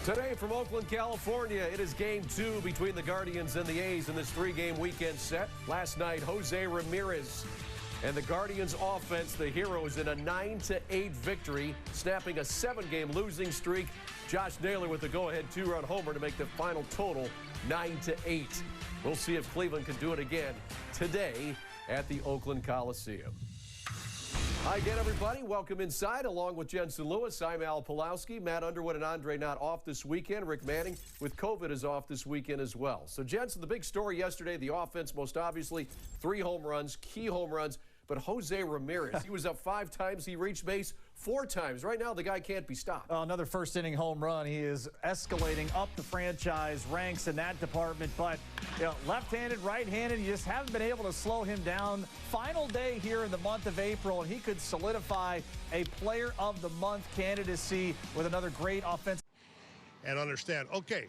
Today from Oakland, California, it is Game 2 between the Guardians and the A's in this three-game weekend set. Last night, Jose Ramirez and the Guardians offense, the heroes, in a 9-8 victory, snapping a 7-game losing streak. Josh Naylor with the go-ahead 2-run homer to make the final total 9-8. We'll see if Cleveland can do it again today at the Oakland Coliseum. Hi again, everybody. Welcome inside. Along with Jensen Lewis, I'm Al Pulowski. Matt Underwood and Andre not off this weekend. Rick Manning with COVID is off this weekend as well. So, Jensen, the big story yesterday, the offense, most obviously, 3 home runs, key home runs. But Jose Ramirez, he was up 5 times. He reached base 4 times. Right now, the guy can't be stopped. Another first-inning home run. He is escalating up the franchise ranks in that department. But, left-handed, right-handed, you just haven't been able to slow him down. Final day here in the month of April, and he could solidify a Player of the Month candidacy with another great offense. And understand, okay,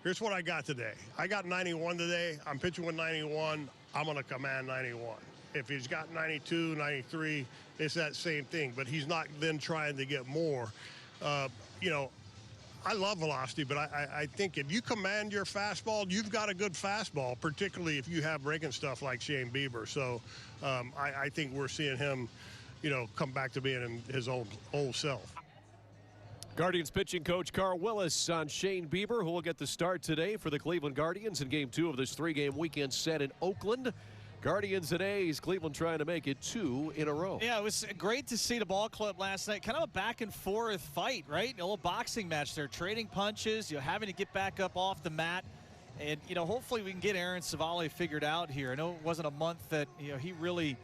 here's what I got today. I got 91 today. I'm pitching with 91. I'm going to command 91. If he's got 92, 93, it's that same thing. But he's not then trying to get more. I love velocity, but I think if you command your fastball, you've got a good fastball, particularly if you have breaking stuff like Shane Bieber. So I think we're seeing him, come back to being his old self. Guardians pitching coach Carl Willis on Shane Bieber, who will get the start today for the Cleveland Guardians in Game 2 of this 3-game weekend set in Oakland. Guardians and A's, Cleveland trying to make it 2 in a row. Yeah, it was great to see the ball club last night. Kind of a back-and-forth fight, right? A little boxing match there. Trading punches, having to get back up off the mat. And, hopefully we can get Aaron Civale figured out here. I know it wasn't a month that, he really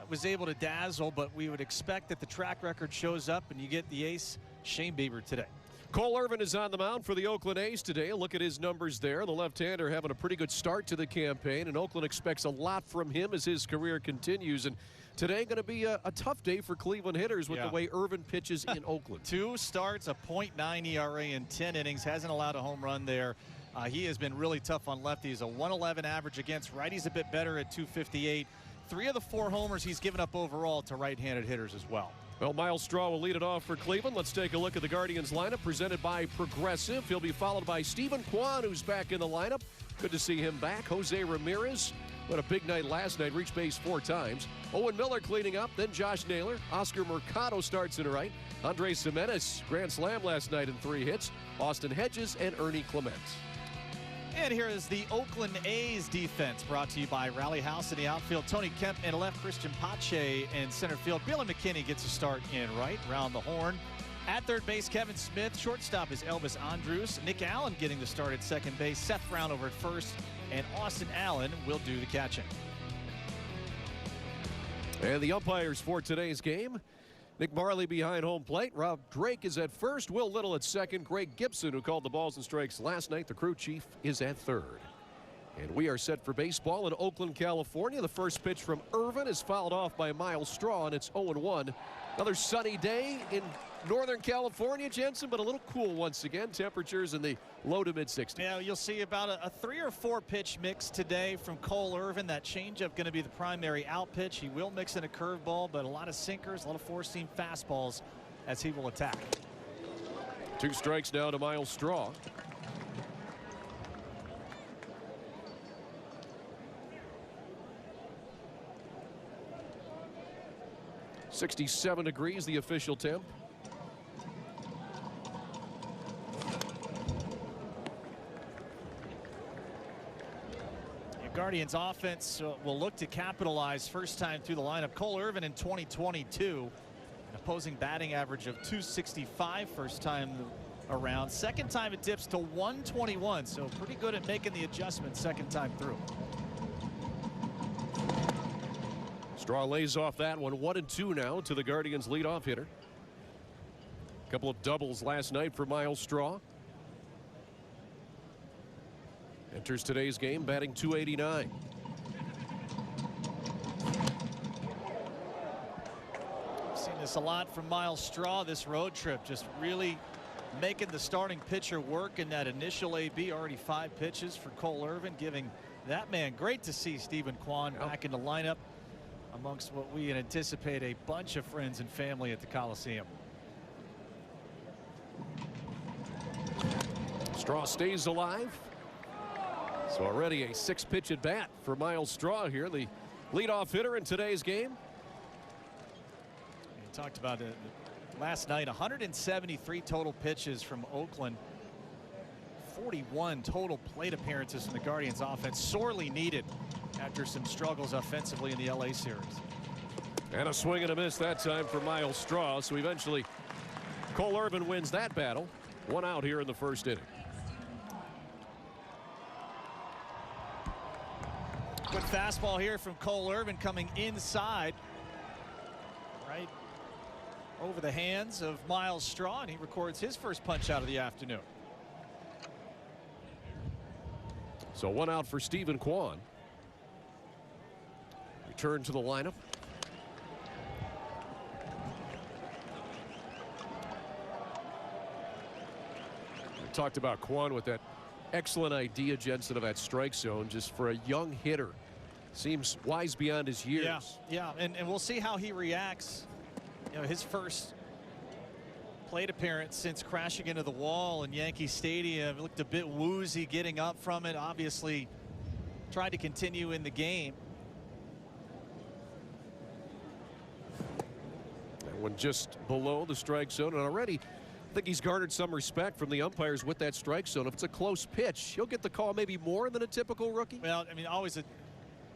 was able to dazzle, but we would expect that the track record shows up and you get the ace, Shane Bieber, today. Cole Irvin is on the mound for the Oakland A's today. Look at his numbers there. The left-hander having a pretty good start to the campaign, and Oakland expects a lot from him as his career continues. And today going to be a tough day for Cleveland hitters with the way Irvin pitches in Oakland. 2 starts, a .9 ERA in 10 innings, hasn't allowed a home run there. He has been really tough on lefties. A 111 average against righties, a bit better at 258. 3 of the 4 homers he's given up overall to right-handed hitters as well. Well, Myles Straw will lead it off for Cleveland. Let's take a look at the Guardians lineup presented by Progressive. He'll be followed by Stephen Kwan, who's back in the lineup. Good to see him back. Jose Ramirez, what a big night last night, reached base 4 times. Owen Miller cleaning up, then Josh Naylor. Oscar Mercado starts in right. Andres Gimenez, grand slam last night in 3 hits. Austin Hedges and Ernie Clement. And here is the Oakland A's defense, brought to you by Rally House in the outfield. Tony Kemp in left, Christian Pache in center field. Billy McKinney gets a start in right, round the horn. At third base, Kevin Smith. Shortstop is Elvis Andrus. Nick Allen getting the start at second base. Seth Brown over at first, and Austin Allen will do the catching. And the umpires for today's game: Nick Marley behind home plate. Rob Drake is at first. Will Little at second. Greg Gibson, who called the balls and strikes last night, the crew chief, is at third. And we are set for baseball in Oakland, California. The first pitch from Irvin is fouled off by Myles Straw, and it's 0-1. Another sunny day in Northern California, Jensen, but a little cool once again. Temperatures in the low to mid-60s. Yeah, you'll see about a 3 or 4 pitch mix today from Cole Irvin. That changeup going to be the primary out pitch. He will mix in a curveball, but a lot of sinkers, a lot of 4-seam fastballs as he will attack. 2 strikes now to Myles Straw. .67 the official temp. Guardians offense will look to capitalize first time through the lineup. Cole Irvin in 2022, an opposing batting average of .265 first time around. Second time it dips to .121, so pretty good at making the adjustment second time through. Straw lays off that one. 1-2 now to the Guardians leadoff hitter. A couple of doubles last night for Myles Straw. Enters today's game batting .289. I've seen this a lot from Myles Straw this road trip, just really making the starting pitcher work in that initial AB. Already 5 pitches for Cole Irvin, giving that man. Great to see Stephen Kwan back in the lineup amongst what we anticipate a bunch of friends and family at the Coliseum. Straw stays alive. So already a 6-pitch at bat for Miles Straw here, the leadoff hitter in today's game. We talked about it last night. 173 total pitches from Oakland. 41 total plate appearances from the Guardians offense. Sorely needed after some struggles offensively in the LA series. And a swing and a miss that time for Miles Straw. So eventually Cole Irvin wins that battle. 1 out here in the first inning. Good fastball here from Cole Irvin coming inside. Right over the hands of Miles Straw, and he records his first punch out of the afternoon. So 1 out for Stephen Kwan. Return to the lineup. We talked about Kwan with that excellent idea, Jensen, of that strike zone just for a young hitter. Seems wise beyond his years. Yeah, and we'll see how he reacts. You know, his first plate appearance since crashing into the wall in Yankee Stadium. Looked a bit woozy getting up from it. Obviously tried to continue in the game. That one just below the strike zone, and already I think he's garnered some respect from the umpires with that strike zone. If it's a close pitch, he'll get the call maybe more than a typical rookie. Well, I mean, always a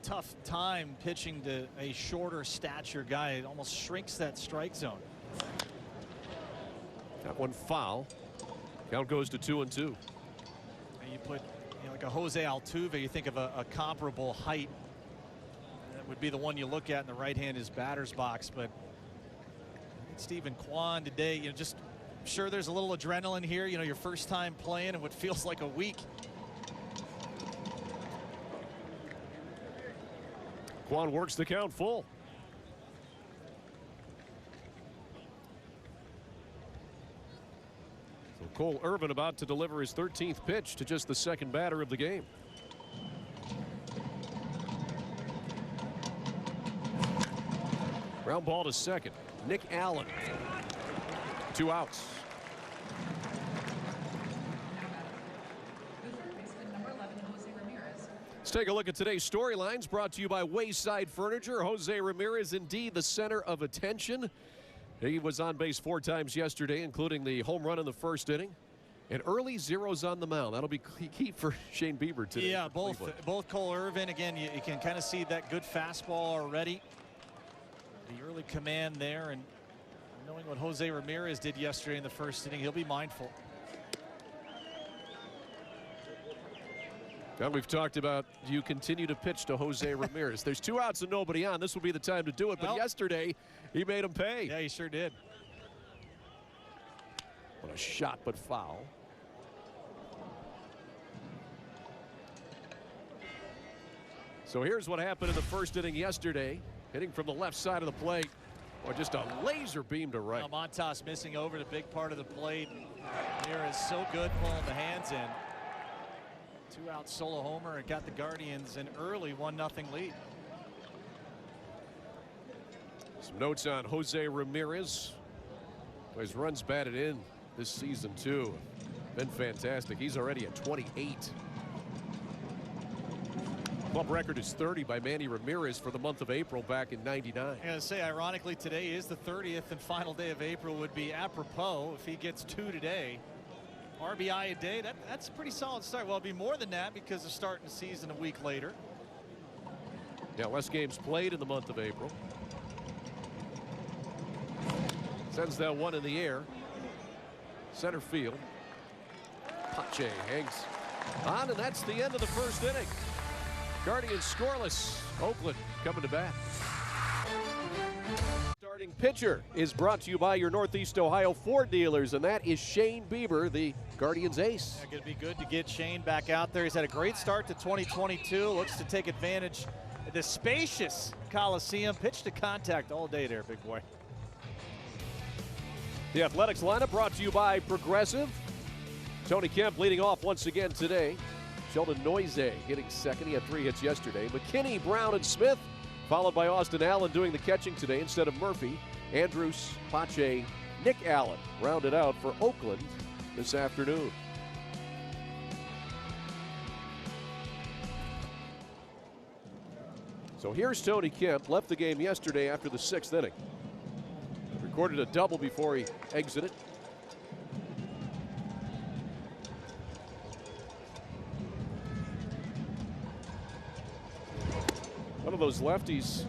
tough time pitching to a shorter stature guy. It almost shrinks that strike zone. That one foul. Count goes to 2-2. And you put, you know, like a Jose Altuve, you think of a comparable height. That would be the one you look at in the right-handed batter's box. But Stephen Kwan today, you know, just sure there's a little adrenaline here. You know, your first time playing in what feels like a week. Kwan works the count full. So Cole Irvin about to deliver his 13th pitch to just the second batter of the game. Ground ball to second. Nick Allen. 2 outs. Let's take a look at today's storylines, brought to you by Wayside Furniture. Jose Ramirez, indeed the center of attention. He was on base 4 times yesterday, including the home run in the first inning. And early zeros on the mound. That'll be key for Shane Bieber today. Yeah, both Cole Irvin. Again, you can kind of see that good fastball already. The early command there, and knowing what Jose Ramirez did yesterday in the first inning, he'll be mindful. Now we've talked about, do you continue to pitch to Jose Ramirez? There's 2 outs and nobody on. This will be the time to do it. But yesterday, he made him pay. Yeah, he sure did. What a shot, but foul. So here's what happened in the first inning yesterday. Hitting from the left side of the plate. Or just a laser beam to right. Now Montas missing over the big part of the plate. Ramirez so good pulling the hands in. 2-out solo homer and got the Guardians an early 1-0 lead. Some notes on Jose Ramirez. His runs batted in this season too. Been fantastic. He's already at 28. Club record is 30 by Manny Ramirez for the month of April back in '99. I'm going to say, ironically, today is the 30th and final day of April. Would be apropos if he gets 2 today. RBI a day, that's a pretty solid start. Well, it'll be more than that because of starting the season a week later. Yeah, less games played in the month of April. Sends that one in the air. Center field. Pache hangs on, and that's the end of the first inning. Guardians scoreless. Oakland coming to bat. Starting pitcher is brought to you by your Northeast Ohio Ford dealers, and that is Shane Bieber, the Guardians ace. Going to be good to get Shane back out there. He's had a great start to 2022. Looks to take advantage of the spacious Coliseum. Pitch to contact all day there, big boy. The Athletics lineup brought to you by Progressive. Tony Kemp leading off once again today. Sheldon Noise hitting second. He had 3 hits yesterday. McKinney, Brown, and Smith, followed by Austin Allen doing the catching today instead of Murphy. Andrus, Pache, Nick Allen rounded out for Oakland this afternoon. So here's Tony Kemp. Left the game yesterday after the 6th inning. Recorded a double before he exited. One of those lefties,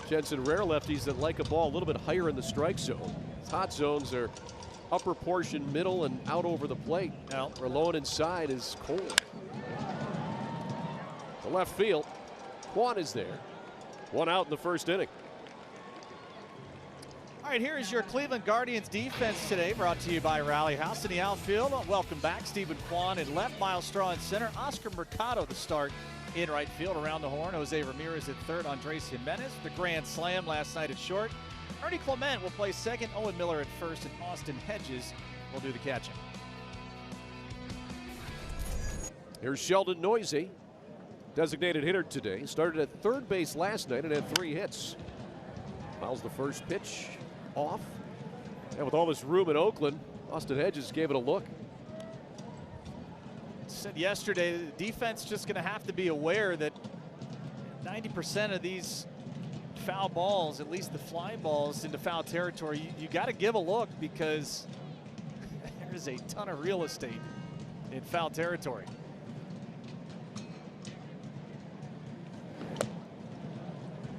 Jensen, rare lefties that like a ball a little bit higher in the strike zone. His hot zones are upper portion, middle, and out over the plate. Now, Where low and inside is cold. The left field, Kwan is there. 1 out in the 1st inning. all right, here is your Cleveland Guardians defense today, brought to you by Rally House. In the outfield, welcome back, Stephen Kwan in left, Miles Straw in center, Oscar Mercado to start in right field. Around the horn, Jose Ramirez at third, Andres Jimenez, the grand slam last night at short. Ernie Clement will play second, Owen Miller at first, and Austin Hedges will do the catching. Here's Sheldon Noisy, designated hitter today. Started at third base last night and had 3 hits. Fouls the first pitch off. And with all this room in Oakland, Austin Hedges gave it a look. Said yesterday, the defense just going to have to be aware that 90% of these foul balls, at least the fly balls into foul territory, you got to give a look, because there's a ton of real estate in foul territory.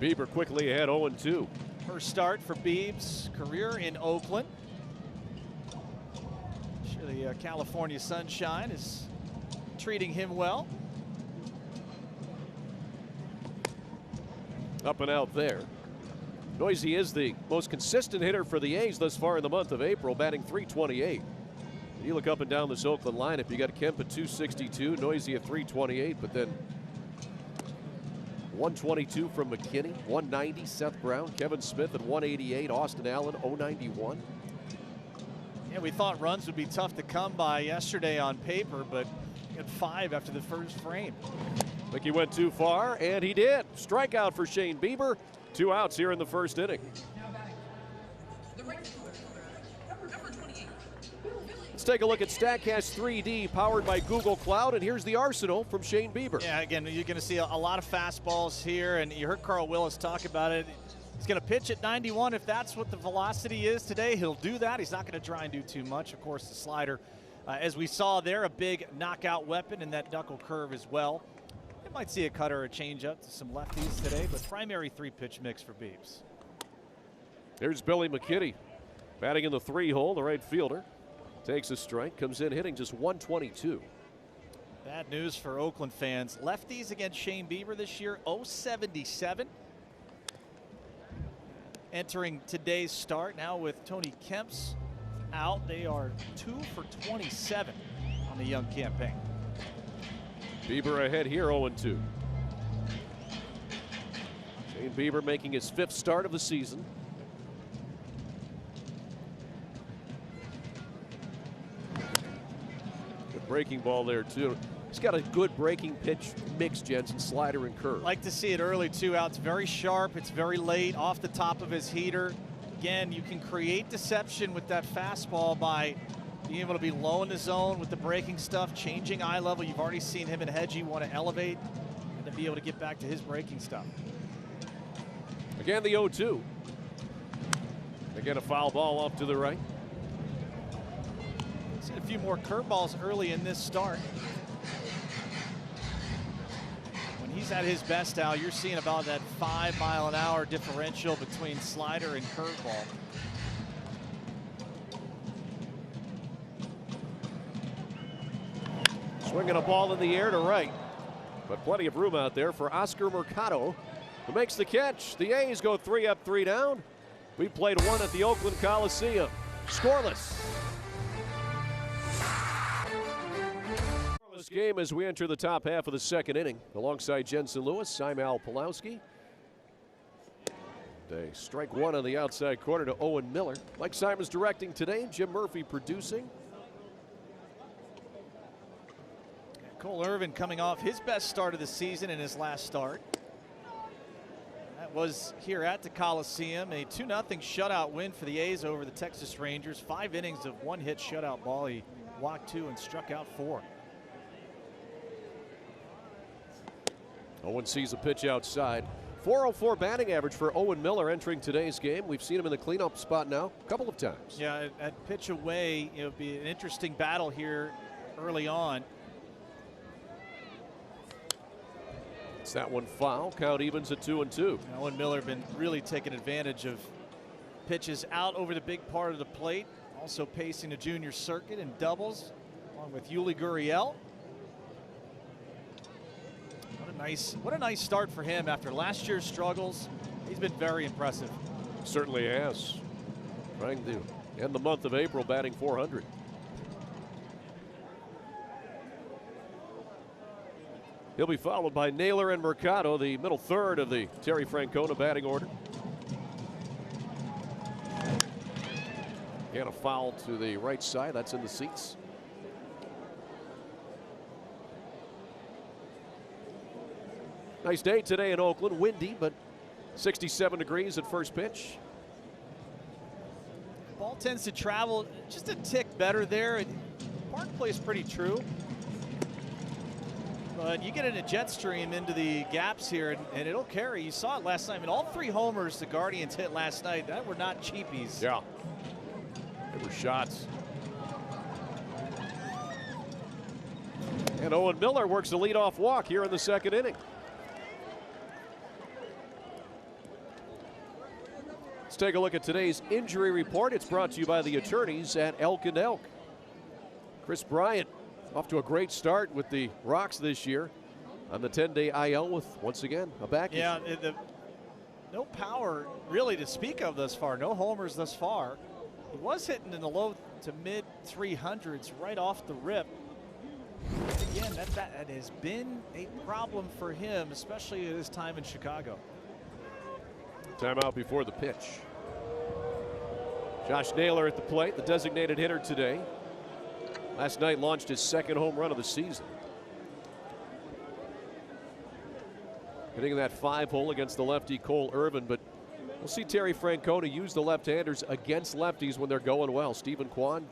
Bieber quickly ahead 0-2. First start for Biebs' career in Oakland. Sure, the California sunshine is treating him well. Up and out there. Noisy is the most consistent hitter for the A's thus far in the month of April, batting .328. You look up and down this Oakland lineup, you got Kemp at .262, Noisy at .328, but then 122 from McKinney, 190 Seth Brown, Kevin Smith at 188, Austin Allen 091. Yeah, we thought runs would be tough to come by yesterday on paper, but he had 5 after the first frame. I think he went too far, and he did. Strikeout for Shane Bieber. 2 outs here in the 1st inning. Let's take a look at StatCast 3D, powered by Google Cloud, and here's the arsenal from Shane Bieber. Yeah, again, you're going to see a lot of fastballs here, and you heard Carl Willis talk about it. He's going to pitch at 91. If that's what the velocity is today, he'll do that. He's not going to try and do too much. Of course, the slider, as we saw there, a big knockout weapon, and that knuckle curve as well. You might see a cutter or a changeup to some lefties today, but primary 3-pitch mix for Biebs. There's Billy McKinney, batting in the 3-hole, the right fielder. Takes a strike, comes in hitting just 122. Bad news for Oakland fans. Lefties against Shane Bieber this year, 0-77. Entering today's start now with Tony Kemp's out, they are 2 for 27 on the young campaign. Bieber ahead here, 0-2. Shane Bieber making his 5th start of the season. Good breaking ball there, too. He's got a good breaking pitch mix, Jensen, slider and curve. Like to see it early, 2 outs. Very sharp. It's very late, off the top of his heater. Again, you can create deception with that fastball by being able to be low in the zone with the breaking stuff, changing eye level. You've already seen him and Hedgie want to elevate and then be able to get back to his breaking stuff. Again, the 0-2. Again, a foul ball off to the right. Seen a few more curveballs early in this start. When he's at his best, Al, you're seeing about that 5-mile-an-hour differential between slider and curveball. Swinging a ball in the air to right, but plenty of room out there for Oscar Mercado, who makes the catch. The A's go 3 up, 3 down. We played 1 at the Oakland Coliseum. Scoreless. Scoreless game as we enter the top half of the 2nd inning. Alongside Jensen Lewis, I'm Al Pulowski. They strike 1 on the outside corner to Owen Miller. Mike Simons directing today, Jim Murphy producing. Cole Irvin coming off his best start of the season in his last start. That was here at the Coliseum, a 2-0 shutout win for the A's over the Texas Rangers. 5 innings of 1-hit shutout ball. He walked 2 and struck out 4. Owen sees a pitch outside. 404 batting average for Owen Miller entering today's game. We've seen him in the cleanup spot now a couple of times. Yeah, at pitch away, it'll be an interesting battle here early on. It's that one foul. Count evens at 2-2. Owen Miller been really taking advantage of pitches out over the big part of the plate. Also pacing the junior circuit in doubles, along with Yuli Gurriel. What a nice start for him after last year's struggles. He's been very impressive. Certainly has. Trying to end the month of April batting .400. He'll be followed by Naylor and Mercado, the middle third of the Terry Francona batting order. And a foul to the right side. That's in the seats. Nice day today in Oakland. Windy, but 67 degrees at first pitch. Ball tends to travel just a tick better there. Park plays pretty true. But you get in a jet stream into the gaps here, and it'll carry. You saw it last night. I mean, all 3 homers the Guardians hit last night, that were not cheapies. Yeah. They were shots. And Owen Miller works the leadoff walk here in the second inning. Let's take a look at today's injury report. It's brought to you by the attorneys at Elk & Elk. Chris Bryant off to a great start with the Rocks this year on the 10-day IL with, once again, a back issue. Yeah, no power really to speak of thus far. No homers thus far. He was hitting in the low to mid 300s right off the rip. Again, that has been a problem for him, especially at his time in Chicago. Timeout before the pitch. Josh Naylor at the plate, the designated hitter today. Last night launched his second home run of the season. Hitting that 5-hole against the lefty Cole Irvin, but we'll see Terry Francona use the left-handers against lefties when they're going well. Stephen Kwan,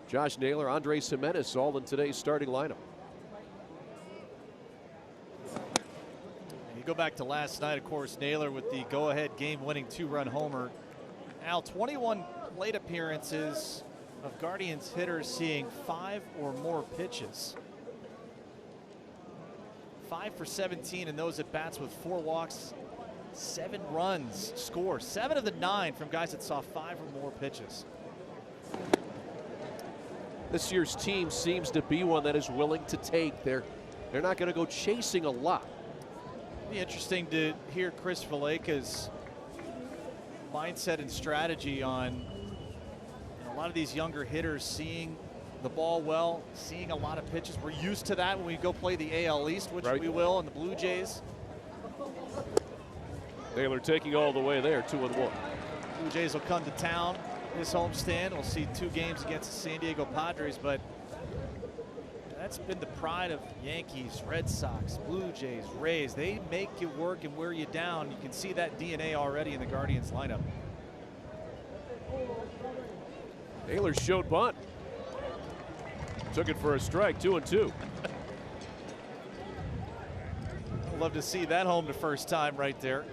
Josh Naylor, Andres Gimenez all in today's starting lineup. You go back to last night, of course, Naylor with the go-ahead game-winning 2-run homer. Now 21 plate appearances of Guardians hitters seeing 5 or more pitches. 5 for 17 in those at bats with 4 walks, 7 runs scored. 7 of the 9 from guys that saw 5 or more pitches. This year's team seems to be one that is willing to take. They're not going to go chasing a lot. Be interesting to hear Chris Valaika's mindset and strategy on a lot of these younger hitters seeing the ball well, seeing a lot of pitches. We're used to that when we go play the AL East, which we will, and the Blue Jays. Naylor taking all the way there, 2-1. Blue Jays will come to town, this homestand. We'll see 2 games against the San Diego Padres, but that's been the pride of Yankees, Red Sox, Blue Jays, Rays. They make you work and wear you down. You can see that DNA already in the Guardians lineup. Naylor showed bunt. Took it for a strike, 2-2. I'd love to see that home the first time right there.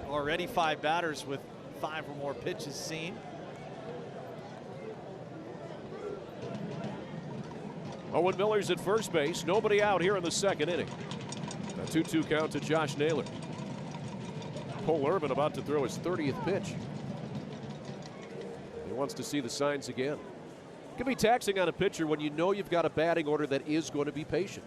Already 5 batters with 5 or more pitches seen. Owen Miller's at first base. Nobody out here in the second inning. A 2-2 count to Josh Naylor. Cole Irvin about to throw his 30th pitch. He wants to see the signs again. It can be taxing on a pitcher when you know you've got a batting order that is going to be patient.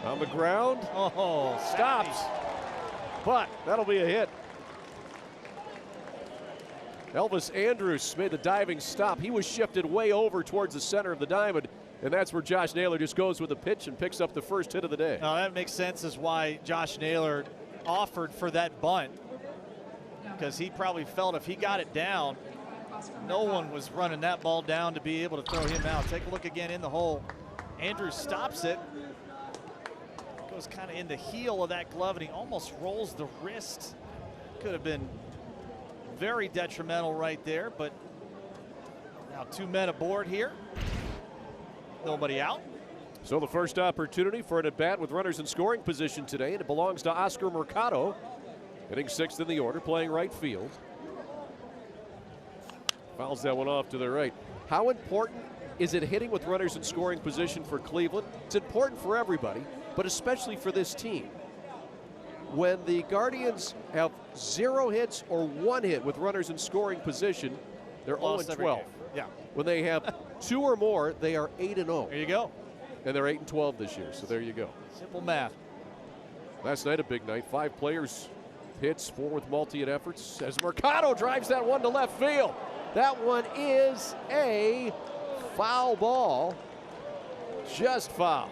On the ground. Oh, stops. But that'll be a hit. Elvis Andrus made the diving stop. He was shifted way over towards the center of the diamond, and that's where Josh Naylor just goes with a pitch and picks up the first hit of the day. Now that makes sense as why Josh Naylor offered for that bunt, because he probably felt if he got it down, no one was running that ball down to be able to throw him out. Take a look again in the hole. Andrus stops it. Goes kind of in the heel of that glove, and he almost rolls the wrist. Could have been very detrimental right there, but Now 2 men aboard here. Nobody out. So the first opportunity for an at-bat with runners in scoring position today, and it belongs to Oscar Mercado, hitting 6th in the order, playing right field. Fouls that one off to the right. How important is it hitting with runners in scoring position for Cleveland? It's important for everybody, but especially for this team. When the Guardians have 0 hits or 1 hit with runners in scoring position, they're 0-12. Yeah. When they have 2 or more, they are 8-0. There you go. And they're 8-12 this year, so there you go. Simple math. Last night, a big night. 5 players hits, 4 with multi-hit efforts, as Mercado drives that one to left field. That one is a foul ball. Just foul.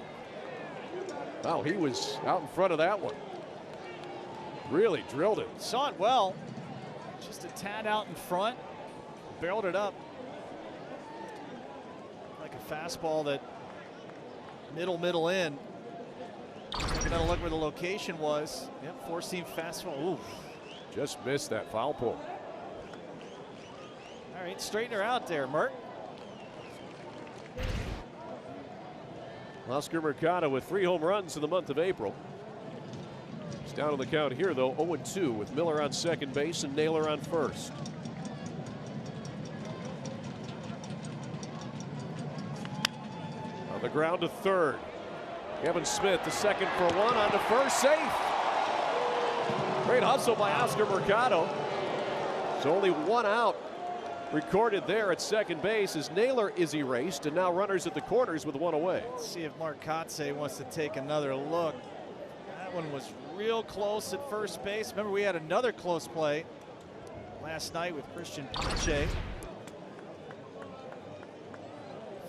Wow, he was out in front of that one. Really drilled it. Saw it well. Just a tad out in front. Barreled it up. Like a fastball that middle in. Taking a look where the location was. Yep, 4-seam fastball. Ooh. Just missed that foul pole. All right, straighten her out there, Mert. Oscar Mercado with 3 home runs in the month of April. He's down on the count here, though, 0-2 with Miller on second base and Naylor on first. On the ground to third. Kevin Smith, the second for 1, on to first, safe. Great hustle by Oscar Mercado. So only 1 out recorded there at second base as Naylor is erased, and now runners at the corners with 1 away. Let's see if Mark Kotsay wants to take another look. That one was real close at first base. Remember, we had another close play last night with Christian Pache.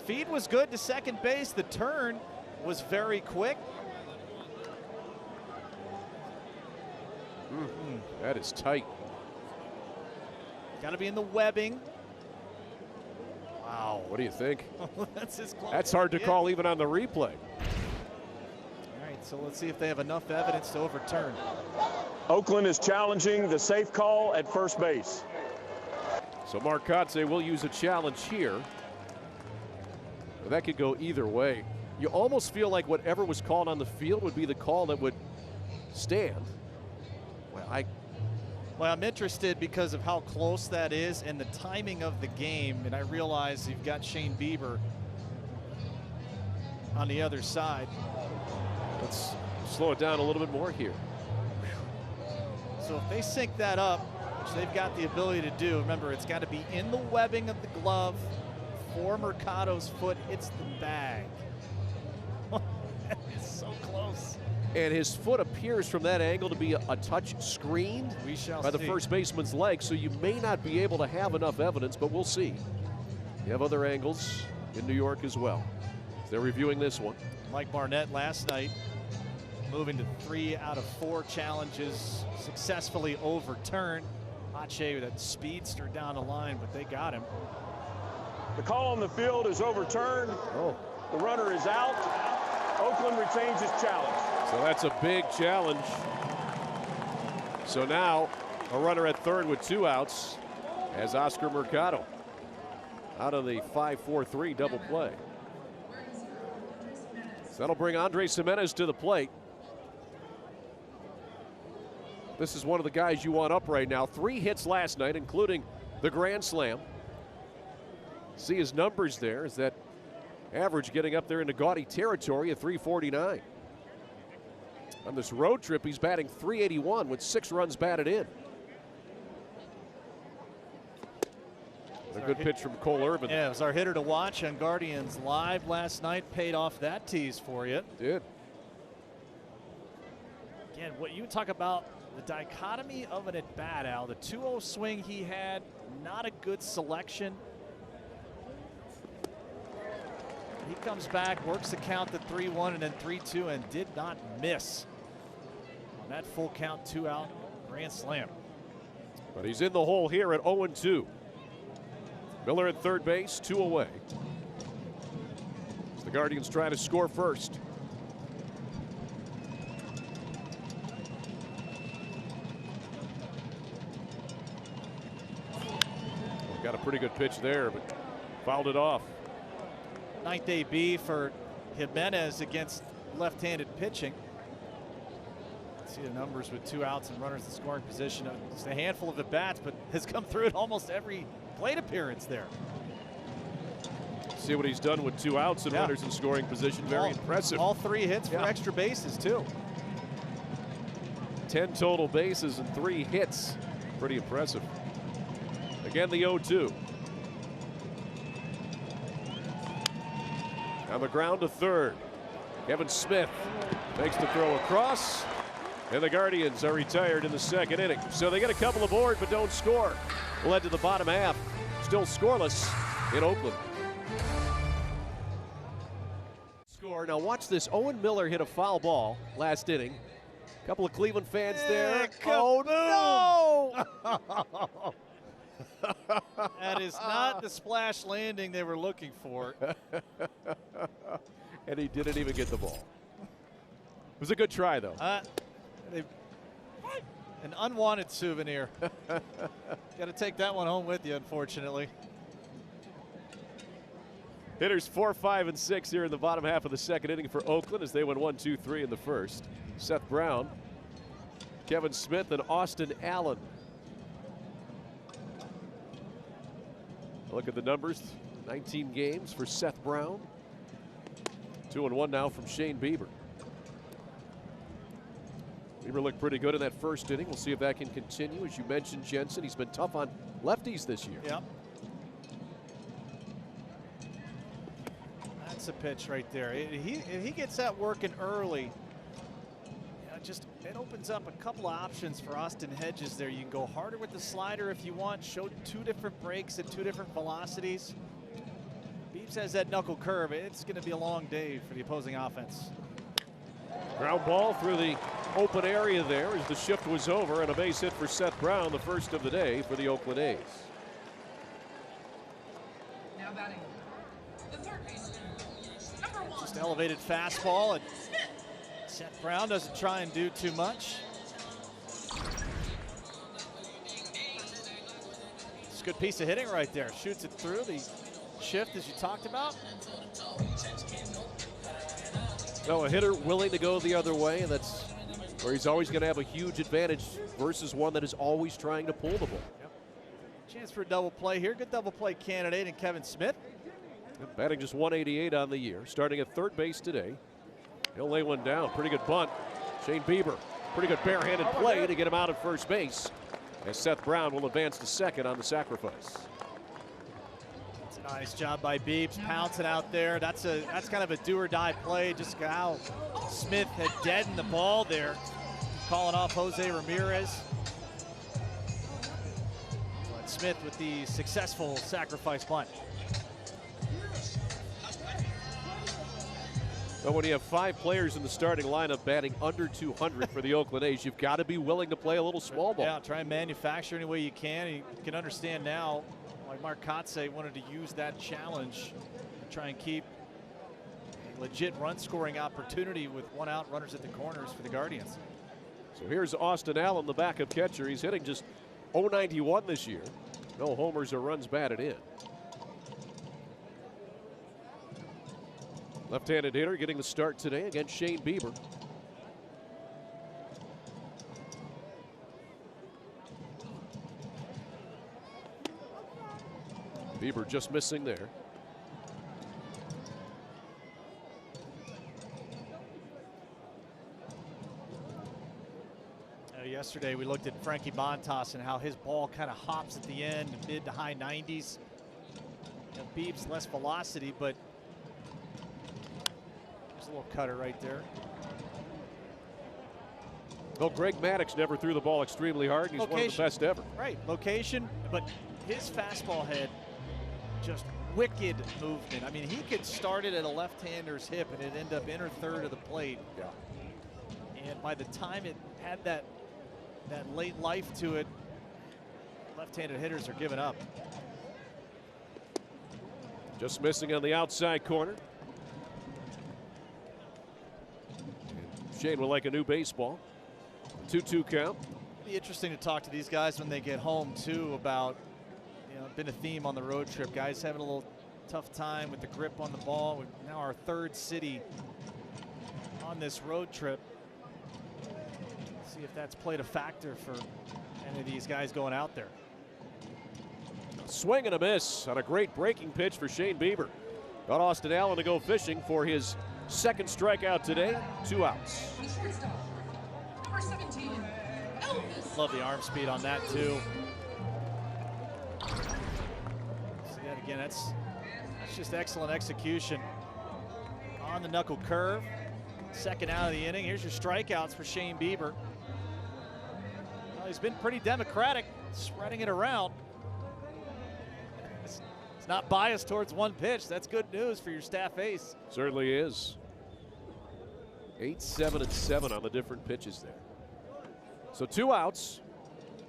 Feed was good to second base. The turn was very quick. That is tight. Got to be in the webbing. Wow. What do you think? That's as close. That's hard to call even on the replay. All right, so let's see if they have enough evidence to overturn. Oakland is challenging the safe call at first base. So Mark Kotsay will use a challenge here. But that could go either way. You almost feel like whatever was called on the field would be the call that would stand. Well, I'm interested because of how close that is and the timing of the game. And I realize you've got Shane Bieber on the other side. Let's slow it down a little bit more here. So if they sync that up, which they've got the ability to do, remember, it's got to be in the webbing of the glove before Mercado's foot hits the bag. It's so close. And his foot appears from that angle to be a touch screened by the first baseman's leg, so you may not be able to have enough evidence, but we'll see. You have other angles in New York as well. They're reviewing this one. Mike Barnett last night moving to 3 out of 4 challenges successfully overturned. Pache with that speedster down the line, but they got him. The call on the field is overturned. The runner is out. Oakland retains his challenge. So that's a big challenge. So now a runner at third with 2 outs as Oscar Mercado out of the 5-4-3 double play. So that'll bring Andres Gimenez to the plate. This is one of the guys you want up right now. 3 hits last night, including the grand slam. See his numbers there. Is that average getting up there into gaudy territory at 349. On this road trip, he's batting .381 with 6 runs batted in. A good pitch from Cole Irvin. Yeah, it was our hitter to watch on Guardians Live last night. Paid off that tease for you. Did. Again, what you talk about, the dichotomy of an at-bat, Al. The 2-0 swing he had, not a good selection. He comes back, works the count to 3-1 and then 3-2, and did not miss on that full count 2-out grand slam. But he's in the hole here at 0-2. Miller at third base, 2 away. As the Guardians try to score first. Got a pretty good pitch there, but fouled it off. Ninth AB for Jimenez against left-handed pitching. See the numbers with 2 outs and runners in scoring position. Just a handful of at-bats, but has come through at almost every plate appearance there. See what he's done with 2 outs and runners in scoring position. Very impressive. All 3 hits for extra bases, too. 10 total bases and 3 hits. Pretty impressive. Again, the 0-2. On the ground to third. Kevin Smith makes the throw across. And the Guardians are retired in the 2nd inning. So they get a couple aboard but don't score. Led to the bottom half. Still scoreless in Oakland. Score. Now watch this. Owen Miller hit a foul ball last inning. A couple of Cleveland fans there. Oh, no! That is not the splash landing they were looking for. And he didn't even get the ball. It was a good try, though. An unwanted souvenir. Got to take that one home with you, unfortunately. Hitters 4, 5, and 6 here in the bottom half of the 2nd inning for Oakland as they went 1, 2, 3 in the first. Seth Brown, Kevin Smith, and Austin Allen. Look at the numbers. 19 games for Seth Brown. 2-1 now from Shane Bieber. Bieber looked pretty good in that first inning. We'll see if that can continue. As you mentioned, Jensen, he's been tough on lefties this year. Yep. That's a pitch right there. If he gets that working early, it opens up a couple of options for Austin Hedges there. You can go harder with the slider if you want, show 2 different breaks at 2 different velocities. Beebs has that knuckle curve. It's going to be a long day for the opposing offense. Ground ball through the open area there as the shift was over, and a base hit for Seth Brown, the first of the day for the Oakland A's. Now batting, the third baseman, number 1. Just elevated fastball, and Seth Brown doesn't try and do too much. It's a good piece of hitting right there. Shoots it through the shift as you talked about. No, a hitter willing to go the other way, and that's where he's always going to have a huge advantage versus one that is always trying to pull the ball. Yep. Chance for a double play here. Good double play candidate in Kevin Smith. Batting just 188 on the year. Starting at third base today. He'll lay one down. Pretty good bunt. Shane Bieber. Pretty good barehanded play to get him out at first base. As Seth Brown will advance to second on the sacrifice. It's a nice job by Biebs pouncing out there. That's kind of a do or die play. Just how Smith had deadened the ball there. Calling off Jose Ramirez. But Smith with the successful sacrifice bunt. But when you have 5 players in the starting lineup batting under 200 for the Oakland A's, you've got to be willing to play a little small ball. Yeah, try and manufacture any way you can. You can understand now why Mark Kotsay wanted to use that challenge to try and keep a legit run-scoring opportunity with 1 out, runners at the corners for the Guardians. So here's Austin Allen, the backup catcher. He's hitting just .091 this year. No homers or runs batted in. Left-handed hitter getting the start today against Shane Bieber. Bieber just missing there. Yesterday we looked at Frankie Montas and how his ball kind of hops at the end, mid to high 90s. Biebs less velocity, but there's a little cutter right there. Well, Greg Maddux never threw the ball extremely hard. He's one of the best ever. Right, location, but his fastball had just wicked movement. I mean, he could start it at a left-hander's hip and it'd end up inner third of the plate. Yeah. And by the time it had that late life to it, left-handed hitters are giving up. Just missing on the outside corner. And Shane will like a new baseball. 2-2 count. It'd be interesting to talk to these guys when they get home too about, been a theme on the road trip. Guys having a little tough time with the grip on the ball. We're now our third city on this road trip. See if that's played a factor for any of these guys going out there. Swing and a miss on a great breaking pitch for Shane Bieber. Got Austin Allen to go fishing for his second strikeout today. 2 outs. The shortstop, number 17, Elvis. Love the arm speed on that too. See that again, that's just excellent execution. On the knuckle curve. Second out of the inning. Here's your strikeouts for Shane Bieber. Well, he's been pretty democratic, spreading it around. It's not biased towards one pitch. That's good news for your staff ace. Certainly is. 8, 7, and 7 on the different pitches there. So 2 outs.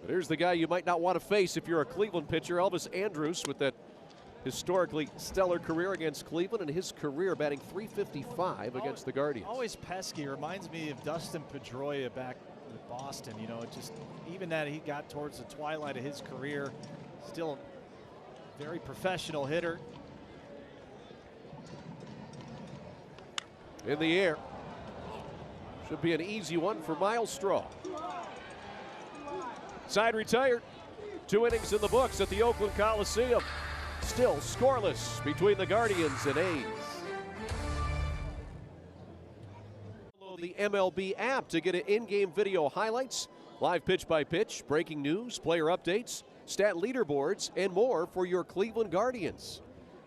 But here's the guy you might not want to face if you're a Cleveland pitcher, Elvis Andrus, with that historically stellar career against Cleveland, and his career batting .355 against the Guardians. Always pesky. Reminds me of Dustin Pedroia back with Boston. You know, just even that he got towards the twilight of his career, still a very professional hitter. In the air. Should be an easy one for Miles Straw. Side retired. 2 innings in the books at the Oakland Coliseum. Still scoreless between the Guardians and A's. Download the MLB app to get in-game video highlights, live pitch-by-pitch, breaking news, player updates, stat leaderboards, and more for your Cleveland Guardians.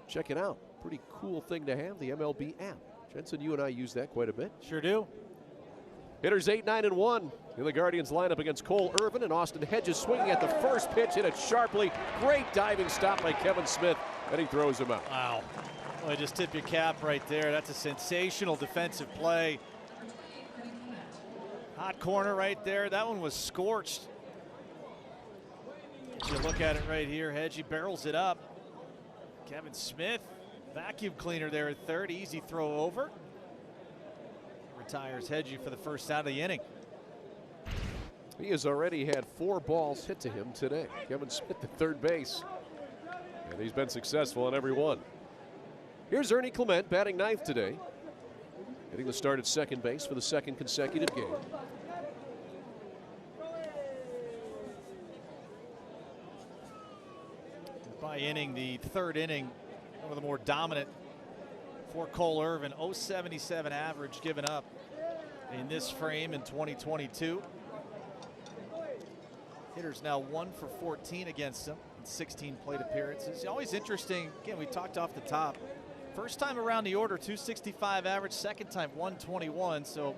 Check it out. Pretty cool thing to have, the MLB app. Jensen, you and I use that quite a bit. Sure do. Hitters 8, 9, and 1 in the Guardians lineup against Cole Irvin, and Austin Hedges swinging at the first pitch, hit it sharply. Great diving stop by Kevin Smith, and he throws him out. Wow. Well, just tip your cap right there. That's a sensational defensive play. Hot corner right there. That one was scorched. As you look at it right here, Hedgie barrels it up. Kevin Smith, vacuum cleaner there at third. Easy throw over. Retires Hedgie for the first out of the inning. He has already had 4 balls hit to him today. Kevin Smith at third base. And he's been successful on every one. Here's Ernie Clement batting 9th today. Getting the start at second base for the second consecutive game. By inning, the third inning, one of the more dominant for Cole Irvin. 0.77 average given up in this frame in 2022. Hitters now 1 for 14 against him in 16 plate appearances. Always interesting. Again, we talked off the top. First time around the order, 265 average. Second time, 121. So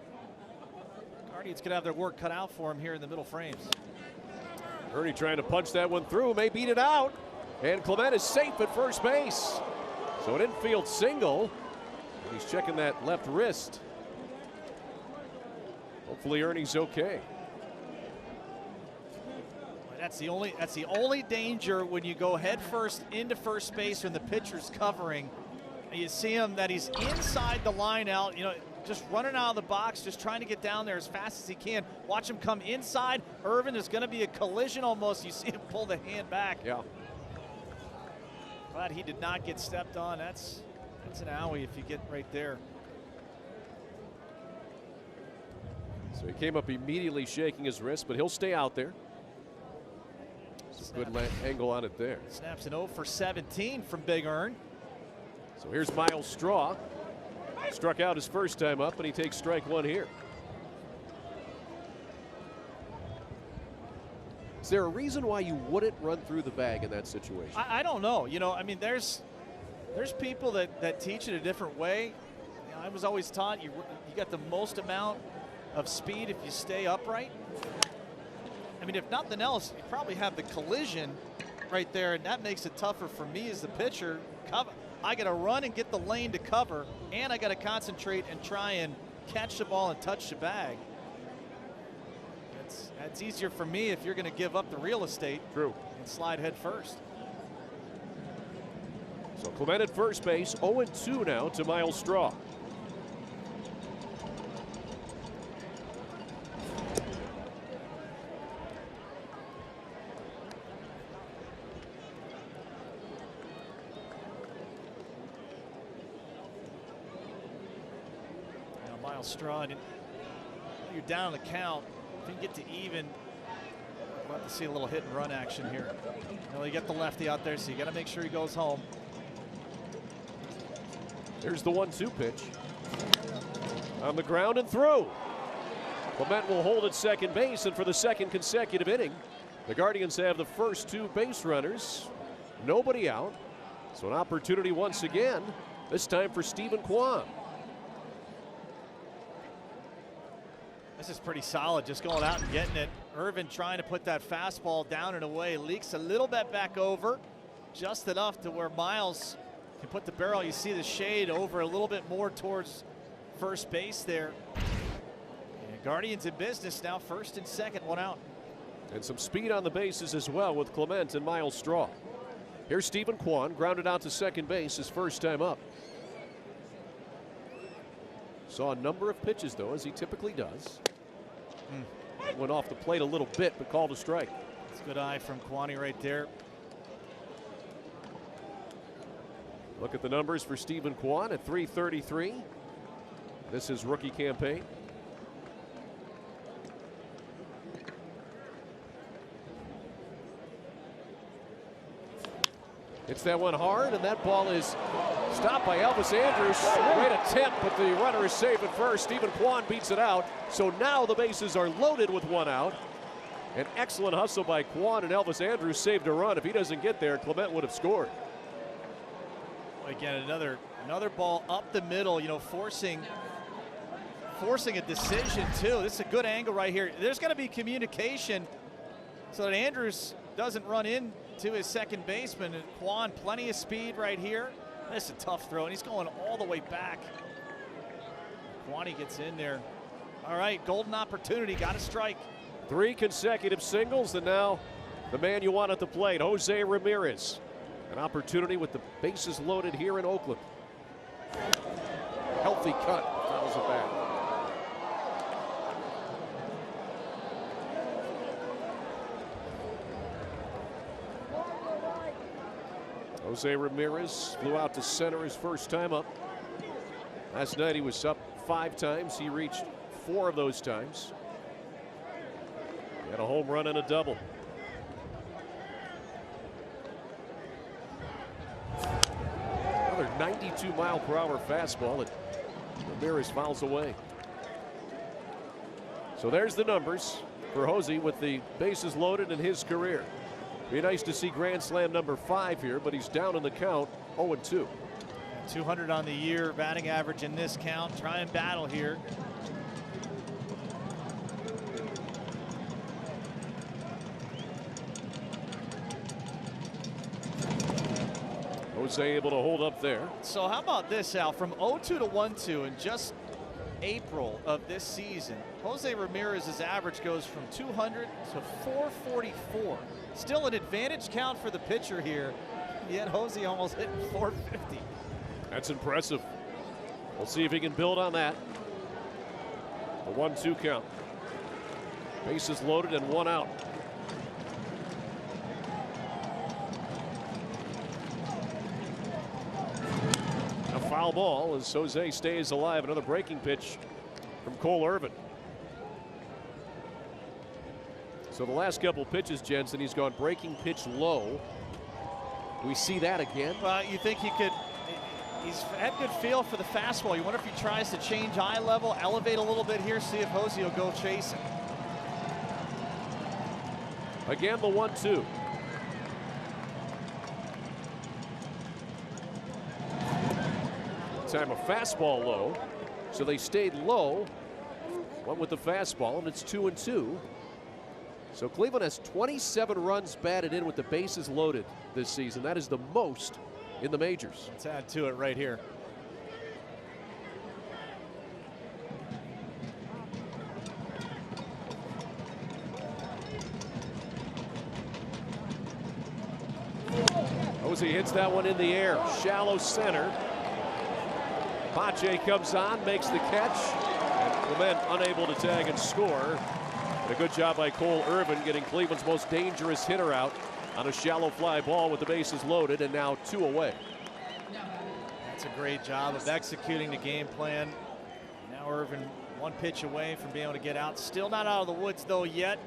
Guardians could have their work cut out for him here in the middle frames. Ernie trying to punch that one through, may beat it out. And Clement is safe at first base. So an infield single. He's checking that left wrist. Hopefully Ernie's okay. That's the only danger when you go head first into first base when the pitcher's covering. And you see him that he's inside the line out, you know, just running out of the box, just trying to get down there as fast as he can. Watch him come inside. Irvin, there's going to be a collision almost. You see him pull the hand back. Yeah. Glad he did not get stepped on. That's an owie if you get right there. So he came up immediately shaking his wrist, but he'll stay out there. Good angle on it there. Snaps an 0 for 17 from Big Ern. So here's Miles Straw. Struck out his first time up, and he takes strike 1 here. Is there a reason why you wouldn't run through the bag in that situation? I don't know. You know, I mean, there's people that teach it a different way. You know, I was always taught you got the most amount of speed if you stay upright. I mean, if nothing else, you probably have the collision right there, and that makes it tougher for me as the pitcher. I got to run and get the lane to cover, and I got to concentrate and try and catch the ball and touch the bag. That's easier for me if you're going to give up the real estate. True. And slide head first. So Clement at first base, 0-2 now to Miles Straw. Myles Straw, you're down the count. If you can get to even, we'll have to see a little hit and run action here. You get the lefty out there, so you got to make sure he goes home. There's the 1-2 pitch. On the ground and through. Clement will hold at second base, and for the second consecutive inning, the Guardians have the first 2 base runners. Nobody out. So an opportunity once again, this time for Steven Kwan. This is pretty solid, just going out and getting it. Irvin trying to put that fastball down and away. Leaks a little bit back over, just enough to where Miles can put the barrel. You see the shade over a little bit more towards first base there. And Guardians in business now, first and second, 1 out. And some speed on the bases as well with Clement and Myles Straw. Here's Steven Kwan, grounded out to second base, his first time up. Saw a number of pitches, though, as he typically does. Went off the plate a little bit, but called a strike. It's a good eye from Kwani right there. Look at the numbers for Steven Kwan at .333. This is rookie campaign. Hits that one hard, and that ball is stopped by Elvis Andrus. Great attempt, but the runner is safe at first. Steven Kwan beats it out. So now the bases are loaded with 1 out. An excellent hustle by Kwan, and Elvis Andrus saved a run. If he doesn't get there, Clement would have scored. Again, another ball up the middle, forcing a decision too. This is a good angle right here. There's going to be communication so that Andrus doesn't run into his second baseman. And Kwan, plenty of speed right here. That's a tough throw, and he's going all the way back. Kwani gets in there. All right, golden opportunity, got a strike. 3 consecutive singles, and now the man you want at the plate, Jose Ramirez. An opportunity with the bases loaded here in Oakland. Healthy cut, fouls it back. Jose Ramirez flew out to center his first time up. Last night he was up 5 times. He reached 4 of those times. He had a home run and a double. Another 92-mile-per-hour fastball that Ramirez fouls away. So there's the numbers for Jose with the bases loaded in his career. Be nice to see Grand Slam number 5 here, but he's down in the count, 0-2. 200 on the year, batting average in this count. Try and battle here. Jose able to hold up there. So how about this, Al? From 0-2 to 1-2 in just April of this season, Jose Ramirez's average goes from 200 to 444. Still an advantage count for the pitcher here, yet Jose almost hit 450. That's impressive. We'll see if he can build on that. A 1-2 count. Bases loaded and 1 out. A foul ball as Jose stays alive. Another breaking pitch from Cole Irvin. So the last couple pitches, Jensen, he's gone breaking pitch low. Do we see that again? Well, you think he could. He's had good feel for the fastball. You wonder if he tries to change eye level, elevate a little bit here, see if Jose will go chasing. Again, the 1-2. Time a fastball low. So they stayed low. Went with the fastball, and it's 2-2. So Cleveland has 27 runs batted in with the bases loaded this season. That is the most in the majors. Let's add to it right here. Jose hits that one in the air, shallow center. Pache comes on, makes the catch, and Clement unable to tag and score. And a good job by Cole Irvin getting Cleveland's most dangerous hitter out on a shallow fly ball with the bases loaded, and now 2 away. That's a great job of executing the game plan. Now Now Irvin one pitch away from being able to get out. Still not out of the woods though yet.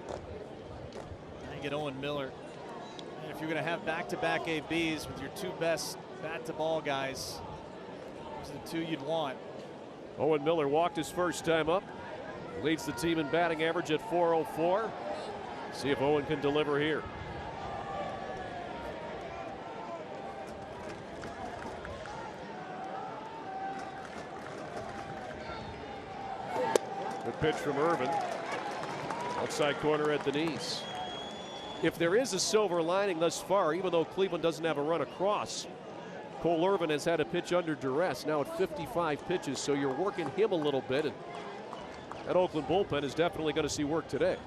Now you get Owen Miller. And if you're going to have back-to-back ABs with your two best bat-to-ball guys, those are the two you'd want. Owen Miller walked his first time up. Leads the team in batting average at .404. See if Owen can deliver here. Good pitch from Irvin. Outside corner at the knees. If there is a silver lining thus far, even though Cleveland doesn't have a run across, Cole Irvin has had a pitch under duress now at 55 pitches, so you're working him a little bit. And that Oakland bullpen is definitely going to see work today.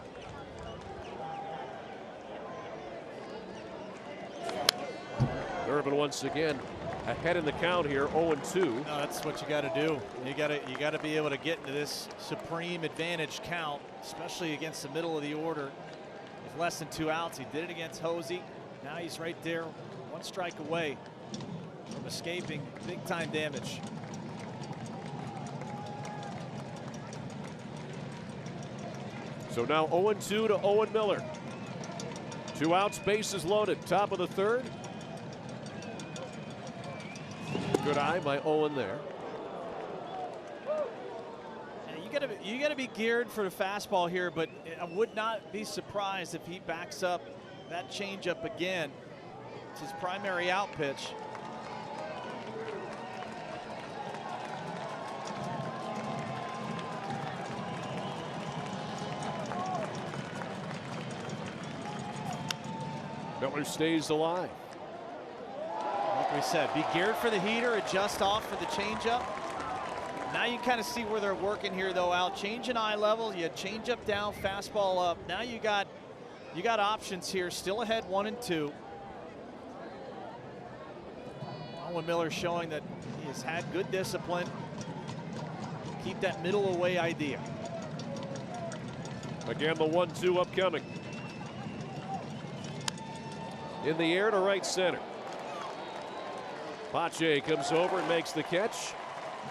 Irvin once again ahead in the count here, 0-2. No, that's what you got to do. You got to be able to get into this supreme advantage count, especially against the middle of the order. With less than 2 outs, he did it against Hosey. Now he's right there, one strike away from escaping big-time damage. So now 0-2 to Owen Miller. 2 outs, bases loaded, top of the third. Good eye by Owen there. Yeah, you got to be geared for the fastball here, but I would not be surprised if he backs up that changeup again. It's his primary out pitch. Miller stays alive. Like we said, be geared for the heater, adjust off for the changeup. Now you kind of see where they're working here, though, Al. Change in eye level, you change up down, fastball up. Now you got options here, still ahead 1-2. Owen Miller showing that he has had good discipline. Keep that middle away idea. Again, the 1-2 upcoming. In the air to right center. Pache comes over and makes the catch.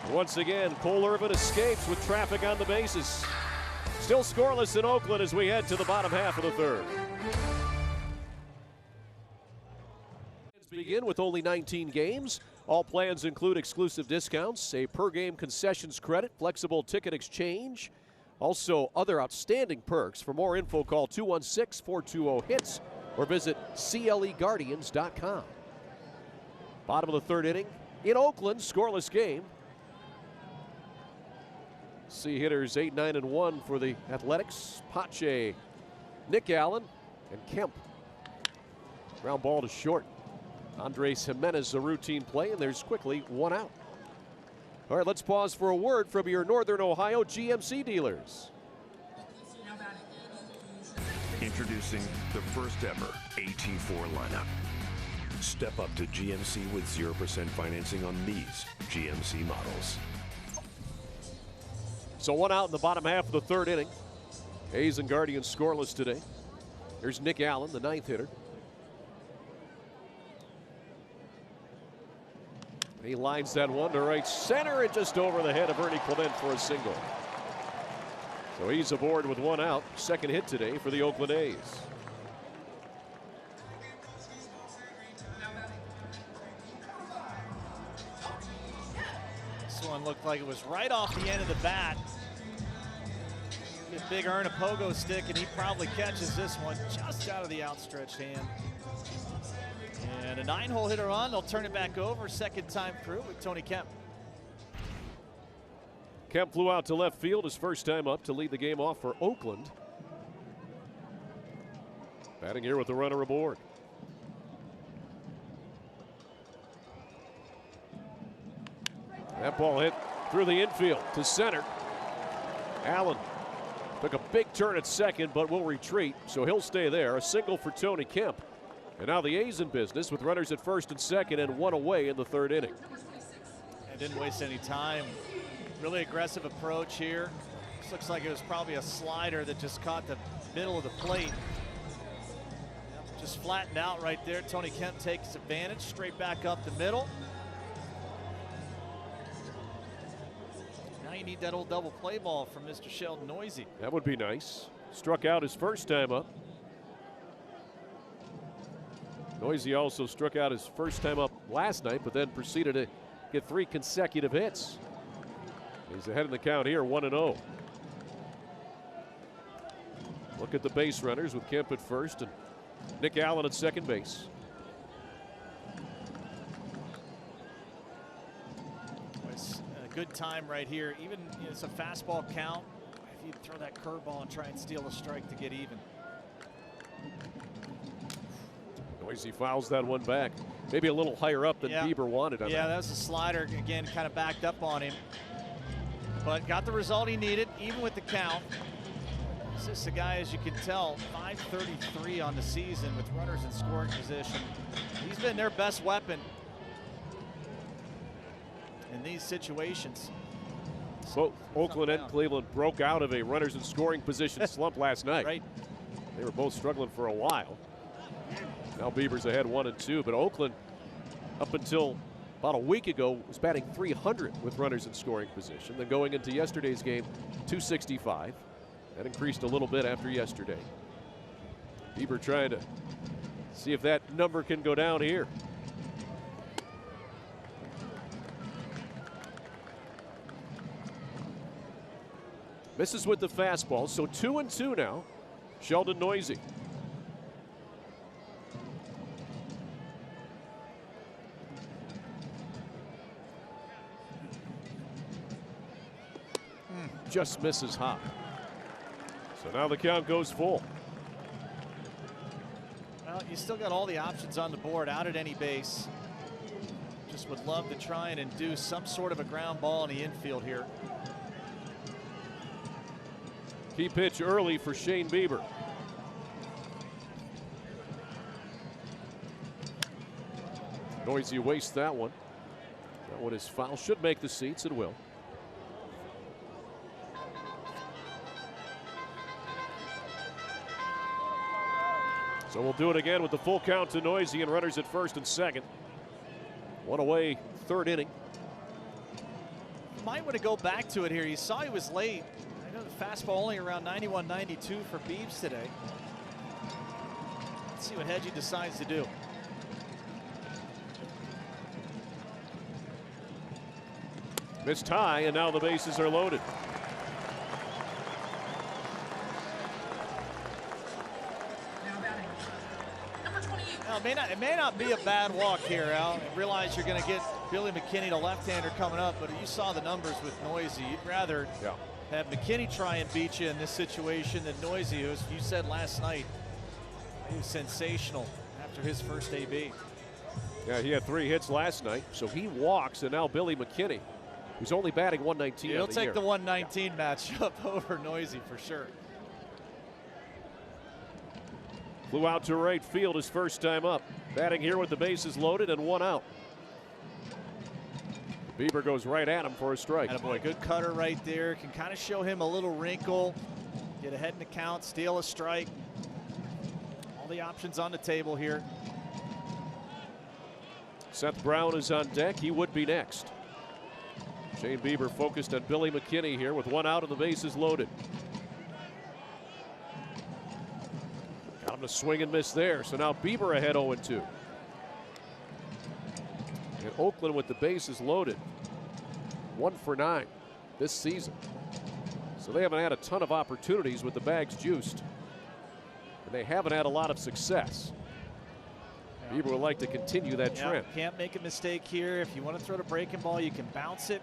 Once again, Cole Irvin escapes with traffic on the bases. Still scoreless in Oakland as we head to the bottom half of the third. Begin with only 19 games. All plans include exclusive discounts, a per-game concessions credit, flexible ticket exchange, also other outstanding perks. For more info, call 216-420-HITS or visit CLEGuardians.com. Bottom of the third inning in Oakland, scoreless game. See hitters 8, 9, and 1 for the Athletics. Pache, Nick Allen, and Kemp. Ground ball to short. Andres Jimenez, a routine play, and there's quickly 1 out. All right, let's pause for a word from your Northern Ohio GMC dealers. Introducing the first ever AT4 lineup. Step up to GMC with 0% financing on these GMC models. So 1 out in the bottom half of the third inning. A's and Guardians scoreless today. Here's Nick Allen, the 9th hitter. He lines that one to right center and just over the head of Ernie Clement for a single. So he's aboard with 1 out. Second hit today for the Oakland A's. This one looked like it was right off the end of the bat. Get big Ernie pogo stick, and he probably catches this one just out of the outstretched hand. And a 9-hole hitter on. They'll turn it back over. Second time through with Tony Kemp. Kemp flew out to left field his first time up to lead the game off for Oakland. Batting here with the runner aboard. That ball hit through the infield to center. Allen took a big turn at second, but will retreat, so he'll stay there. A single for Tony Kemp. And now the A's in business with runners at first and second and 1 away in the third inning. And didn't waste any time. Really aggressive approach here. This looks like it was probably a slider that just caught the middle of the plate. Yep, just flattened out right there. Tony Kemp takes advantage, straight back up the middle. need that old double play ball from Mr. Sheldon Neuse. That would be nice. Struck out his first time up. Neuse also struck out his first time up last night, but then proceeded to get 3 consecutive hits. He's ahead in the count here, 1-0. Look at the base runners with Kemp at first and Nick Allen at second base. It's a good time right here. Even it's a fastball count. If you throw that curveball and try and steal a strike to get even. Neuse fouls that one back. Maybe a little higher up than Bieber wanted. Yeah, that was a slider. Again, kind of backed up on him. But got the result he needed, even with the count. This is a guy, as you can tell, 533 on the season with runners in scoring position. He's been their best weapon in these situations. Both Oakland and Cleveland broke out of a runners in scoring position slump last night. Right. They were both struggling for a while. Now Bieber's ahead 1-2, but Oakland, up until about a week ago, was batting .300 with runners in scoring position. Then going into yesterday's game, .265. That increased a little bit after yesterday. Bieber trying to see if that number can go down here. Misses with the fastball, so 2-2 now. Sheldon Neuse. Just misses high. So now the count goes full. Well, you still got all the options on the board out at any base. Just would love to try and induce some sort of a ground ball in the infield here. Key pitch early for Shane Bieber. Neuse wastes that one. That one is foul. Should make the seats. It will. So we'll do it again with the full count to Neuse and runners at first and second. One away, third inning. You might want to go back to it here. You saw he was late. I know the fastball only around 91, 92 for Biebs today. Let's see what Hedgie decides to do. Missed high, and now the bases are loaded. Now, it may not be a bad walk here, Al. I realize you're going to get Billy McKinney, the left-hander, coming up, but you saw the numbers with Neuse. You'd rather have McKinney try and beat you in this situation than Neuse, who, as you said last night, he was sensational after his first AB. Yeah, he had 3 hits last night, so he walks, and now Billy McKinney, who's only batting 119. He'll take the 119 matchup over Neuse for sure. Flew out to right field his first time up. Batting here with the bases loaded and 1 out. Bieber goes right at him for a strike. Attaboy, good cutter right there. Can kind of show him a little wrinkle. Get ahead in the count, steal a strike. All the options on the table here. Seth Brown is on deck. He would be next. Shane Bieber focused on Billy McKinney here with 1 out and the bases loaded. Got him to swing and miss there. So now Bieber ahead 0-2. And Oakland with the bases loaded. 1 for 9 this season. So they haven't had a ton of opportunities with the bags juiced. And they haven't had a lot of success. Bieber would like to continue that trend. Can't make a mistake here. If you want to throw the breaking ball, you can bounce it.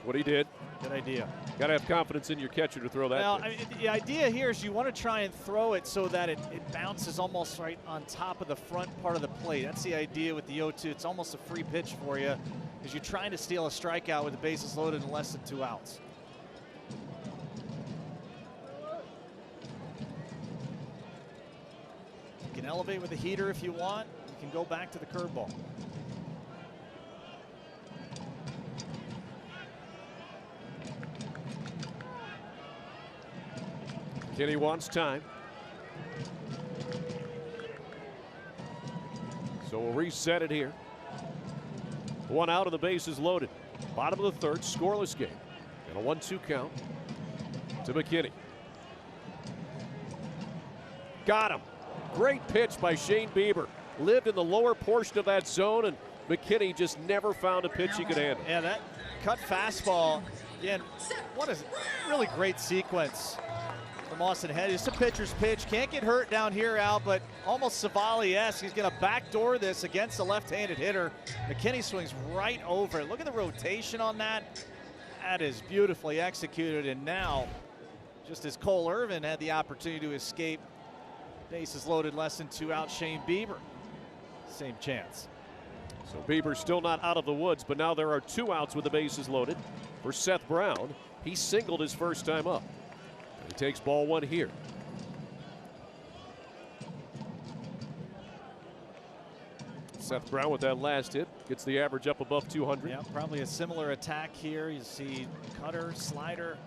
What he did. Good idea. Got to have confidence in your catcher to throw that. Well, I mean, the idea here is you want to try and throw it so that it bounces almost right on top of the front part of the plate. That's the idea with the 0-2. It's almost a free pitch for you because you're trying to steal a strikeout with the bases loaded and less than 2 outs. You can elevate with a heater if you want. You can go back to the curveball. Kenny wants time. So we'll reset it here. 1 out of the bases loaded. Bottom of the third, scoreless game. And a 1-2 count to McKinney. Got him. Great pitch by Shane Bieber. Lived in the lower portion of that zone, and McKinney just never found a pitch he could handle. Yeah, that cut fastball, again, what a really great sequence from Austin Hedges. Just a pitcher's pitch. Can't get hurt down here, Al, but almost Savali-esque. He's going to backdoor this against a left-handed hitter. McKinney swings right over it. Look at the rotation on that. That is beautifully executed, and now, just as Cole Irvin had the opportunity to escape, bases loaded, less than 2 out, Shane Bieber. Same chance. So Bieber still not out of the woods, but now there are 2 outs with the bases loaded for Seth Brown. He singled his first time up. He takes ball 1 here. Seth Brown with that last hit gets the average up above 200. Yeah, probably a similar attack here. You see cutter, slider.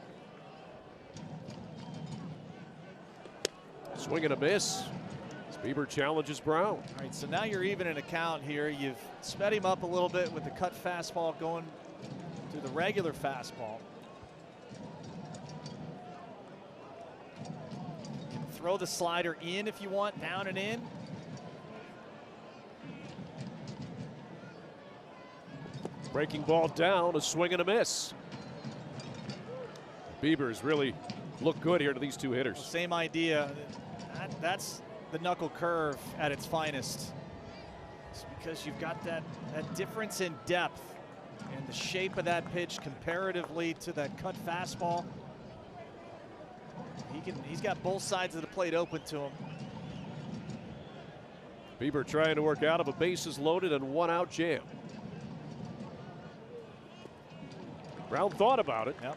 Swing and a miss. Bieber challenges Brown. All right, so now you're even in a count here. You've sped him up a little bit with the cut fastball going to the regular fastball. You can throw the slider in if you want, down and in. Breaking ball down, a swing and a miss. Bieber's really looked good here to these 2 hitters. Same idea. That's the knuckle curve at its finest. It's because you've got that difference in depth and the shape of that pitch comparatively to that cut fastball. He's got both sides of the plate open to him. Bieber trying to work out of a bases loaded and 1 out jam. Brown thought about it. Yep.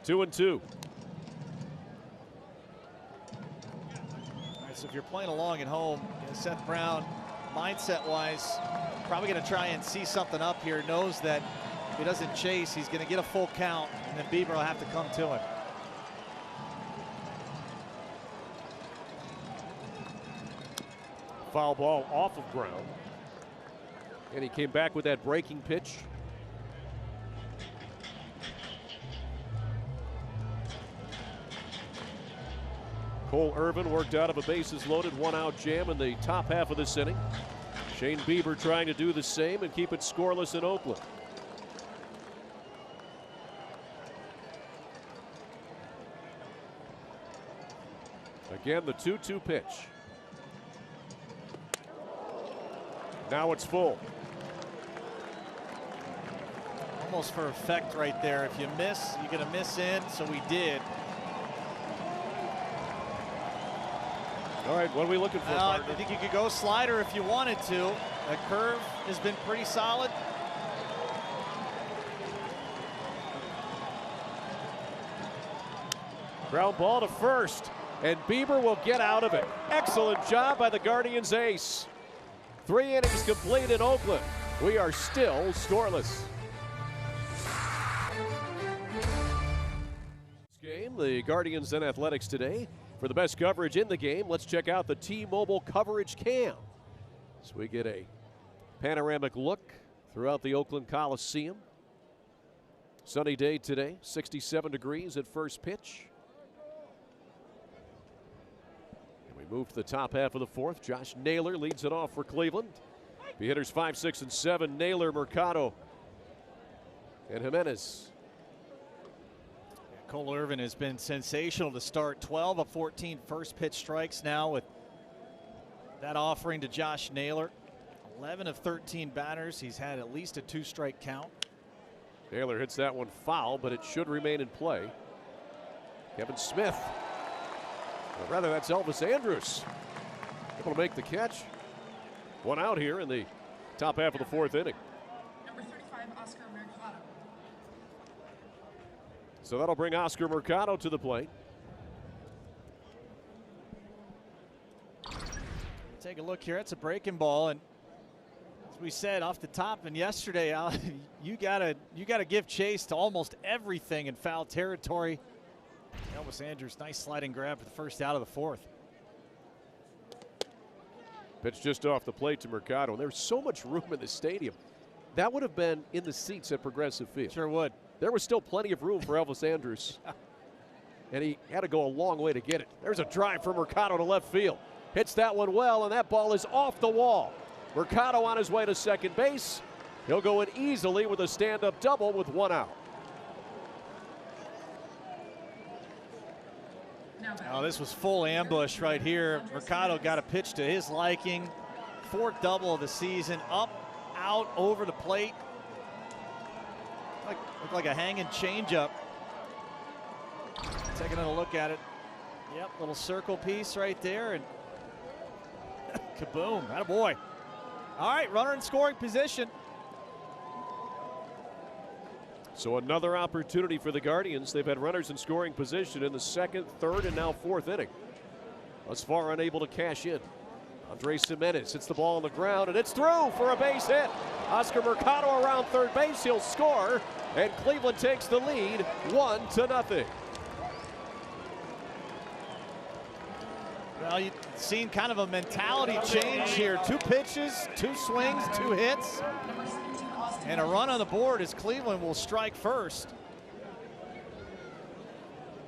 2-2. So if you're playing along at home, Seth Brown, mindset-wise, probably going to try and see something up here. Knows that if he doesn't chase, he's going to get a full count, and then Bieber will have to come to him. Foul ball off of Brown. And he came back with that breaking pitch. Cole Irvin worked out of a bases loaded 1 out jam in the top half of this inning. Shane Bieber trying to do the same and keep it scoreless in Oakland. Again, the 2-2 pitch. Now it's full. Almost for effect right there. If you miss, you're going to miss in, so we did. All right, what are we looking for, I partner? think you could go slider if you wanted to. That curve has been pretty solid. Ground ball to first, and Bieber will get out of it. Excellent job by the Guardians ace. 3 innings complete in Oakland. We are still scoreless. Game, the Guardians and Athletics today. For the best coverage in the game, let's check out the T-Mobile coverage cam. So we get a panoramic look throughout the Oakland Coliseum. Sunny day today, 67 degrees at first pitch. And we move to the top half of the 4th. Josh Naylor leads it off for Cleveland. The hitters 5, 6, and 7. Naylor, Mercado, and Jimenez. Cole Irvin has been sensational to start. 12 of 14 first pitch strikes now with that offering to Josh Naylor. 11 of 13 batters. He's had at least a 2-strike count. Naylor hits that one foul, but it should remain in play. Kevin Smith, or rather that's Elvis Andrus, able to make the catch. 1 out here in the top half of the 4th inning. Number 35, Oscar Mercado. So that'll bring Oscar Mercado to the plate. Take a look here. It's a breaking ball, and as we said off the top and yesterday, Al, you gotta give chase to almost everything in foul territory. Elvis Andrus, nice sliding grab for the first out of the 4th. Pitch just off the plate to Mercado. There's so much room in the stadium. that would have been in the seats at Progressive Field. Sure would. There was still plenty of room for Elvis Andrus. And he had to go a long way to get it. There's a drive from Mercado to left field. Hits that one well, and that ball is off the wall. Mercado on his way to second base. He'll go in easily with a stand-up double with 1 out. Oh, this was full ambush right here. Mercado got a pitch to his liking. 4th double of the season. Up, out, over the plate. Looked like a hanging changeup. Taking a look at it. Yep, little circle piece right there. And kaboom. Attaboy. All right, runner in scoring position. So another opportunity for the Guardians. They've had runners in scoring position in the 2nd, 3rd, and now 4th inning. Thus far unable to cash in. Andrés Giménez hits the ball on the ground, and it's through for a base hit. Oscar Mercado around third base. He'll score, and Cleveland takes the lead 1-0. Well, you've seen kind of a mentality change here. 2 pitches, 2 swings, 2 hits, and a run on the board as Cleveland will strike first.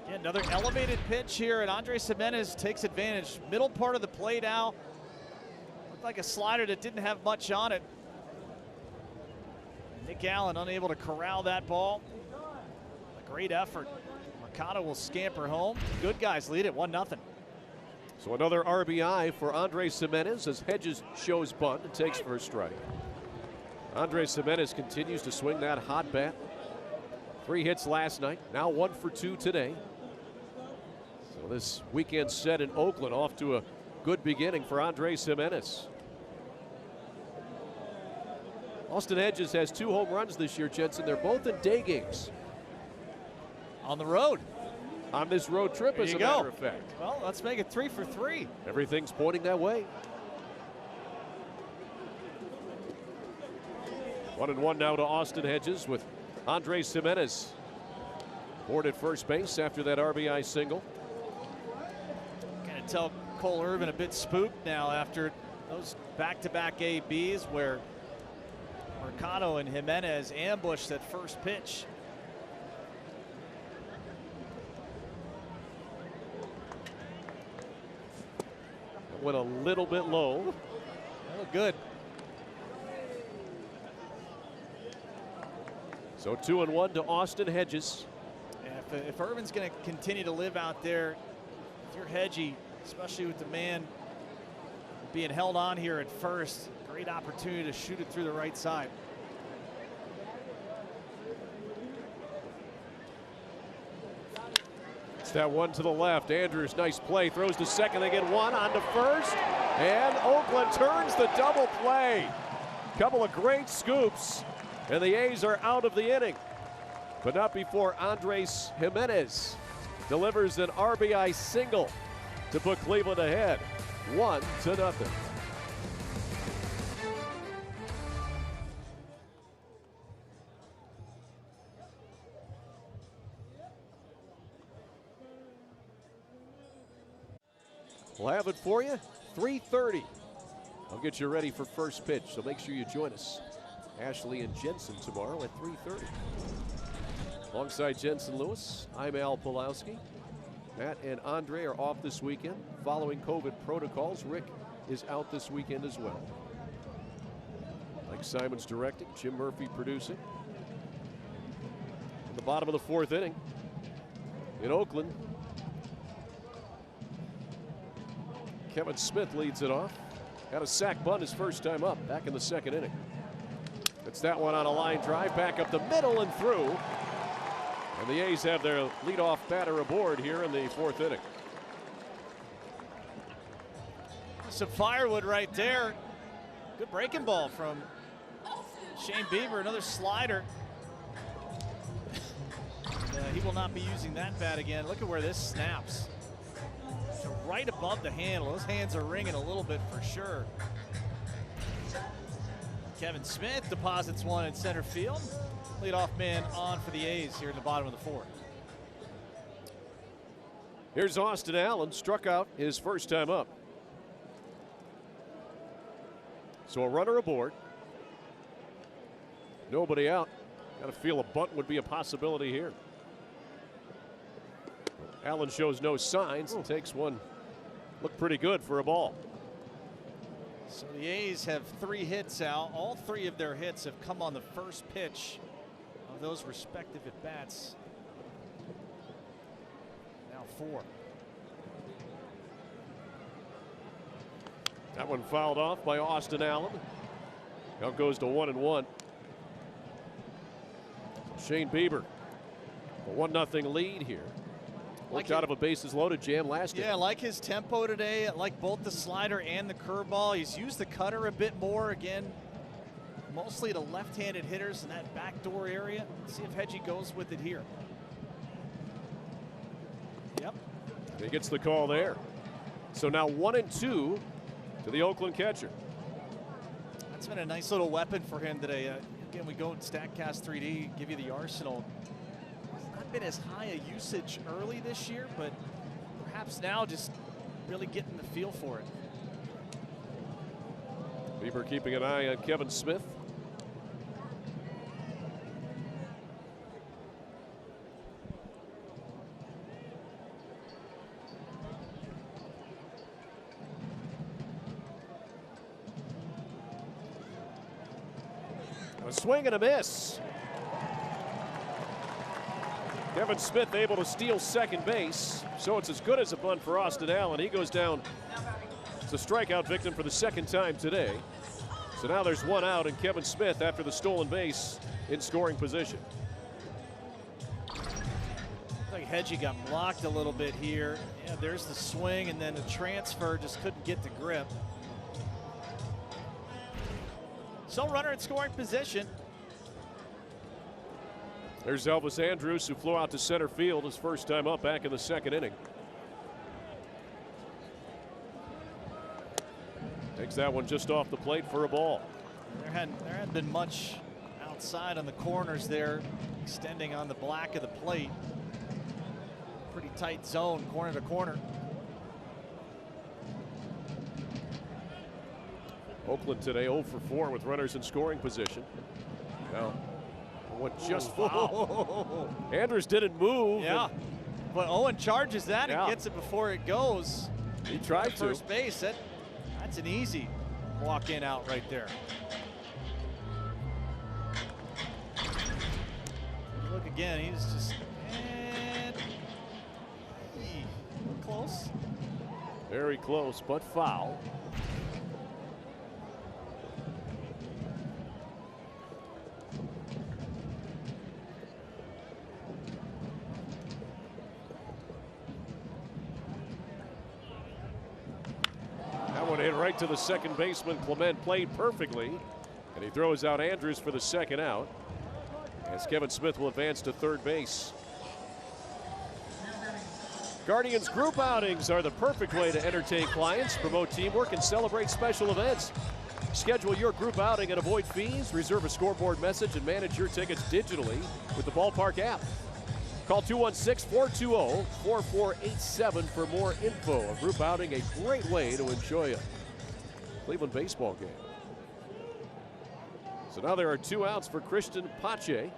Again, another elevated pitch here, and Andrés Giménez takes advantage. Middle part of the plate now. Looked like a slider that didn't have much on it. Nick Allen unable to corral that ball. A great effort. Mercado will scamper home. Good guys lead it 1-0. So another RBI for Andrés Giménez as Hedges shows bunt and takes first strike. Andrés Giménez continues to swing that hot bat. 3 hits last night, now 1 for 2 today. So this weekend set in Oakland off to a good beginning for Andrés Giménez. Austin Hedges has 2 home runs this year, Jensen. They're both in day games. On the road. On this road trip, as a matter of fact. Well, let's make it 3 for 3. Everything's pointing that way. 1-1 now to Austin Hedges with Andrés Giménez aboard at first base after that RBI single. Gonna tell Cole Irvin a bit spooked now after those back-to-back ABs where Mercado and Giménez ambushed that first pitch. Went a little bit low. Oh, good. So 2-1 to Austin Hedges. And if Irvin's going to continue to live out there, if you're Hedgie, especially with the man being held on here at first, great opportunity to shoot it through the right side. That one to the left. Andrus, nice play. Throws to second. They get one on to first. And Oakland turns the double play. Couple of great scoops. And the A's are out of the inning. But not before Andrés Giménez delivers an RBI single to put Cleveland ahead 1-0. We'll have it for you, 3:30. I'll get you ready for first pitch, so make sure you join us. Ashley and Jensen tomorrow at 3:30. Alongside Jensen Lewis, I'm Al Pulowski. Matt and Andre are off this weekend following COVID protocols. Rick is out this weekend as well. Mike Simons directing, Jim Murphy producing. In the bottom of the 4th inning in Oakland, Kevin Smith leads it off. Got a sac bunt his first time up back in the 2nd inning. It's that one on a line drive back up the middle and through. And the A's have their leadoff batter aboard here in the 4th inning. Some firewood right there. Good breaking ball from Shane Bieber, another slider. He will not be using that bat again. Look at where this snaps. Right above the handle. Those hands are ringing a little bit for sure. Kevin Smith deposits one in center field. Leadoff man on for the A's here in the bottom of the 4th. Here's Austin Allen, struck out his first time up. So a runner aboard. Nobody out. Got to feel a bunt would be a possibility here. Allen shows no signs and takes one. Looked pretty good for a ball. So the A's have 3 hits out. All 3 of their hits have come on the first pitch of those respective at-bats. Now 4. That one fouled off by Austin Allen. Now goes to 1-1. Shane Bieber, a 1-0 lead here. Looked out of a bases loaded jam last game. Yeah, like his tempo today, like both the slider and the curveball. He's used the cutter a bit more again, mostly to left-handed hitters in that backdoor area. Let's see if Hedgie goes with it here. Yep. He gets the call there. So now 1-2 to the Oakland catcher. That's been a nice little weapon for him today. Again, we go StatCast 3D, give you the arsenal. Not been as high a usage early this year, but perhaps now just really getting the feel for it. Bieber keeping an eye on Kevin Smith. A swing and a miss. Kevin Smith able to steal second base, so it's as good as a bunt for Austin Allen. He goes down. It's a strikeout victim for the second time today. So now there's 1 out, and Kevin Smith, after the stolen base, in scoring position. I think Hedgie got blocked a little bit here. Yeah, there's the swing, and then the transfer just couldn't get the grip. So runner in scoring position. There's Elvis Andrus, who flew out to center field his first time up back in the second inning. Takes that one just off the plate for a ball. There hadn't been much outside on the corners there, extending on the black of the plate. Pretty tight zone, corner to corner. Oakland today 0 for 4 with runners in scoring position. Now, what just foul. Andrus didn't move. Yeah, but Owen charges that and Yeah. gets it before it goes. He tried to. First base, that's an easy walk in out right there. Look again, he's just close. Very close, but foul. That one hit right to the second baseman. Clement played perfectly, and he throws out Andrus for the second out, as Kevin Smith will advance to third base. Guardians group outings are the perfect way to entertain clients, promote teamwork, and celebrate special events. Schedule your group outing and avoid fees. Reserve a scoreboard message and manage your tickets digitally with the Ballpark app. Call 216-420-4487 for more info. A group outing, a great way to enjoy a Cleveland baseball game. So now there are 2 outs for Christian Pache.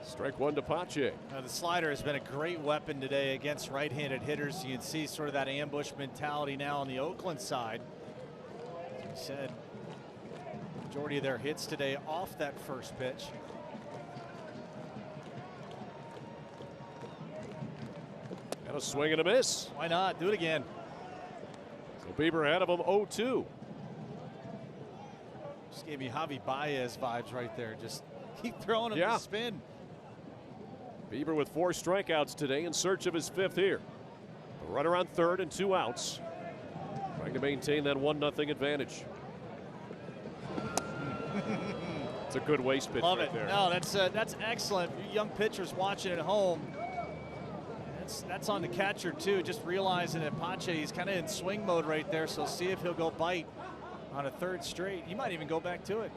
Strike 1 to Pache. The slider has been a great weapon today against right-handed hitters. You can see sort of that ambush mentality now on the Oakland side. As we said, majority of their hits today off that first pitch. And a swing and a miss. Why not? Do it again. So Bieber ahead of him 0-2. Just gave me Javi Baez vibes right there. Just keep throwing him Yeah. to spin. Bieber with 4 strikeouts today in search of his 5th here. A runner on third and 2 outs. Trying to maintain that 1-0 advantage. It's a good waste pitch. Love right it. there. No, that's excellent. You young pitchers watching at home. That's on the catcher too. Just realizing that Pache, he's kind of in swing mode right there. So see if he'll go bite on a third straight. He might even go back to it.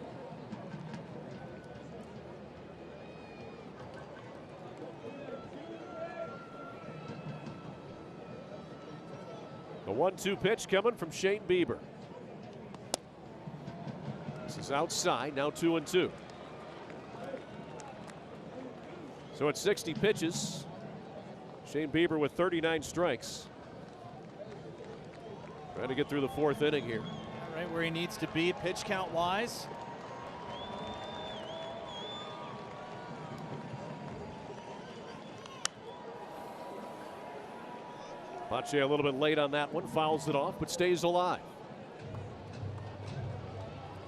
The 1-2 pitch coming from Shane Bieber. This is outside, now 2-2. So at 60 pitches, Shane Bieber with 39 strikes. Trying to get through the 4th inning here. Right where he needs to be pitch count wise. Pache a little bit late on that one, fouls it off, but stays alive.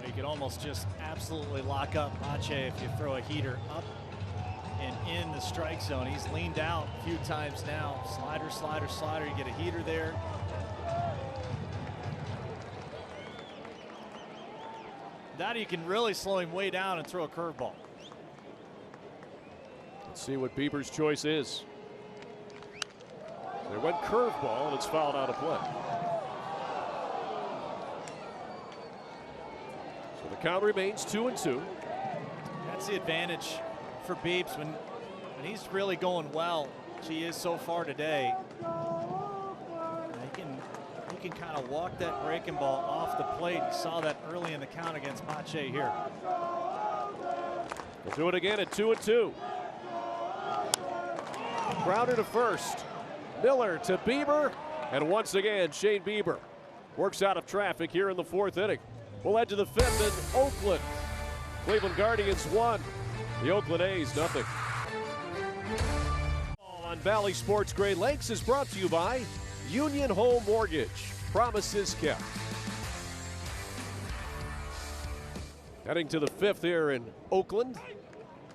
You can almost just absolutely lock up Pache if you throw a heater up and in the strike zone. He's leaned out a few times now. Slider, slider, slider. You get a heater there. Now you can really slow him way down and throw a curveball. Let's see what Bieber's choice is. They went curveball, and it's fouled out of play. So the count remains 2-2. That's the advantage for Biebs when he's really going well. He is so far today. He can kind of walk that breaking ball off the plate. You saw that early in the count against Pache here. We'll do it again at 2-2. Grounder to first. Miller to Bieber, and once again Shane Bieber works out of traffic here in the 4th inning. We'll head to the 5th in Oakland. Cleveland Guardians 1, the Oakland A's 0. On Valley Sports Great Lakes is brought to you by Union Home Mortgage. Promises kept. Heading to the 5th here in Oakland.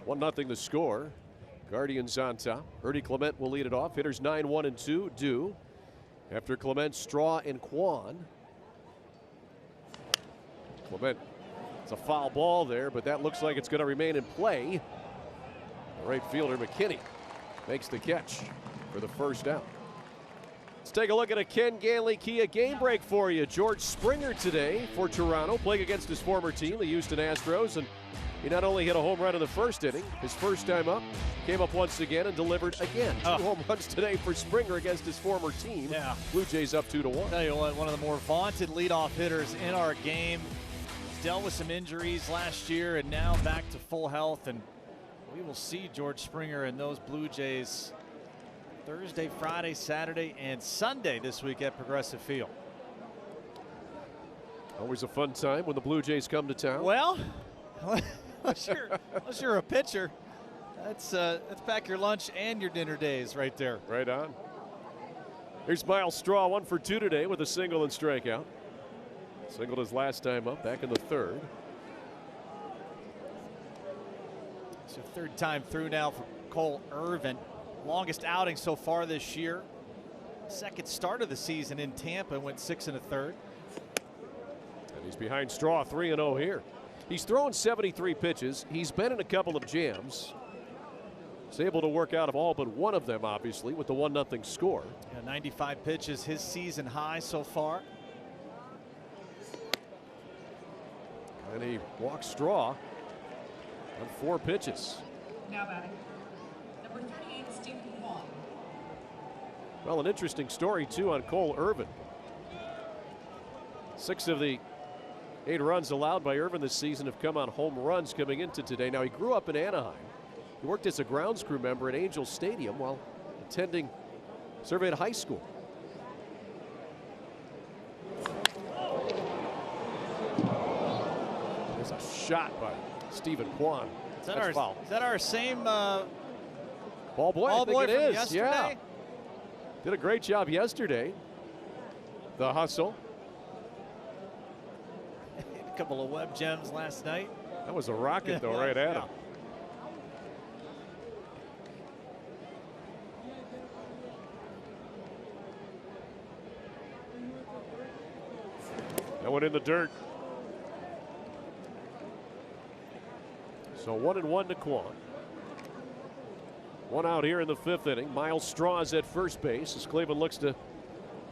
1-0 the score. Guardians on top. Ernie Clement will lead it off. Hitters 9, 1, and 2 due. After Clement, Straw, and Kwan. Clement, it's a foul ball there, but that looks like it's going to remain in play. The right fielder McKinney makes the catch for the first out. Let's take a look at a Ken Ganley Kia game break for you. George Springer today for Toronto, playing against his former team, the Houston Astros, and he not only hit a home run in the first inning, his first time up, came up once again and delivered again. 2 home runs today for Springer against his former team. Yeah. Blue Jays up 2-1. Tell you what, one of the more vaunted leadoff hitters in our game. He's dealt with some injuries last year and now back to full health. And we will see George Springer and those Blue Jays Thursday, Friday, Saturday, and Sunday this week at Progressive Field. Always a fun time when the Blue Jays come to town. Well, unless you're a pitcher, that's pack your lunch and your dinner days right there. Right on. Here's Miles Straw, 1 for 2 today with a single and strikeout. Singled his last time up back in the 3rd. It's your 3rd time through now for Cole Irvin. Longest outing so far this year. 2nd start of the season in Tampa, went 6 1/3. And he's behind Straw, 3-0 here. He's thrown 73 pitches. He's been in a couple of jams. He's able to work out of all but one of them, obviously, with the 1-0 score. Yeah, 95 pitches, his season high so far. And he walks Straw on 4 pitches. Now batting, number 38, Stephen Kwan. Well, an interesting story, too, on Cole Irvin. 6 of the 8 runs allowed by Irvin this season have come on home runs coming into today. Now, he grew up in Anaheim. He worked as a grounds crew member at Angel Stadium while attending Surveyed High School. There's a shot by Stephen Kwan. Is that our same ball boy? I think boy it from is. yesterday? Yeah. Did a great job yesterday. The hustle. A couple of web gems last night. That was a rocket, though, right at him. That one in the dirt. So 1-1 to Kwan. 1 out here in the 5th inning. Miles Straw is at first base as Cleveland looks to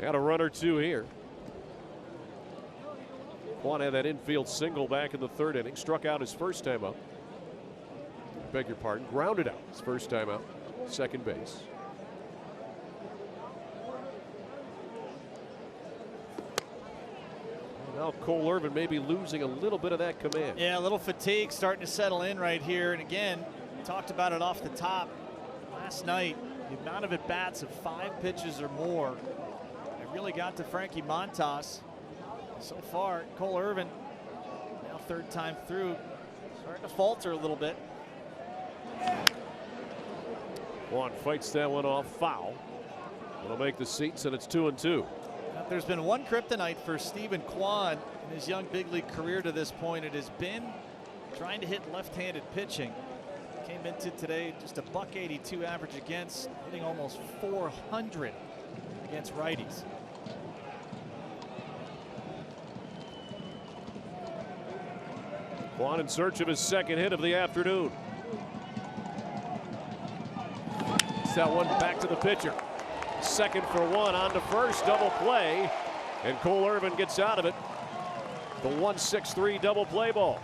add a run or 2 here. Kwan had that infield single back in the 3rd inning. Struck out his first time up. Beg your pardon. Grounded out his first time out. Second base. Well, Cole Irvin may be losing a little bit of that command. Yeah, a little fatigue starting to settle in right here. And again, we talked about it off the top last night. The amount of at-bats of 5 pitches or more. It really got to Frankie Montas. So far, Cole Irvin, now 3rd time through, starting to falter a little bit. Juan fights that one off, foul. It'll make the seats, and it's 2-2. Now, there's been one kryptonite for Stephen Kwan in his young big league career to this point. It has been trying to hit left-handed pitching. Came into today just a .182 average against, hitting almost 400 against righties. Kwan in search of his 2nd hit of the afternoon. It's that one back to the pitcher. 2nd for 1 on to 1st, double play, and Cole Irvin gets out of it. The 1-6-3 double play ball.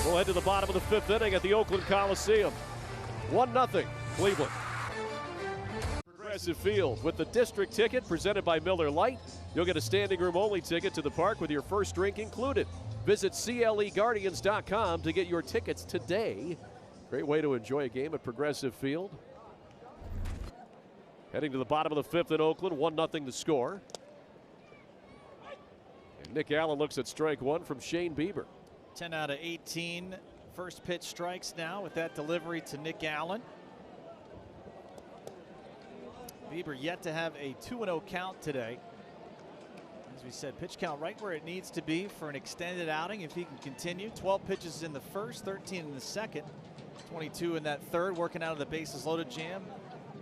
We'll head to the bottom of the 5th inning at the Oakland Coliseum. 1-0 Cleveland. Progressive Field with the district ticket presented by Miller Lite. You'll get a standing room only ticket to the park with your first drink included. Visit CLEGuardians.com to get your tickets today. Great way to enjoy a game at Progressive Field. Heading to the bottom of the 5th in Oakland, 1-0 the score. And Nick Allen looks at strike 1 from Shane Bieber. 10 out of 18 first pitch strikes now with that delivery to Nick Allen. Bieber yet to have a 2-0 count today. As we said, pitch count right where it needs to be for an extended outing if he can continue. 12 pitches in the 1st, 13 in the 2nd, 22 in that 3rd, working out of the bases loaded jam,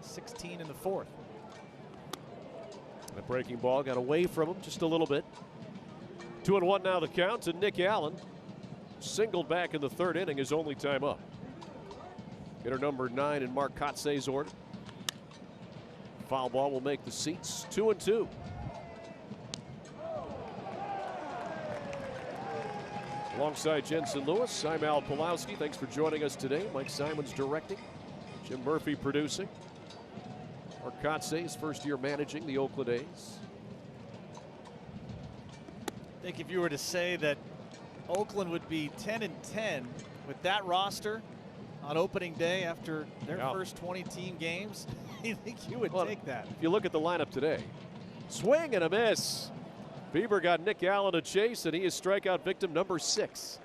16 in the 4th. The breaking ball got away from him just a little bit. 2-1 now the count to Nick Allen. Singled back in the 3rd inning, his only time up. Hitter number 9 in Mark Kotze's order. Foul ball will make the seats 2-2. Alongside Jensen Lewis, I'm Al Pulowski. Thanks for joining us today. Mike Simons directing, Jim Murphy producing. Mark Kotze's first year managing the Oakland A's. I think if you were to say that Oakland would be 10-10 with that roster on opening day after their first 20 team games, I think you would take that. If you look at the lineup today, swing and a miss. Bieber got Nick Allen a chase, and he is strikeout victim number 6.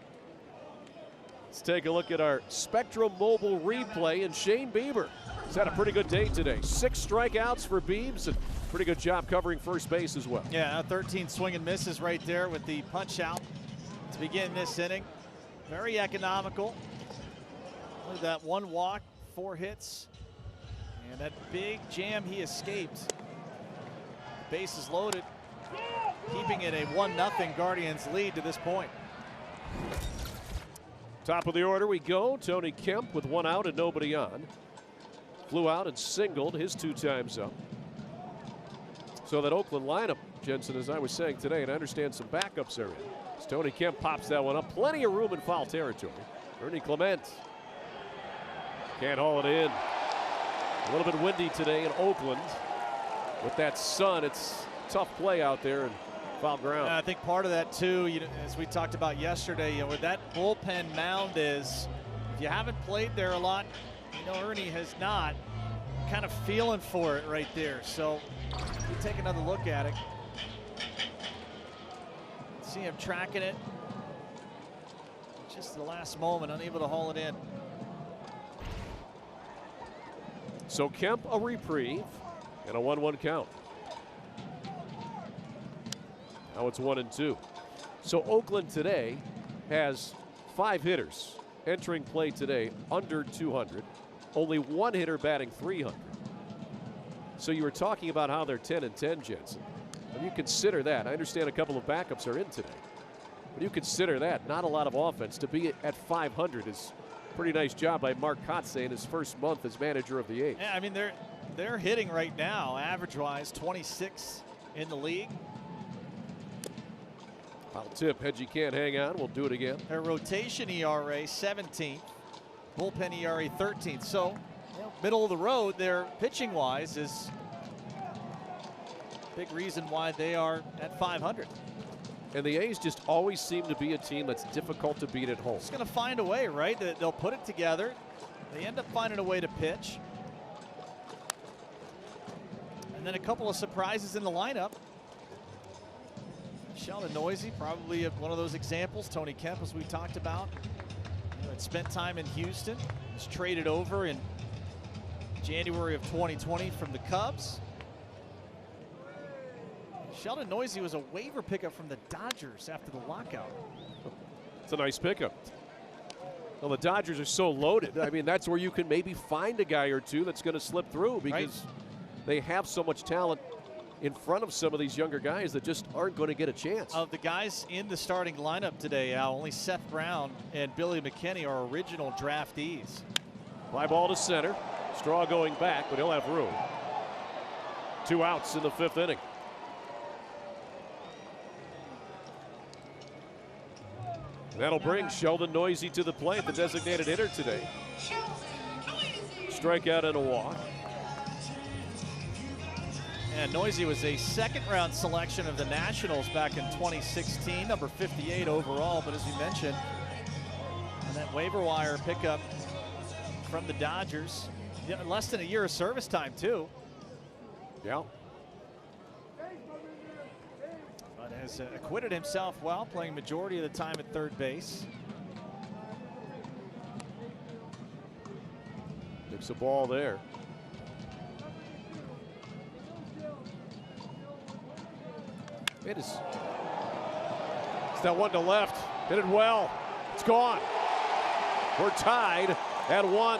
Let's take a look at our Spectrum Mobile replay, and Shane Bieber has had a pretty good day today. 6 strikeouts for Biebs, and pretty good job covering first base as well. Yeah, 13 swing and misses right there with the punch out to begin this inning. Very economical. Only that 1 walk, 4 hits, and that big jam he escaped. Bases loaded, keeping it a 1-0 Guardians lead to this point. Top of the order we go. Tony Kemp with 1 out and nobody on. Flew out and singled his 2 times up. So that Oakland lineup, Jensen, as I was saying today, and I understand some backups are in. As Tony Kemp pops that one up. Plenty of room in foul territory. Ernie Clement can't haul it in. A little bit windy today in Oakland. With that sun, it's tough play out there and foul ground. I think part of that too, as we talked about yesterday, where that bullpen mound is, if you haven't played there a lot, Ernie has not, kind of feeling for it right there. So you take another look at it. See him tracking it. Just the last moment, unable to haul it in. So Kemp a reprieve and a 1-1 count. Now it's 1-2. So Oakland today has 5 hitters entering play today under 200. Only 1 hitter batting 300. So you were talking about how they're 10-10, Jensen. When you consider that, I understand a couple of backups are in today. But you consider that, not a lot of offense. To be at 500 is a pretty nice job by Mark Kotze in his first month as manager of the A's. Yeah, I mean, they're hitting right now, average-wise, 26 in the league. Foul tip, Hedgie can't hang on. We'll do it again. Their rotation ERA 17th, bullpen ERA 13th. So middle of the road there, pitching wise, is big reason why they are at 500. And the A's just always seem to be a team that's difficult to beat at home. It's going to find a way, right? They'll put it together. They end up finding a way to pitch. And then a couple of surprises in the lineup. Sheldon Neuse, probably one of those examples. Tony Kemp, as we talked about, had spent time in Houston. Was traded over in January of 2020 from the Cubs. Sheldon Neuse was a waiver pickup from the Dodgers after the lockout. It's a nice pickup. Well, the Dodgers are so loaded. I mean, that's where you can maybe find a guy or two that's going to slip through because they have so much talent in front of some of these younger guys that just aren't going to get a chance. Of the guys in the starting lineup today, Al, only Seth Brown and Billy McKinney are original draftees. Fly ball to center. Straw going back, but he'll have room. 2 outs in the 5th inning. That'll bring Sheldon Neuse to the plate, the designated hitter today. Strikeout and a walk. And Neuse was a 2nd-round selection of the Nationals back in 2016, number 58 overall. But as we mentioned, and that waiver wire pickup from the Dodgers, less than a year of service time too. Yeah. But has acquitted himself well, playing majority of the time at third base. Picks a ball there. It's that one to left. Hit it well. It's gone. We're tied at 1.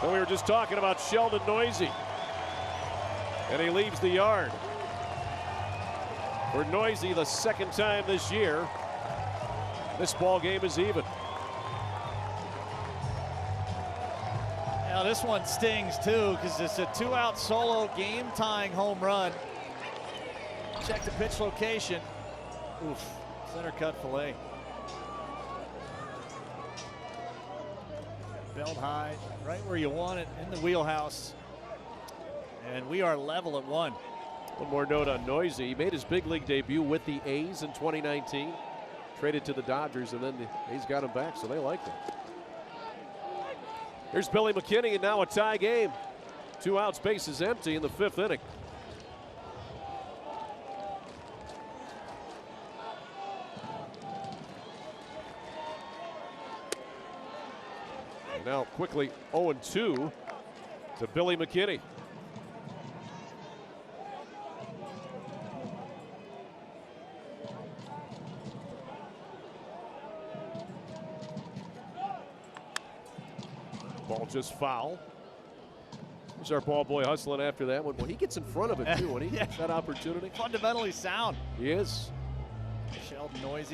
So we were just talking about Sheldon Neuse. And he leaves the yard. For Neuse, the 2nd time this year. This ball game is even. Now this one stings too because it's a 2-out solo game-tying home run. Check the pitch location. Oof, center cut fillet. Belt high, right where you want it, in the wheelhouse. And we are level at 1. One more note on Neuse. He made his big league debut with the A's in 2019. Traded to the Dodgers, and then the A's got him back, so they liked him. Here's Billy McKinney, and now a tie game. 2 outs, base is empty in the 5th inning. And now quickly 0-2 to Billy McKinney. Ball just foul. There's our ball boy hustling after that one. Well, he gets in front of it too when he gets that opportunity. Fundamentally sound. He is. Sheldon Neuse.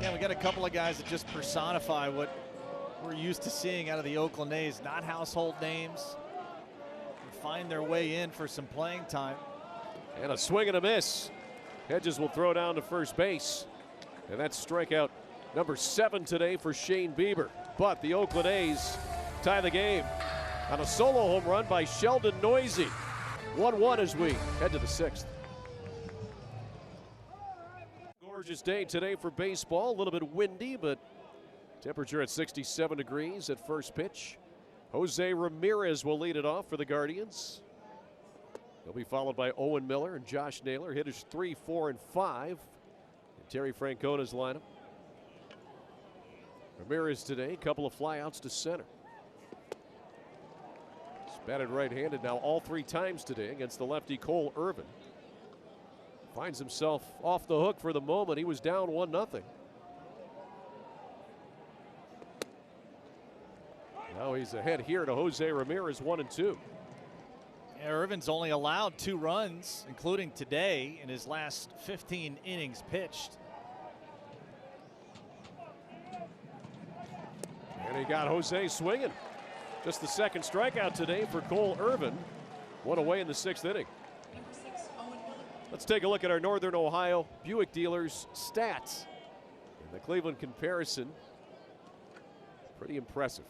Yeah, we got a couple of guys that just personify what we're used to seeing out of the Oakland A's. Not household names. They find their way in for some playing time. And a swing and a miss. Hedges will throw down to first base. And that's strikeout number 7 today for Shane Bieber. But the Oakland A's tie the game on a solo home run by Sheldon Neuse. 1-1 as we head to the 6th. Gorgeous day today for baseball. A little bit windy, but temperature at 67 degrees at first pitch. Jose Ramirez will lead it off for the Guardians. He'll be followed by Owen Miller and Josh Naylor. Hitters 3, 4, and 5 in Terry Francona's lineup. Ramirez today, a couple of flyouts to center. He's batted right-handed now all 3 times today against the lefty Cole Irvin. Finds himself off the hook for the moment. He was down 1-0. Now he's ahead here to Jose Ramirez, 1-2. Yeah, Irvin's only allowed 2 runs, including today, in his last 15 innings pitched. And he got Jose swinging. Just the 2nd strikeout today for Cole Irvin. 1 away in the 6th inning. Let's take a look at our Northern Ohio Buick dealers stats. In the Cleveland comparison, pretty impressive.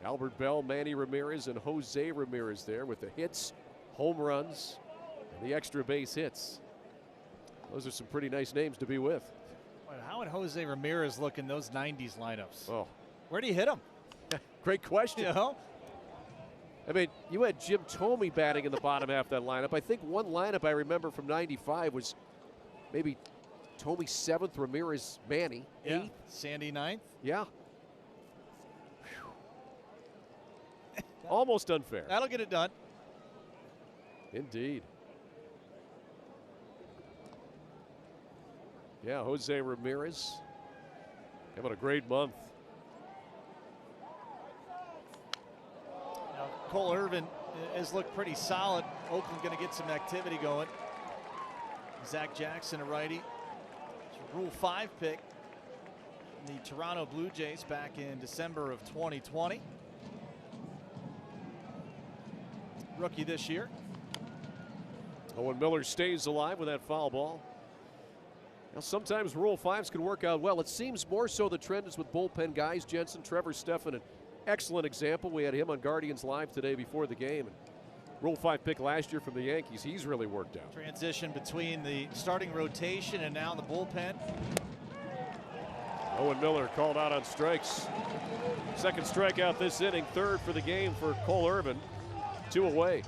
Albert Bell, Manny Ramirez, and Jose Ramirez there with the hits, home runs, And the extra base hits. Those are some pretty nice names to be with. How would Jose Ramirez look in those 90s lineups? Oh, Where do you hit him? great question. You know? I mean, you had Jim Thome batting in the bottom half of that lineup. I think one lineup I remember from '95 was maybe Thome 7th, Ramirez, Manny 8th. Sandy 9th. Yeah. Almost unfair. That'll get it done. Indeed. Yeah, Jose Ramirez having a great month. Now, Cole Irvin has looked pretty solid. Oakland going to get some activity going. Zach Jackson, a righty. Rule 5 pick. The Toronto Blue Jays back in December of 2020. Rookie this year. Owen Miller stays alive with that foul ball. Now, sometimes Rule 5s can work out well. It seems more so the trend is with bullpen guys. Jensen, Trevor Stephan, an excellent example. We had him on Guardians Live today before the game. And Rule 5 pick last year from the Yankees. He's really worked out. Transition between the starting rotation and now the bullpen. Owen Miller called out on strikes. Second strikeout this inning, third for the game for Cole Irvin. 2 away.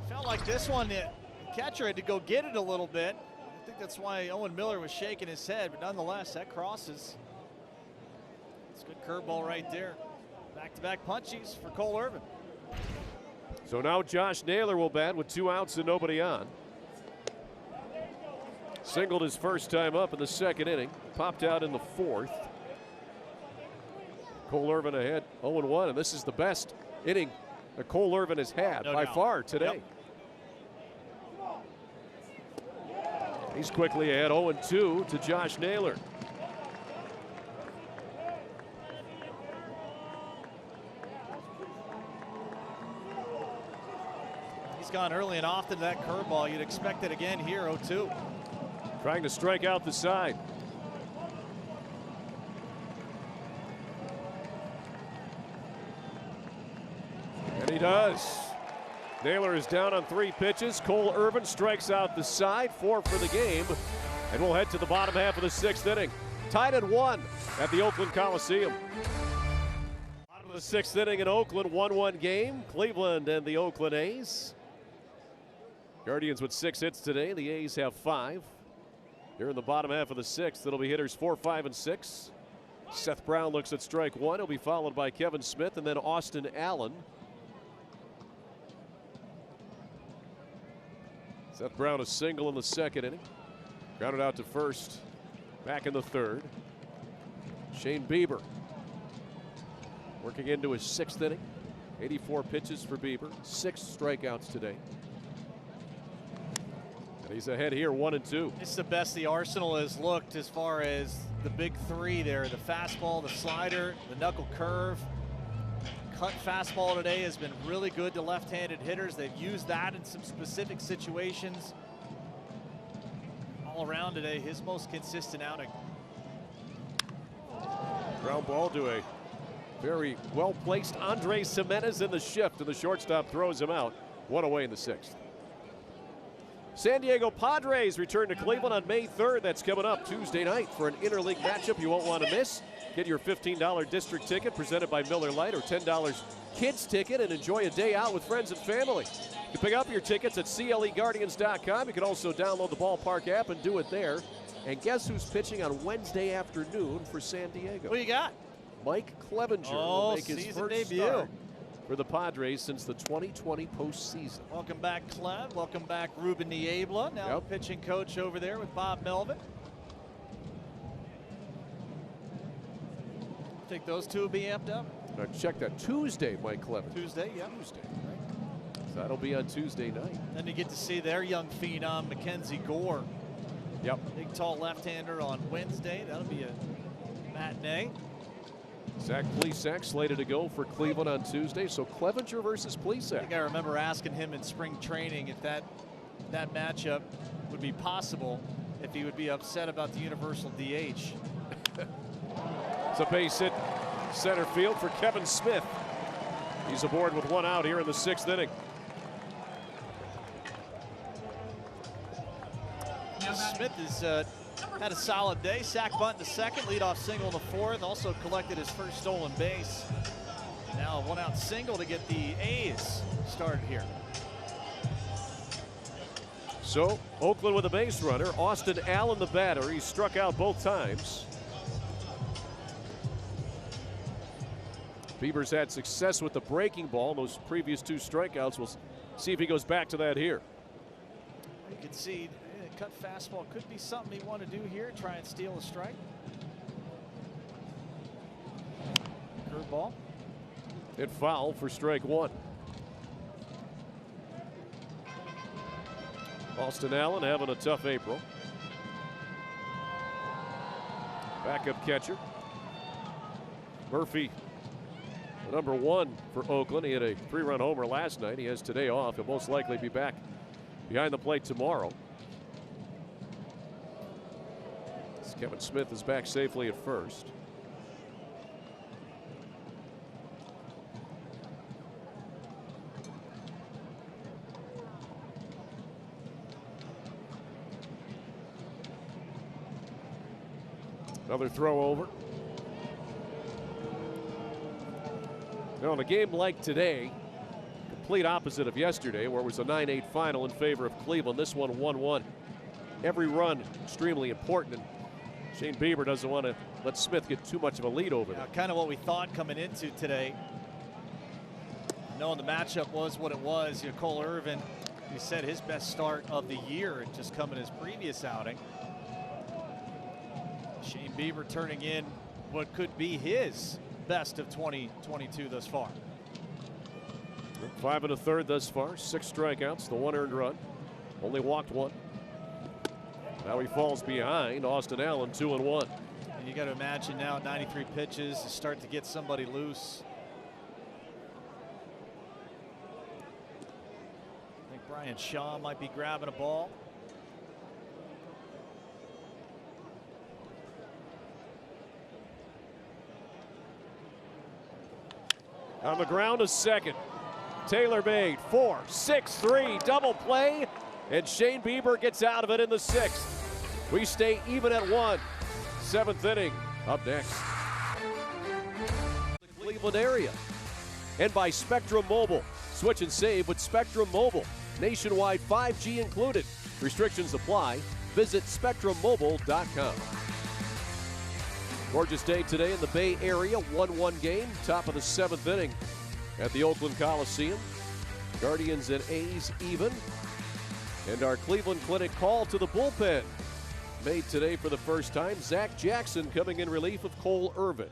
Felt like this one, the catcher had to go get it a little bit. I think that's why Owen Miller was shaking his head, but nonetheless, that crosses. It's a good curveball right there. Back-to-back punchies for Cole Irvin. So now Josh Naylor will bat with 2 outs and nobody on. Singled his first time up in the second inning. Popped out in the 4th. Cole Irvin ahead 0-1, and this is the best inning that Cole Irvin has had by far today. Yep. He's quickly ahead 0-2 to Josh Naylor. He's gone early and often to that curveball. You'd expect it again here, 0-2. Trying to strike out the side. And he does. Naylor is down on 3 pitches. Cole Irvin strikes out the side, 4 for the game. And we'll head to the bottom half of the 6th inning. Tied at 1 at the Oakland Coliseum. Bottom of the 6th inning in Oakland, 1-1 game. Cleveland and the Oakland A's. Guardians with 6 hits today. The A's have 5. Here in the bottom half of the 6th, it'll be hitters 4, 5, and 6. Seth Brown looks at strike 1. He'll be followed by Kevin Smith and then Austin Allen. Seth Brown a single in the second inning. Grounded out to first. Back in the 3rd. Shane Bieber working into his 6th inning. 84 pitches for Bieber. 6 strikeouts today. And he's ahead here 1-2. It's the best the Arsenal has looked as far as the big 3 there. The fastball, the slider, the knuckle curve. Cut fastball today has been really good to left-handed hitters. They've used that in some specific situations. All around today, his most consistent outing. Ground ball to a very well-placed Andres Gimenez in the shift, and the shortstop throws him out. 1 away in the 6th. San Diego Padres return to Cleveland on May 3rd. That's coming up Tuesday night for an interleague matchup you won't want to miss. Get your $15 district ticket presented by Miller Lite or $10 kids ticket and enjoy a day out with friends and family. You can pick up your tickets at CLEGuardians.com. You can also download the ballpark app and do it there. And guess who's pitching on Wednesday afternoon for San Diego? Who you got? Mike Clevenger will make his first debut start for the Padres since the 2020 postseason. Welcome back, Clem. Welcome back, Ruben Niebla, now pitching coach over there with Bob Melvin. Think those two will be amped up? Now check that. Tuesday, Mike Clevenger. Tuesday, yeah. Tuesday, right? So that'll be on Tuesday night. Then you get to see their young phenom, Mackenzie Gore. Yep. Big, tall left-hander on Wednesday. That'll be a matinee. Zach Plesac slated to go for Cleveland on Tuesday. So Clevenger versus Plesac. I think I remember asking him in spring training if that matchup would be possible, if he would be upset about the universal DH. It's a base hit Center field for Kevin Smith. He's aboard with one out here in the 6th inning. Smith has had a solid day. Sack bunt in the 2nd, leadoff single in the 4th. Also collected his first stolen base. Now a 1-out single to get the A's started here. So Oakland with a base runner. Austin Allen the batter. He struck out both times. Bieber's had success with the breaking ball. Those previous 2 strikeouts. We'll see if he goes back to that here. You can see cut fastball could be something he want to do here. Try and steal a strike. Curveball. Hit foul for strike 1. Austin Allen having a tough April. Backup catcher. Murphy, the number 1 for Oakland. He had a 3-run homer last night. He has today off. He'll most likely be back behind the plate tomorrow. Kevin Smith is back safely at first. Another throw over. Now, in a game like today, complete opposite of yesterday, where it was a 9-8 final in favor of Cleveland, this one 1-1. Every run extremely important, and Shane Bieber doesn't want to let Smith get too much of a lead over there. Kind of what we thought coming into today. Knowing the matchup was what it was. Cole Irvin, he said his best start of the year, just coming his previous outing. Shane Bieber turning in what could be his best of 2022 thus far. 5 1/3 thus far, 6 strikeouts, the 1 earned run, only walked 1. Now he falls behind Austin Allen, 2-1. And you got to imagine now at 93 pitches to start to get somebody loose. I think Brian Shaw might be grabbing a ball. On the ground, a second. Taylor made 4, 6, 3, double play, and Shane Bieber gets out of it in the 6th. We stay even at 1. 7th inning up next. The Cleveland area. And by Spectrum Mobile. Switch and save with Spectrum Mobile. Nationwide 5G included. Restrictions apply. Visit SpectrumMobile.com. Gorgeous day today in the Bay Area. 1-1 game. Top of the 7th inning at the Oakland Coliseum. Guardians and A's even. And our Cleveland Clinic call to the bullpen made today for the first time. Zach Jackson coming in relief of Cole Irvin.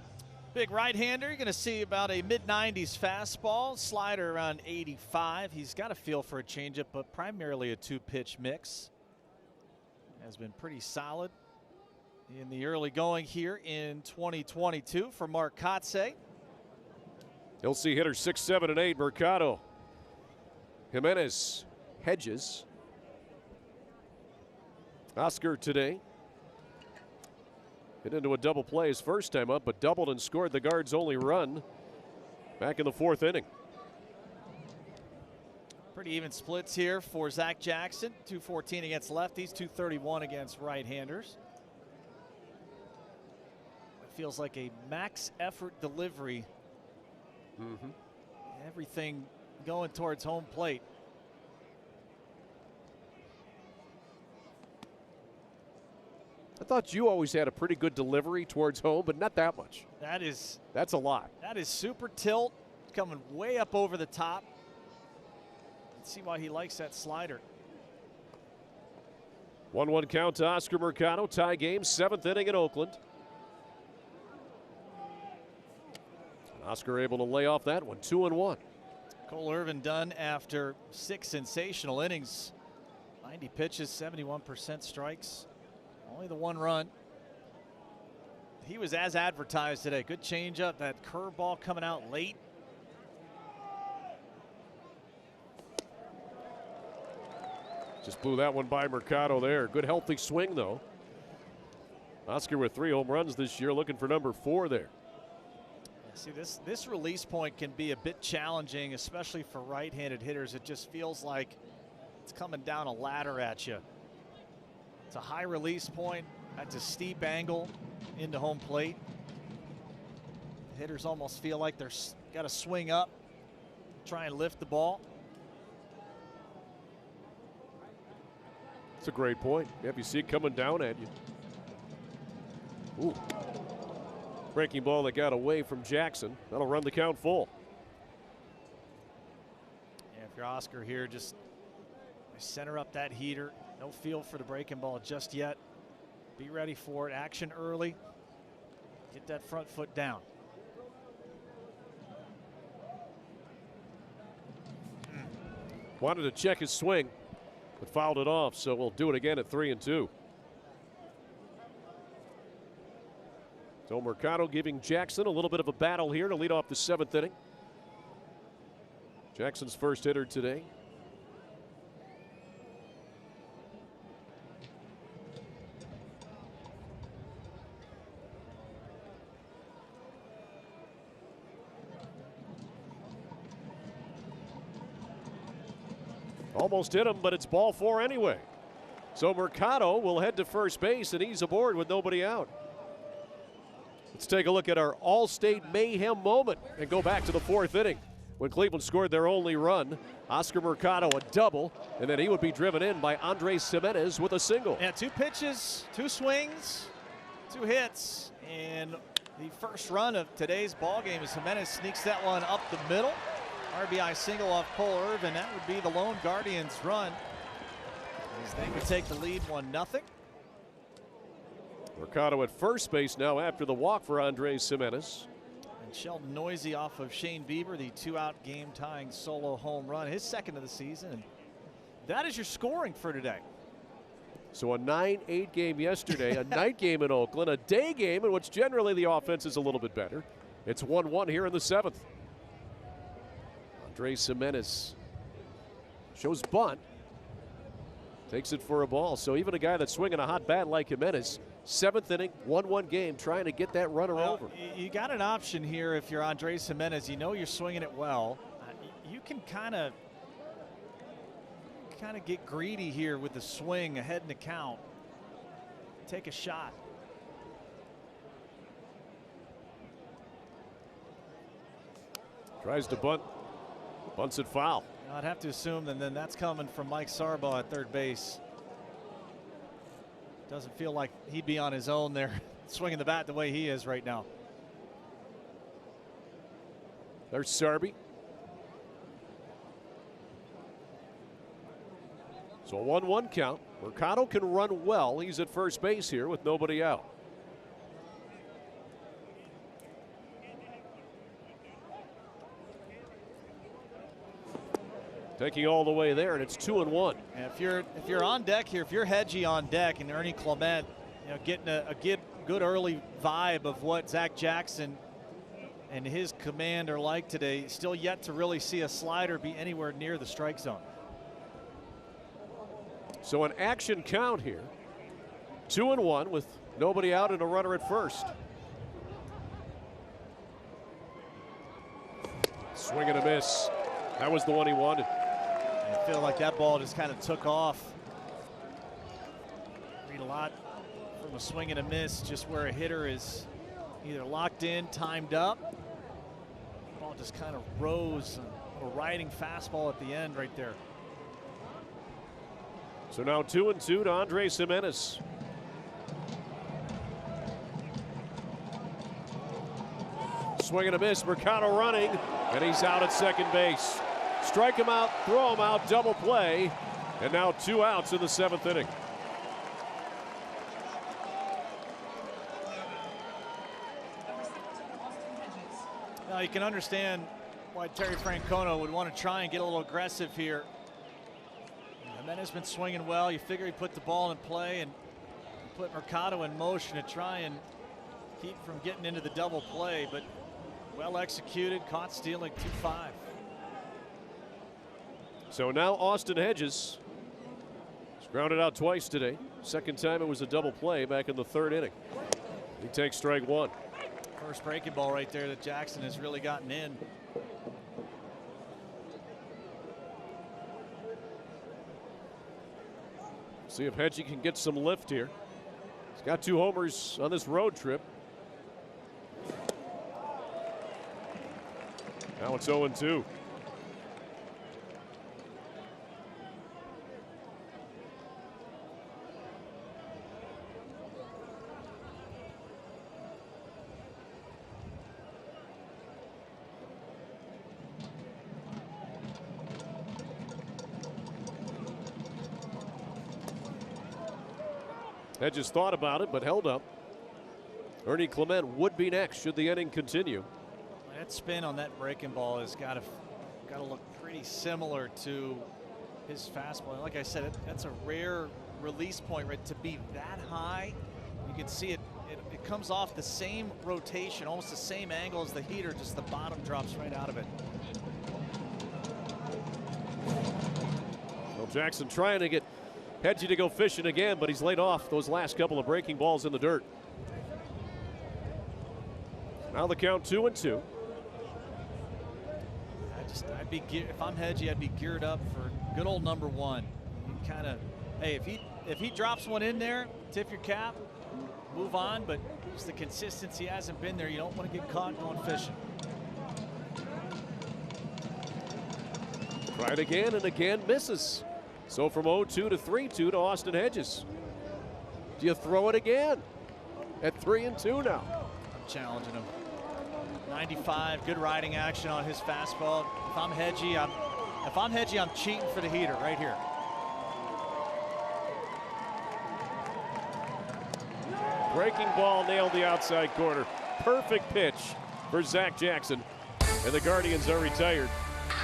Big right-hander. You're going to see about a mid-90s fastball, slider around 85. He's got a feel for a changeup, but primarily a 2-pitch mix. Has been pretty solid in the early going here in 2022 for Mark Kotsay. He'll see hitters 6, 7, and 8. Mercado, Jimenez, Hedges. Oscar today hit into a double play his first time up, but doubled and scored the Guards' only run back in the 4th inning. Pretty even splits here for Zach Jackson. 214 against lefties, 231 against right-handers. It feels like a max effort delivery. Everything going towards home plate. I thought you always had a pretty good delivery towards home, but not that much. That's a lot. That is super tilt, coming way up over the top. Let's see why he likes that slider. 1-1 count to Oscar Mercado. Tie game, 7th inning in Oakland. Oscar able to lay off that one, 2-1. Cole Irvin done after 6 sensational innings. 90 pitches, 71% strikes. Only the 1 run. He was as advertised today. Good changeup. That curveball coming out late. Just blew that one by Mercado there. Good healthy swing though. Oscar with 3 home runs this year, looking for number 4 there. See, this release point can be a bit challenging, especially for right-handed hitters. It just feels like it's coming down a ladder at you. It's a high release point. That's a steep angle into home plate. Hitters almost feel like they're got to swing up, try and lift the ball. It's a great point. Yep, you see it coming down at you. Ooh. Breaking ball that got away from Jackson. That'll run the count full. Yeah, if you're Oscar here, just center up that heater. No feel for the breaking ball just yet. Be ready for it. Action early. Get that front foot down. Wanted to check his swing, but fouled it off, so we'll do it again at 3-2. So Mercado giving Jackson a little bit of a battle here to lead off the 7th inning. Jackson's first hitter today. Almost hit him, but it's ball 4 anyway. So Mercado will head to first base and he's aboard with nobody out. Let's take a look at our All-State Mayhem moment and go back to the 4th inning when Cleveland scored their only run. Oscar Mercado a double, and then he would be driven in by Andres Gimenez with a single. Yeah, 2 pitches, 2 swings, 2 hits, and the first run of today's ball game as Gimenez sneaks that one up the middle. RBI single off Cole Irvin. That would be the lone Guardians run as they would take the lead 1-0. Mercado at first base now after the walk for Andres Gimenez. And Sheldon Noisy off of Shane Bieber, the 2-out game-tying solo home run, his second of the season. And that is your scoring for today. So a 9-8 game yesterday, a night game in Oakland, a day game in which generally the offense is a little bit better. It's 1-1 here in the 7th. Andres Gimenez shows bunt, takes it for a ball. So even a guy that's swinging a hot bat like Gimenez, 7th inning, 1-1 game, trying to get that runner over. You got an option here if you're Andres Gimenez. You know you're swinging it well. You can kind of get greedy here with the swing ahead in the count. Take a shot. Tries to bunt. Bunts it foul. I'd have to assume that then that's coming from Mike Sarbaugh at third base. Doesn't feel like he'd be on his own there swinging the bat the way he is right now. There's Sarby. So a 1-1 count. Mercado can run well. He's at first base here with nobody out. Taking all the way there, and it's 2-1. And if you're on deck here, if you're Hedgie on deck and Ernie Clement, getting a good early vibe of what Zach Jackson and his command are like today, still yet to really see a slider be anywhere near the strike zone. So an action count here. 2-1 with nobody out and a runner at first. Swing and a miss. That was the one he wanted. I feel like that ball just kind of took off. Read a lot from a swing and a miss, just where a hitter is either locked in, timed up. The ball just kind of rose, a riding fastball at the end right there. So now 2-2 to Andres Gimenez. Swing and a miss, Mercado running, and he's out at second base. Strike him out, throw him out, double play, and now 2 outs in the 7th inning. Now you can understand why Terry Francona would want to try and get a little aggressive here. Gimenez been swinging well. You figure he put the ball in play and put Mercado in motion to try and keep from getting into the double play, but well executed, caught stealing 2-5. So now Austin Hedges has grounded out twice today. Second time it was a double play back in the 3rd inning. He takes strike 1. First breaking ball right there that Jackson has really gotten in. See if Hedgie can get some lift here. He's got 2 homers on this road trip. Now it's 0-2. Hedges thought about it, but held up. Ernie Clement would be next should the inning continue. That spin on that breaking ball has got to look pretty similar to his fastball. Like I said, that's a rare release point, right? To be that high, you can see it comes off the same rotation, almost the same angle as the heater, just the bottom drops right out of it. Well, Jackson trying to get Hedgie to go fishing again, but he's laid off those last couple of breaking balls in the dirt. Now the count 2-2. If I'm Hedgie, I'd be geared up for good old number 1. You kind of, hey, if he drops one in there, tip your cap, move on. But just the consistency hasn't been there. You don't want to get caught going fishing. Tried again and again, misses. So from 0-2 to 3-2 to Austin Hedges. Do you throw it again at 3-2 now? I'm challenging him. 95, good riding action on his fastball. If I'm Hedgie, I'm cheating for the heater right here. Breaking ball nailed the outside corner. Perfect pitch for Zach Jackson. And the Guardians are retired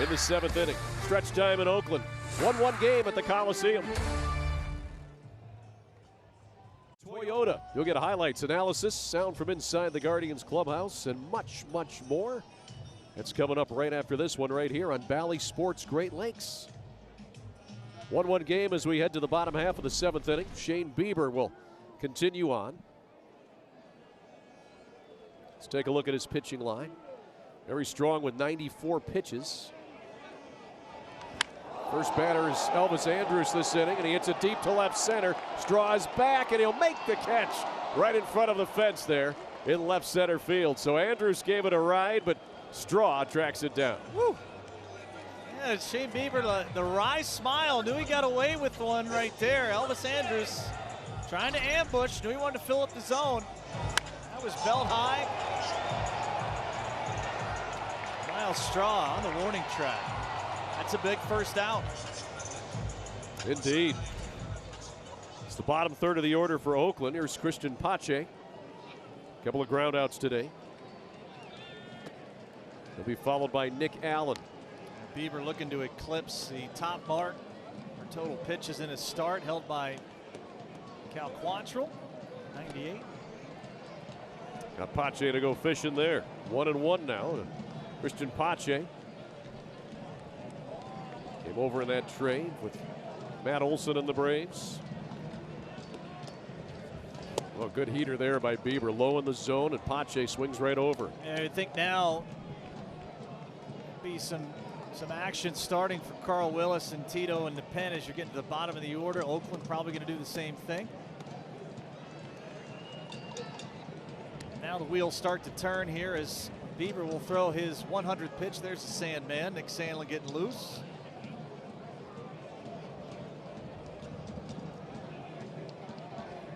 in the 7th inning. Stretch time in Oakland. 1-1 game at the Coliseum. Toyota. You'll get highlights, analysis, sound from inside the Guardians clubhouse, and much, much more. It's coming up right after this one right here on Bally Sports Great Lakes. 1-1 game as we head to the bottom half of the 7th inning. Shane Bieber will continue on. Let's take a look at his pitching line. Very strong with 94 pitches. First batter is Elvis Andrus this inning, and he hits it deep to left center. Straw is back, and he'll make the catch right in front of the fence there in left center field. So Andrus gave it a ride, but Straw tracks it down. Woo. Yeah, Shane Bieber, the wry smile, knew he got away with one right there. Elvis Andrus trying to ambush, knew he wanted to fill up the zone. That was belt high. Miles Straw on the warning track. That's a big first out. Indeed. It's the bottom third of the order for Oakland. Here's Christian Pache. Couple of ground outs today. He'll be followed by Nick Allen. Bieber looking to eclipse the top mark for total pitches in his start, held by Cal Quantrill, 98. Got Pache to go fishing there. 1-1 now. Christian Pache came over in that trade with Matt Olson and the Braves. Well, good heater there by Bieber. Low in the zone, and Pache swings right over. Yeah, I think now be some action starting for Carl Willis and Tito in the pen as you're getting to the bottom of the order. Oakland probably going to do the same thing. Now the wheels start to turn here as Bieber will throw his 100th pitch. There's the Sandman. Nick Sandlin getting loose.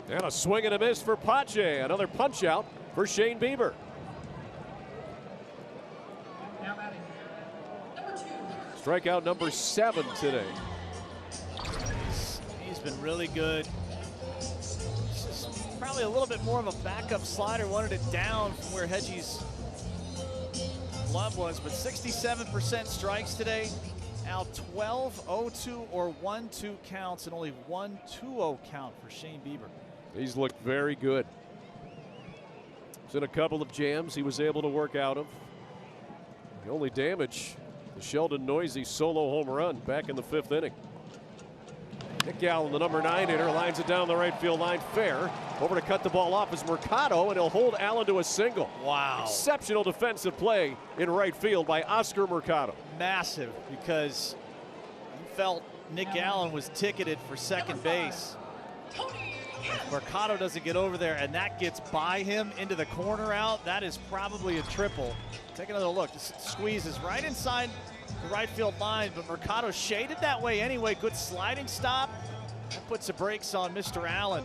And a swing and a miss for Pache. Another punch out for Shane Bieber. Strikeout number 7 today. He's been really good. Probably a little bit more of a backup slider. Wanted it down from where Hedgie's glove was, but 67% strikes today. Now 12, 0-2 or 1-2 counts, and only 1-2-0 count for Shane Bieber. He's looked very good. He's in a couple of jams he was able to work out of. The only damage, the Sheldon Noisy solo home run back in the 5th inning. Nick Allen, the number 9 hitter, lines it down the right field line fair. Over to cut the ball off is Mercado, and he'll hold Allen to a single. Wow. Exceptional defensive play in right field by Oscar Mercado. Massive, because you felt Nick Allen was ticketed for second base. If Mercado doesn't get over there and that gets by him into the corner out, that is probably a triple. Take another look. This squeezes right inside the right field line, but Mercado shaded that way anyway. Good sliding stop. That puts the brakes on Mr. Allen.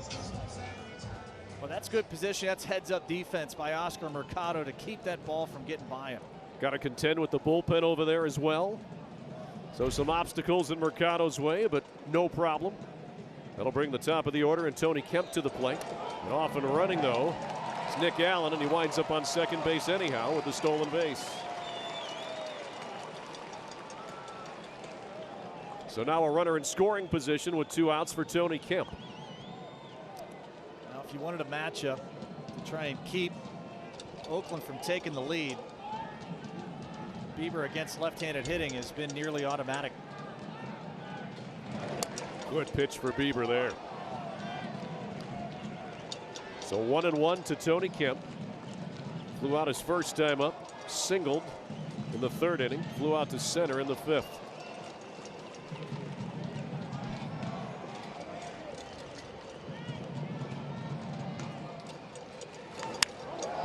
Well, that's good position. That's heads-up defense by Oscar Mercado to keep that ball from getting by him. Got to contend with the bullpen over there as well. So some obstacles in Mercado's way, but no problem. That'll bring the top of the order and Tony Kemp to the plate. And off and running, though, it's Nick Allen, and he winds up on second base anyhow with the stolen base. So now a runner in scoring position with 2 outs for Tony Kemp. Now, if you wanted a matchup to try and keep Oakland from taking the lead, Bieber against left-handed hitting has been nearly automatic. Good pitch for Bieber there. So 1-1 to Tony Kemp. Flew out his first time up, singled in the 3rd inning, flew out to center in the 5th.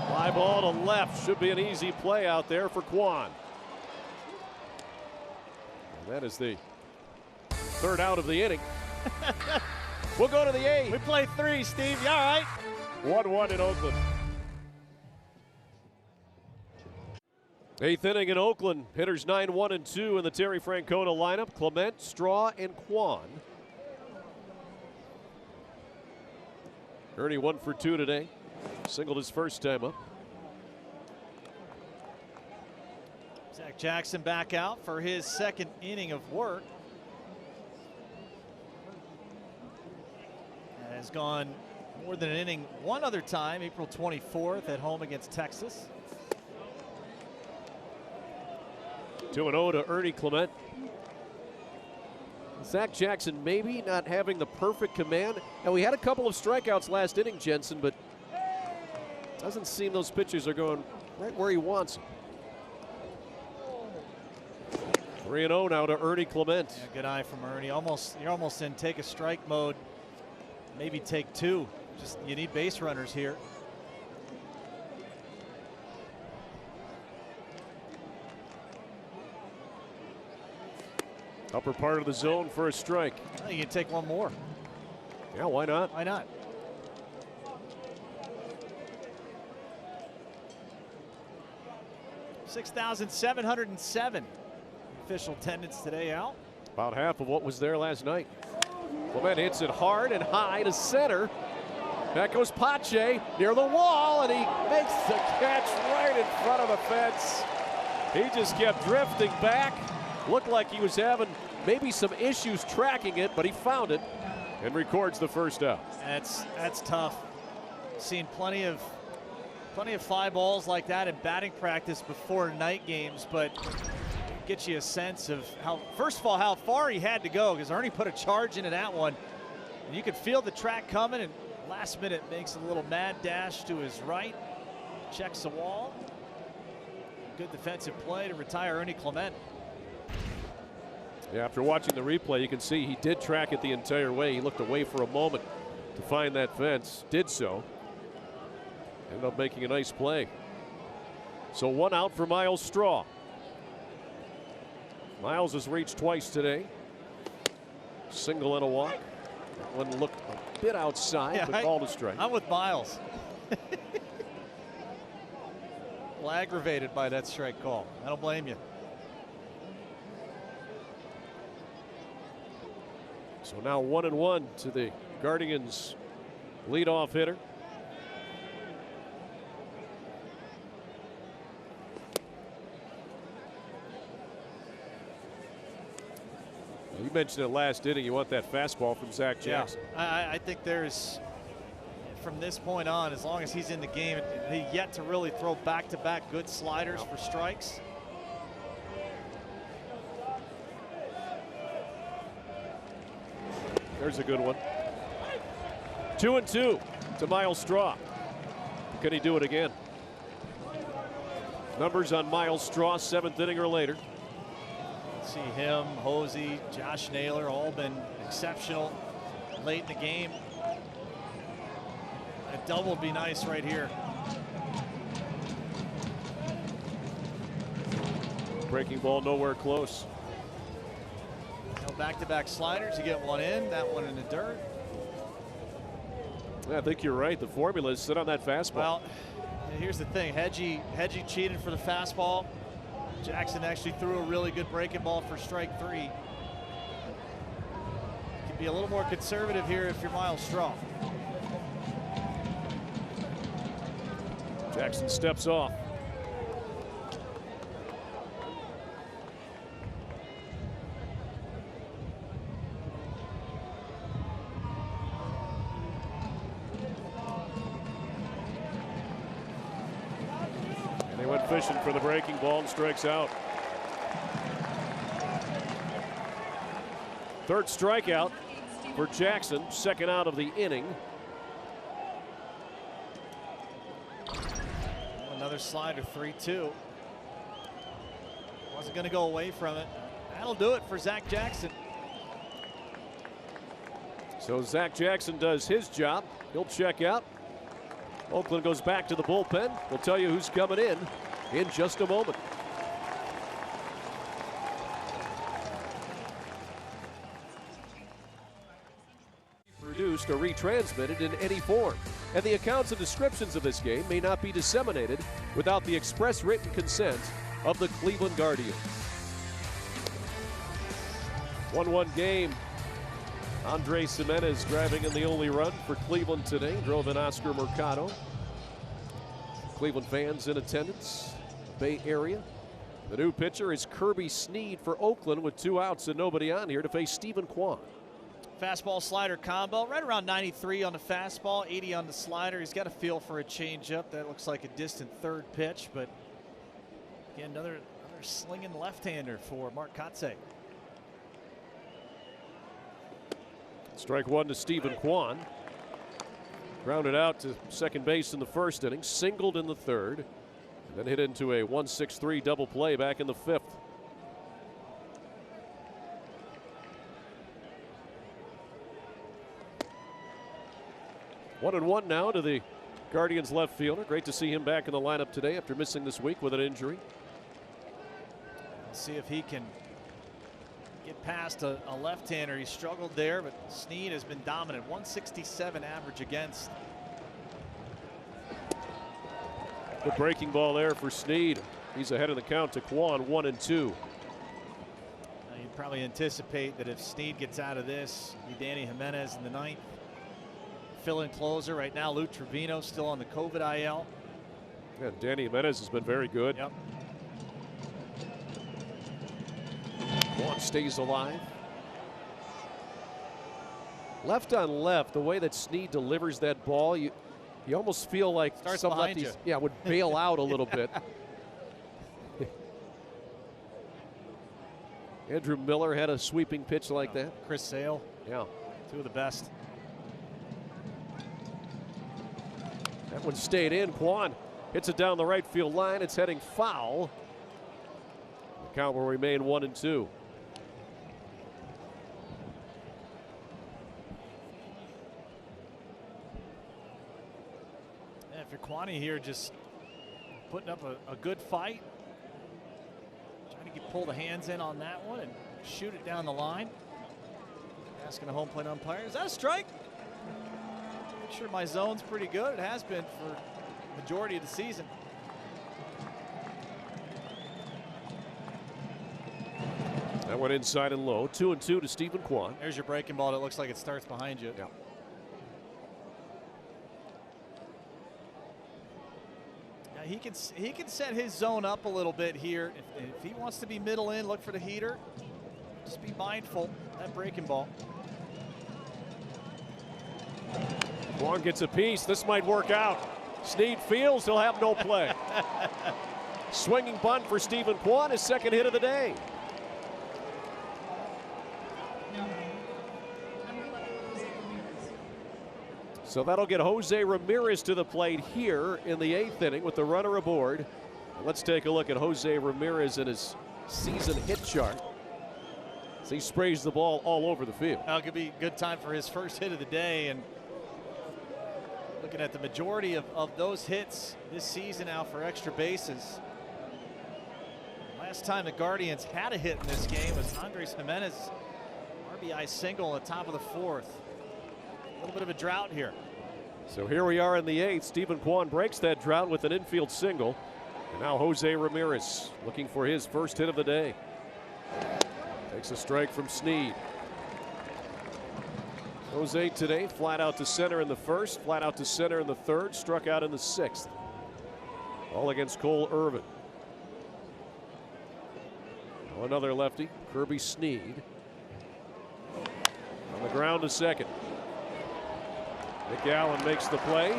Fly ball to left. Should be an easy play out there for Kwan. And that is the 3rd out of the inning. We'll go to the 8th. We played 3, Steve. You all right? 1-1 in Oakland. 8th inning in Oakland. Hitters 9, 1, and 2 in the Terry Francona lineup. Clement, Straw, and Kwan. Ernie 1 for 2 today. Singled his first time up. Zach Jackson back out for his 2nd inning of work. Has gone more than an inning one other time, April 24th at home against Texas. 2-0 to Ernie Clement. Zach Jackson maybe not having the perfect command. Now, we had a couple of strikeouts last inning, Jensen, but doesn't seem those pitches are going right where he wants them. 3-0 now to Ernie Clement. Yeah, good eye from Ernie. You're almost in take a strike mode. Maybe take 2. Just you need base runners here. Upper part of the zone for a strike. Well, you can take 1 more. Yeah, why not? Why not? $6,707 official attendance today out. About half of what was there last night. Clement hits it hard and high to center. Back goes Pache near the wall, and he makes the catch right in front of the fence. He just kept drifting back. Looked like he was having maybe some issues tracking it, but he found it and records the first out. That's tough. Seen plenty of fly balls like that in batting practice before night games, but get you a sense of how, first of all, how far he had to go, because Ernie put a charge into that one, and you could feel the track coming, and last minute makes a little mad dash to his right, checks the wall. Good defensive play to retire Ernie Clement. Yeah, after watching the replay, you can see he did track it the entire way. He looked away for a moment to find that fence, did so. Ended up making a nice play. So 1 out for Miles Straw. Miles has reached twice today. Single and a walk. That one looked a bit outside, but called a strike. I'm with Miles. Well, aggravated by that strike call. I don't blame you. So now 1-1 to the Guardians leadoff hitter. You mentioned it last inning. You want that fastball from Zach Jackson. Yeah, I think there's, from this point on, as long as he's in the game, he yet to really throw back-to-back good sliders for strikes. There's a good one. 2-2 to Myles Straw. Can he do it again? Numbers on Myles Straw, 7th inning or later. See him, Hosey, Josh Naylor, all been exceptional late in the game. A double would be nice right here. Breaking ball nowhere close. Now back-to-back sliders. You get one in, that one in the dirt. Yeah, I think you're right. The formula is sit on that fastball. Well, here's the thing. Hedgie cheated for the fastball. Jackson actually threw a really good breaking ball for strike 3. You can be a little more conservative here if you're Myles Straw. Jackson steps off. And they went fishing for the breaking ball and strikes out. Third strikeout for Jackson, second out of the inning. Another slider, 3-2. Wasn't going to go away from it. That'll do it for Zach Jackson. So Zach Jackson does his job. He'll check out. Oakland goes back to the bullpen. We'll tell you who's coming in just a moment. Produced or retransmitted in any form, and the accounts and descriptions of this game may not be disseminated without the express written consent of the Cleveland Guardians. 1-1 game. Andrés Giménez driving in the only run for Cleveland today. Drove in Oscar Mercado. Cleveland fans in attendance. Bay Area. The new pitcher is Kirby Snead for Oakland with 2 outs and nobody on here to face Stephen Kwan. Fastball slider combo, right around 93 on the fastball, 80 on the slider. He's got a feel for a changeup. That looks like a distant third pitch, but again, another slinging left-hander for Mark Kotsay. Strike 1 to Stephen Kwan. Grounded out to second base in the first inning, singled in the third, then hit into a 1-6-3 double play back in the 5th. One and one now to the Guardians left fielder. Great to see him back in the lineup today after missing this week with an injury. Let's see if he can get past a left-hander. He struggled there, but Snead has been dominant. 167 average against. The breaking ball there for Snead. He's ahead of the count to Kwan, 1-2. You'd probably anticipate that if Snead gets out of this, be Danny Jimenez in the 9th. Fill-in closer right now. Lou Trevino still on the COVID IL. Yeah, Danny Jimenez has been very good. Yep. Kwan stays alive. Left on left, the way that Snead delivers that ball, you almost feel like some lefties would bail out a little bit. Andrew Miller had a sweeping pitch like that. Chris Sale. Yeah. 2 of the best. That one stayed in. Kwan hits it down the right field line. It's heading foul. The count will remain 1-2. Yeah, if you're Kwani here, just putting up a good fight, trying to pull the hands in on that one and shoot it down the line. Asking the home plate umpire, is that a strike? I'm sure my zone's pretty good. It has been for the majority of the season. That went inside and low. 2-2 to Stephen Kwan. There's your breaking ball. It looks like it starts behind you. Yeah. Now he can set his zone up a little bit here. If he wants to be middle in, look for the heater. Just be mindful that breaking ball. Kwan gets a piece. This might work out. Snead fields. He'll have no play. Swinging bunt for Stephen Kwan, his second hit of the day. So that'll get Jose Ramirez to the plate here in the 8th inning with the runner aboard. Let's take a look at Jose Ramirez and his season hit chart as he sprays the ball all over the field. Well, it could be a good time for his first hit of the day. And looking at the majority of those hits this season now for extra bases. Last time the Guardians had a hit in this game was Andres Jimenez RBI single at the top of the 4th. A little bit of a drought here. So here we are in the 8th. Stephen Kwan breaks that drought with an infield single. And now Jose Ramirez looking for his first hit of the day. Takes a strike from Snead. Jose today flat out to center in the 1st, flat out to center in the 3rd, struck out in the 6th. All against Cole Irvin. Now another lefty, Kirby Snead. On the ground to second. Nick Allen makes the play.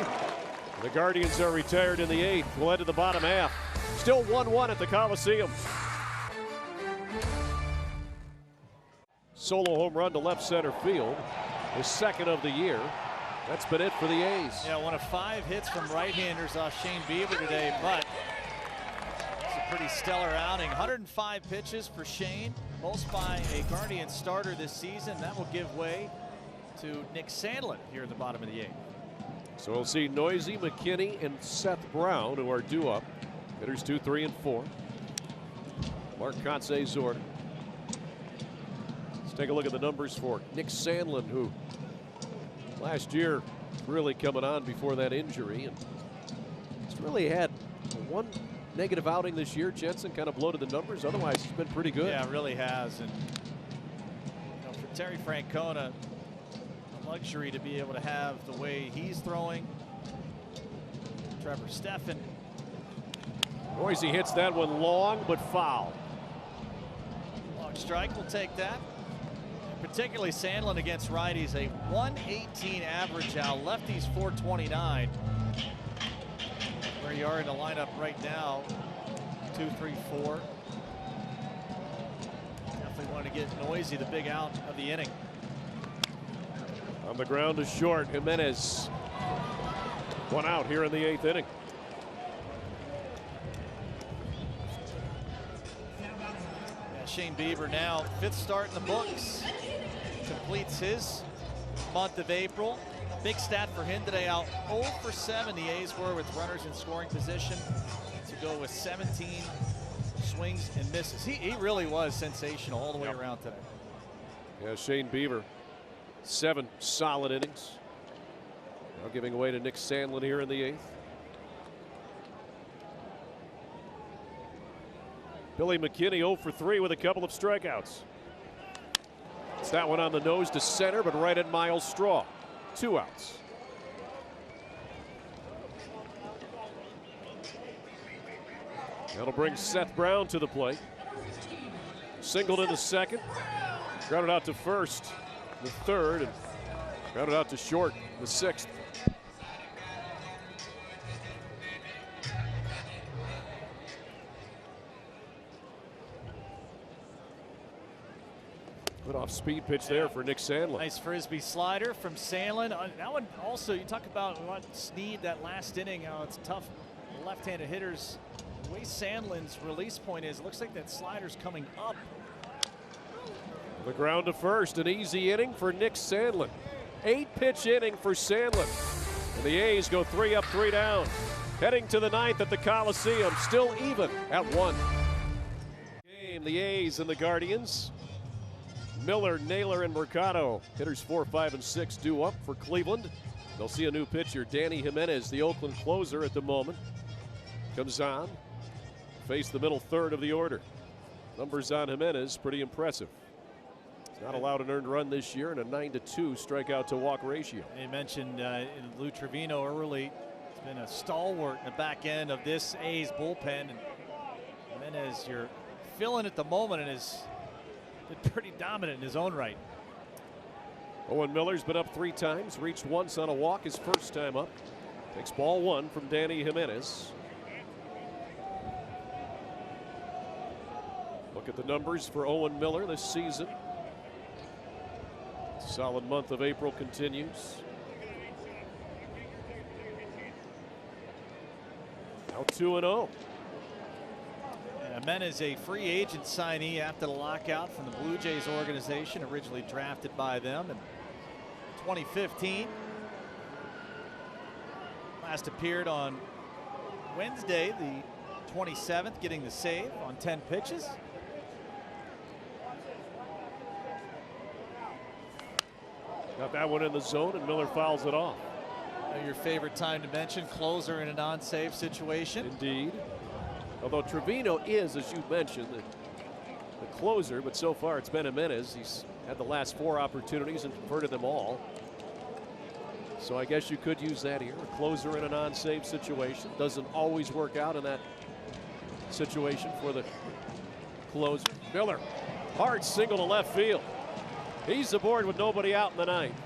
The Guardians are retired in the 8th. We'll head to the bottom half. Still 1-1 at the Coliseum. Solo home run to left center field. His 2nd of the year. That's been it for the A's. Yeah, one of 5 hits from right-handers off Shane Bieber today, but it's a pretty stellar outing. 105 pitches for Shane, most by a Guardian starter this season. That will give way to Nick Sandlin here at the bottom of the 8th. So we'll see Noisy, McKinney, and Seth Brown, who are due up. Hitters 2, 3, and 4. Mark Kotsay Zorda. Let's take a look at the numbers for Nick Sandlin, who last year really coming on before that injury, and he's really had one negative outing this year. Jensen kind of bloated the numbers. Otherwise, he's been pretty good. Yeah, it really has. And for Terry Francona, luxury to be able to have the way he's throwing. Trevor Stephan. Noisy hits that one long but foul. Long strike, will take that. Particularly Sandlin against righties, a 118 average out, lefties 429. Where you are in the lineup right now, 2, 3, 4. Definitely want to get Noisy the big out of the inning. On the ground to short, Jimenez. One out here in the 8th inning. Yeah, Shane Bieber now 5th start in the books. Completes his month of April. Big stat for him today, out 0 for 7 the A's were with runners in scoring position to go with 17 swings and misses. He really was sensational all the way around today. Yeah, Shane Bieber. 7 solid innings. Now giving away to Nick Sandlin here in the 8th. Billy McKinney 0 for 3 with a couple of strikeouts. It's that one on the nose to center, but right at Miles Straw. 2 outs. That'll bring Seth Brown to the plate. Singled in the 2nd. Grounded out to 1st. The 3rd, and grounded out to short the 6th. Good off speed pitch there for Nick Sandlin. Nice frisbee slider from Sandlin. That one also, you talk about what Snead that last inning, how it's tough left-handed hitters. The way Sandlin's release point is, it looks like that slider's coming up. The ground to 1st, an easy inning for Nick Sandlin. 8-pitch inning for Sandlin. And the A's go 3 up, 3 down. Heading to the 9th at the Coliseum, still even at 1. Game, the A's and the Guardians. Miller, Naylor, and Mercado. Hitters 4, 5, and 6 due up for Cleveland. They'll see a new pitcher, Danny Jimenez, the Oakland closer at the moment. Comes on, face the middle 3rd of the order. Numbers on Jimenez, pretty impressive. Not allowed an earned run this year and a 9-2 strikeout to walk ratio. You mentioned Lou Trevino early. He's been a stalwart in the back end of this A's bullpen. And Jimenez, you're feeling at the moment, and has been pretty dominant in his own right. Owen Miller's been up 3 times, reached once on a walk his first time up. Takes ball 1 from Danny Jimenez. Look at the numbers for Owen Miller this season. Solid month of April continues. Now 2-0. Jimenez, a free agent signee after the lockout from the Blue Jays organization, originally drafted by them in 2015. Last appeared on Wednesday, the 27th, getting the save on 10 pitches. Got that one in the zone, and Miller fouls it off. Your favorite time to mention, closer in a non-save situation. Indeed. Although Trevino is, as you mentioned, the closer, but so far it's been Jimenez. He's had the last 4 opportunities and converted them all. So I guess you could use that here. A closer in a non-save situation. Doesn't always work out in that situation for the closer. Miller, hard single to left field. He's aboard with nobody out in the ninth.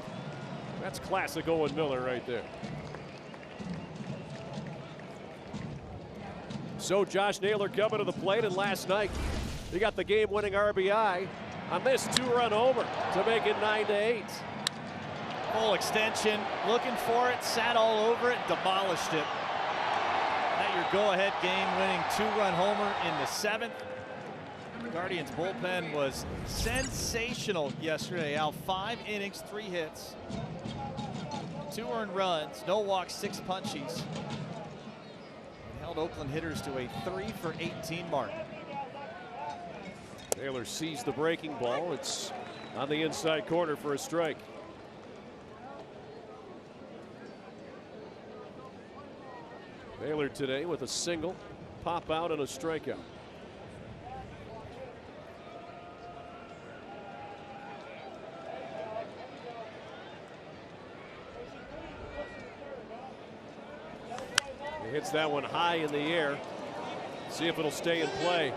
That's classic Owen Miller right there. So Josh Naylor coming to the plate, and last night he got the game-winning RBI on this 2-run homer to make it 9-8. Full extension, looking for it, sat all over it, demolished it. That your go-ahead game-winning 2-run homer in the 7th. Guardians bullpen was sensational yesterday. Al, 5 innings, 3 hits, 2 earned runs, no walks, 6 punchies. Held Oakland hitters to a 3-for-18 mark. Naylor sees the breaking ball. It's on the inside corner for a strike. Naylor today with a single, pop out, and a strikeout. He hits that one high in the air. See if it'll stay in play.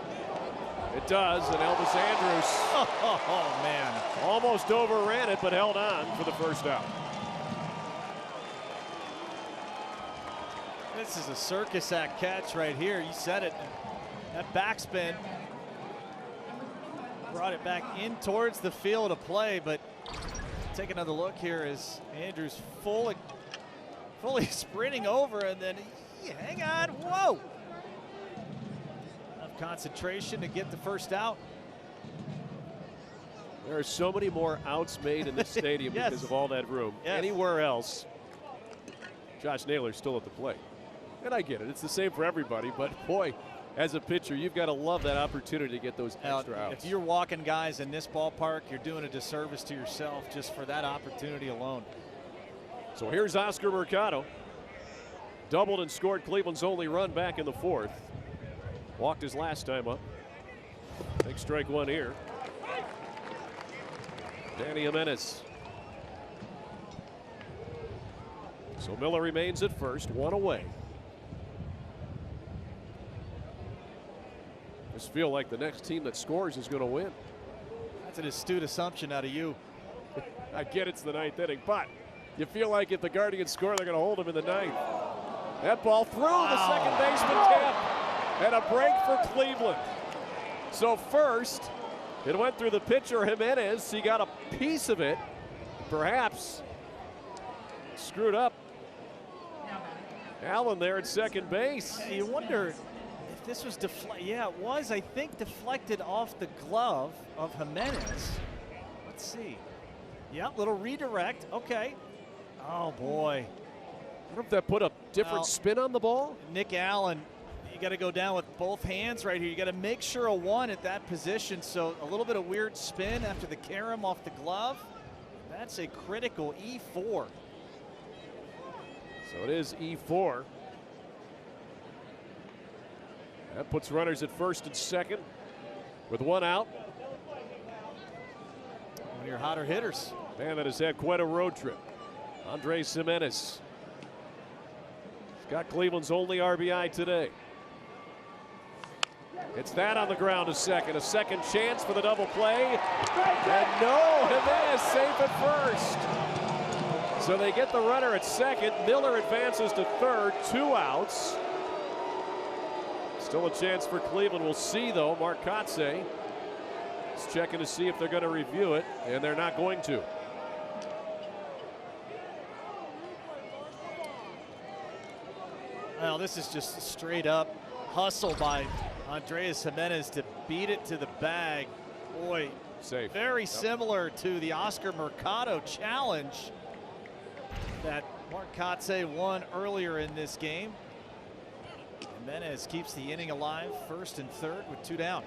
It does, and Elvis Andrus Oh, man. almost overran it, but held on for the first out. This is a circus act catch right here. You said it. That backspin brought it back in towards the field of play, but take another look here as Andrus fully sprinting over, and then hang on, whoa. Enough concentration to get the first out. There are so many more outs made in this stadium Yes. because of all that room. Yes. Anywhere else, Josh Naylor's still at the plate. And I get it. It's the same for everybody. But, boy, as a pitcher, you've got to love that opportunity to get those extra outs. If you're walking guys in this ballpark, you're doing a disservice to yourself just for that opportunity alone. So here's Oscar Mercado. Doubled and scored Cleveland's only run back in the 4th. Walked his last time up. Take strike 1 here. Danny Jimenez. So Miller remains at first, 1 away. Just feel like the next team that scores is going to win. That's an astute assumption out of you. I get it's the 9th inning, but you feel like if the Guardians score, they're going to hold them in the 9th. That ball through the second baseman tap, and a break for Cleveland. So first, it went through the pitcher Jimenez. He got a piece of it, perhaps screwed up Allen there at second base. You wonder if this was deflected. Yeah, it was, I think, deflected off the glove of Jimenez. Let's see. Yep, little redirect. Okay. Oh, boy. I wonder if that put a different spin on the ball. Nick Allen, you got to go down with both hands right here. You got to make sure a 1 at that position. So a little bit of weird spin after the carom off the glove. That's a critical E4. So it is E4. That puts runners at first and second with 1 out. One of your hotter hitters. Man, that has had quite a road trip. Andrés Giménez. He's got Cleveland's only RBI today. It's that on the ground to second. A second chance for the double play. And no, Jimenez safe at first. So they get the runner at second. Miller advances to third. 2 outs. Still a chance for Cleveland. We'll see, though. Mark Kotsay is checking to see if they're going to review it, and they're not going to. Well, this is just straight up hustle by Andres Gimenez to beat it to the bag. Boy, safe. Very similar to the Oscar Mercado challenge that Mark Kotsay won earlier in this game. Gimenez keeps the inning alive, first and third with 2 down.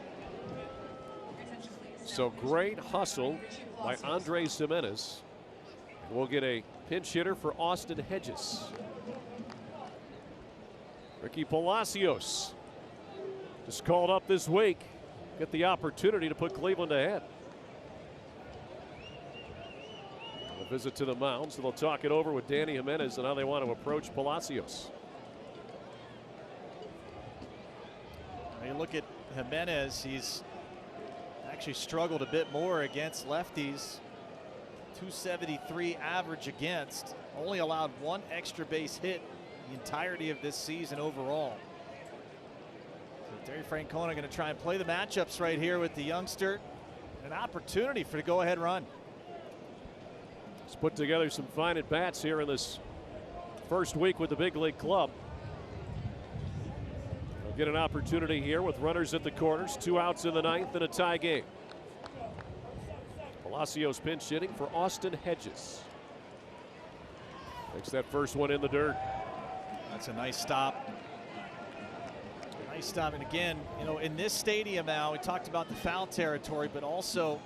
So great hustle by Andres Gimenez. We'll get a pinch hitter for Austin Hedges. Ricky Palacios just called up this week. Get the opportunity to put Cleveland ahead. A visit to the mound, so they'll talk it over with Danny Jimenez and how they want to approach Palacios. You look at Jimenez, he's actually struggled a bit more against lefties. 273 average against, only allowed 1 extra base hit the entirety of this season overall. So Terry Francona going to try and play the matchups right here with the youngster. An opportunity for the go-ahead run. He's put together some fine at-bats here in this first week with the big league club. They'll get an opportunity here with runners at the corners, 2 outs in the 9th and a tie game. Palacios pinch hitting for Austin Hedges. Makes that first one in the dirt. That's a nice stop. Nice stop. And again, you know, in this stadium now, we talked about the foul territory, but also,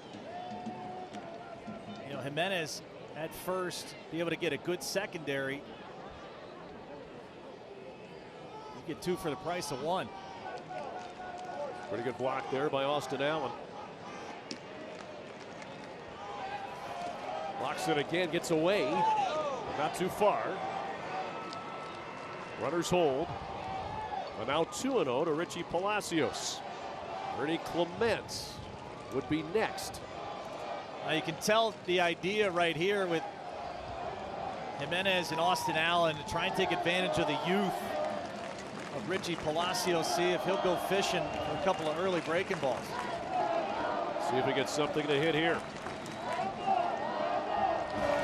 you know, Jimenez at first be able to get a good secondary. You get 2 for the price of 1. Pretty good block there by Austin Allen. Blocks it again, gets away. Not too far. Runners hold. And now 2-0 to Richie Palacios. Ernie Clement would be next. You can tell the idea right here with Jimenez and Austin Allen to try and take advantage of the youth of Richie Palacios. See if he'll go fishing for a couple of early breaking balls. See if he gets something to hit here.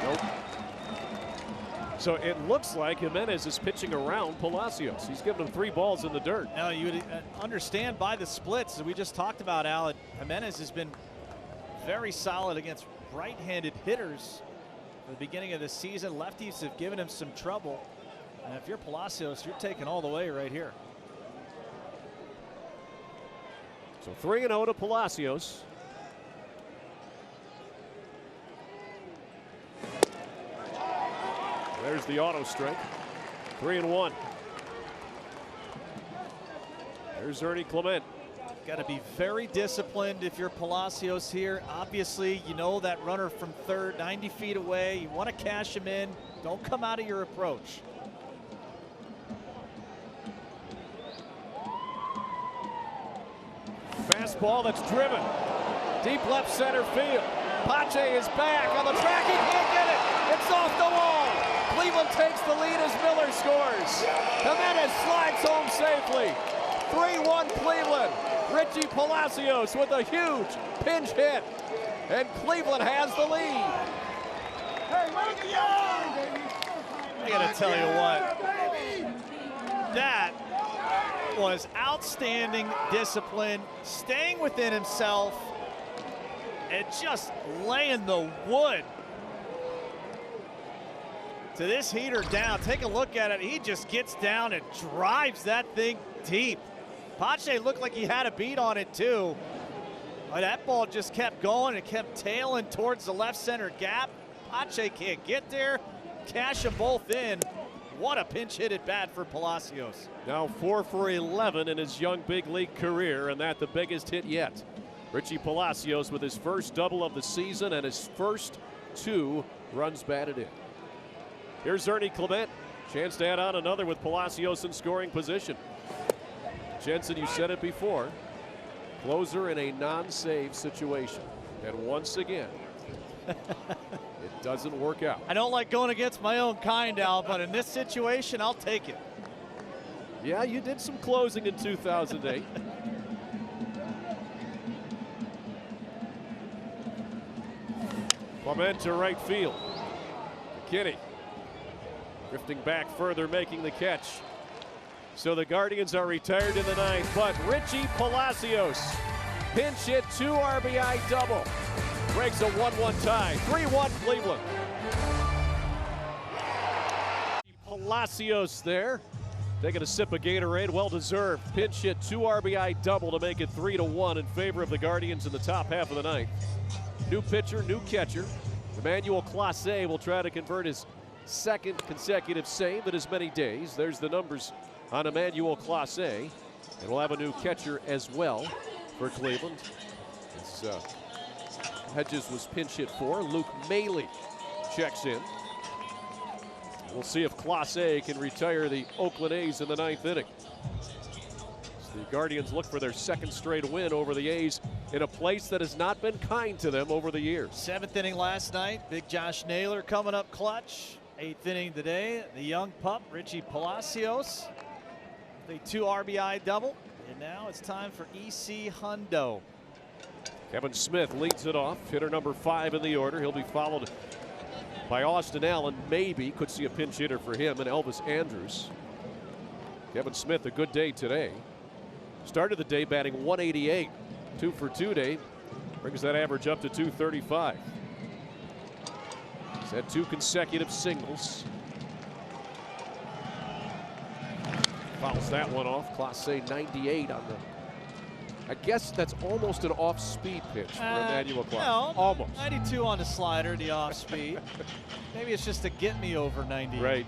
Nope. So it looks like Jimenez is pitching around Palacios. He's given him 3 balls in the dirt. Now you would understand by the splits that we just talked about, Alan. Jimenez has been very solid against right-handed hitters at the beginning of the season. Lefties have given him some trouble. And if you're Palacios, you're taking all the way right here. So 3-0 to Palacios. There's the auto strike. 3-1. There's Ernie Clement. Got to be very disciplined if you're Palacios here. Obviously, you know that runner from third, 90 feet away. You want to cash him in. Don't come out of your approach. Fastball that's driven. Deep left center field. Pache is back on the track. He can't get it. It's off the wall. Cleveland takes the lead as Miller scores. Jimenez slides home safely. 3-1 Cleveland. Richie Palacios with a huge pinch hit. And Cleveland has the lead. I gotta tell you what, that was outstanding discipline, staying within himself, and just laying the wood to this heater down. Take a look at it. He just gets down and drives that thing deep. Pache looked like he had a beat on it too. But that ball just kept going. It kept tailing towards the left center gap. Pache can't get there. Cash them both in. What a pinch hit at bat for Palacios. Now 4 for 11 in his young big league career, and that the biggest hit yet. Richie Palacios with his first double of the season and his first 2 runs batted in. Here's Ernie Clement. Chance to add on another with Palacios in scoring position. Jensen, you said it before. Closer in a non-save situation. And once again, it doesn't work out. I don't like going against my own kind, Al, but in this situation, I'll take it. Yeah, you did some closing in 2008. Clement to right field. McKinney drifting back further, making the catch. So the Guardians are retired in the ninth, but Richie Palacios pinch hit 2 RBI double. Breaks a 1-1 tie. 3-1 Cleveland. Palacios there. Taking a sip of Gatorade, well deserved. Pinch hit 2 RBI double to make it 3-1 in favor of the Guardians in the top half of the ninth. New pitcher, new catcher. Emmanuel Clase will try to convert his second consecutive save in as many days. There's the numbers on Emmanuel Clase. And we'll have a new catcher as well for Cleveland. It's, Hedges was pinch hit for. Luke Maile checks in. We'll see if Clase can retire the Oakland A's in the ninth inning. So the Guardians look for their second straight win over the A's in a place that has not been kind to them over the years. 7th inning last night. Big Josh Naylor coming up clutch. 8th inning today. The young pup, Richie Palacios. The 2 RBI double. And now it's time for E.C. Hundo. Kevin Smith leads it off. Hitter number 5 in the order. He'll be followed by Austin Allen. Maybe could see a pinch hitter for him and Elvis Andrus. Kevin Smith, a good day today. Started the day batting 188. 2 for 2 day. Brings that average up to 235. He's had 2 consecutive singles. Fouls that one off. Clase 98 on the. I guess that's almost an off-speed pitch for Emmanuel Clase. No, almost. 92 on the slider, the off-speed. Maybe it's just to get me over 90. Right.